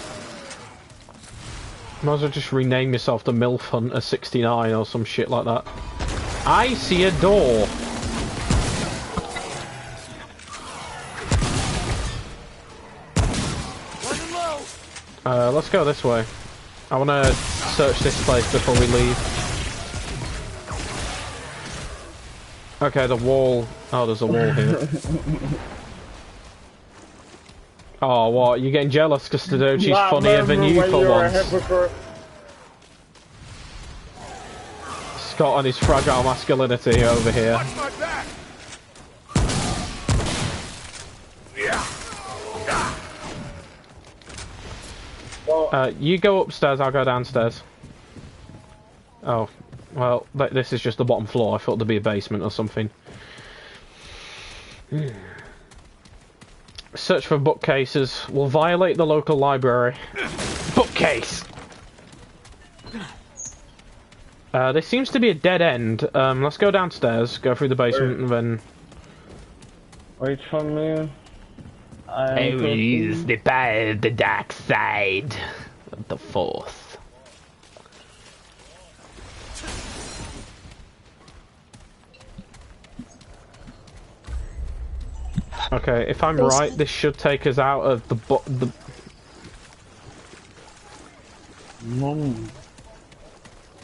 Might as well just rename yourself the MILF Hunter 69 or some shit like that. I see a door. Let's go this way. I want to search this place before we leave. Okay, the wall. Oh, there's a wall here. Oh, what? You're getting jealous because Tadochi's funnier than you for once. Scott and his fragile masculinity over here.
Watch my back!
You go upstairs, I'll go downstairs. Oh, well, this is just the bottom floor. I thought there'd be a basement or something. Search for bookcases. Will violate the local library. Bookcase! This seems to be a dead end. Let's go downstairs, go through the basement, and then...
Wait for me.
Is the dark side of the Force. Okay, if I'm right, this should take us out of the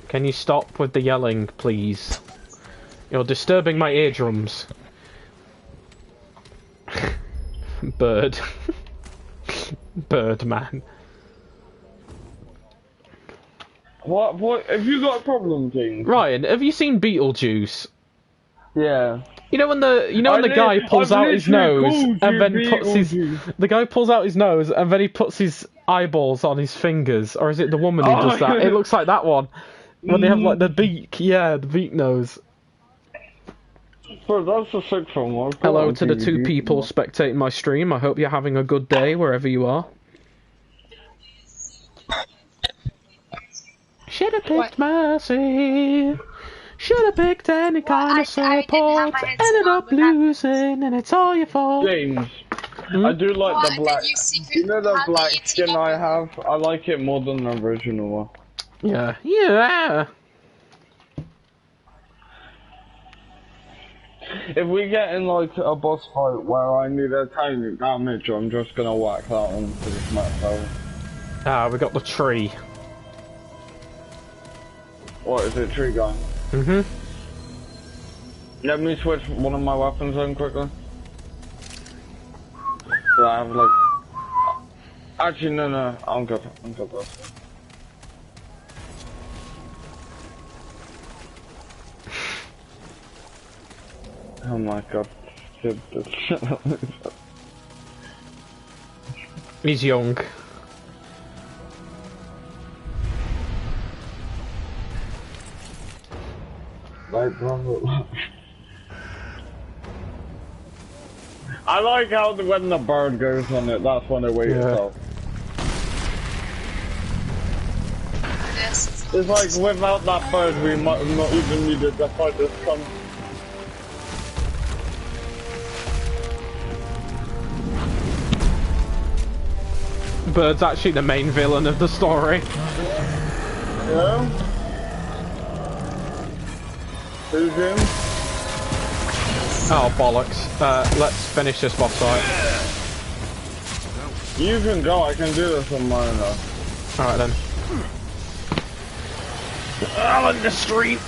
Can you stop with the yelling, please? You're disturbing my eardrums. Bird. Birdman.
What? Have you got a problem, King?
Ryan, have you seen Beetlejuice?
Yeah.
You know when the guy pulls out his nose and then puts the guy pulls out his nose and then he puts his eyeballs on his fingers, or is it the woman who does that? It looks like that one. When they have like the beak, yeah, the beak nose.
Bro, that's a sick film.
Hello to the two people spectating my stream. I hope you're having a good day wherever you are. Should have picked Mercy. Should have picked any kind of support. Ended up losing, and it's all your fault.
James, I do like the black. You know the black skin I have? I like it more than the original one.
Yeah. Yeah.
If we get in like a boss fight where I need a tiny damage, I'm just gonna whack that one to the smack level.
Ah, we got the tree.
What is it, tree gun?
Mhm.
Let me switch one of my weapons on quickly. So I have like. Actually, no, I'm good. Bro. Oh my god.
He's young.
I like how when the bird goes on it, that's when it wakes up.
Yes.
It's like without that bird, we might have not even needed to fight this sun.
Bird's actually the main villain of the story.
Yeah? Who's in?
Oh, bollocks. Let's finish this boss fight.
You can go, I can do this on mine though.
Alright then. I'm on the street!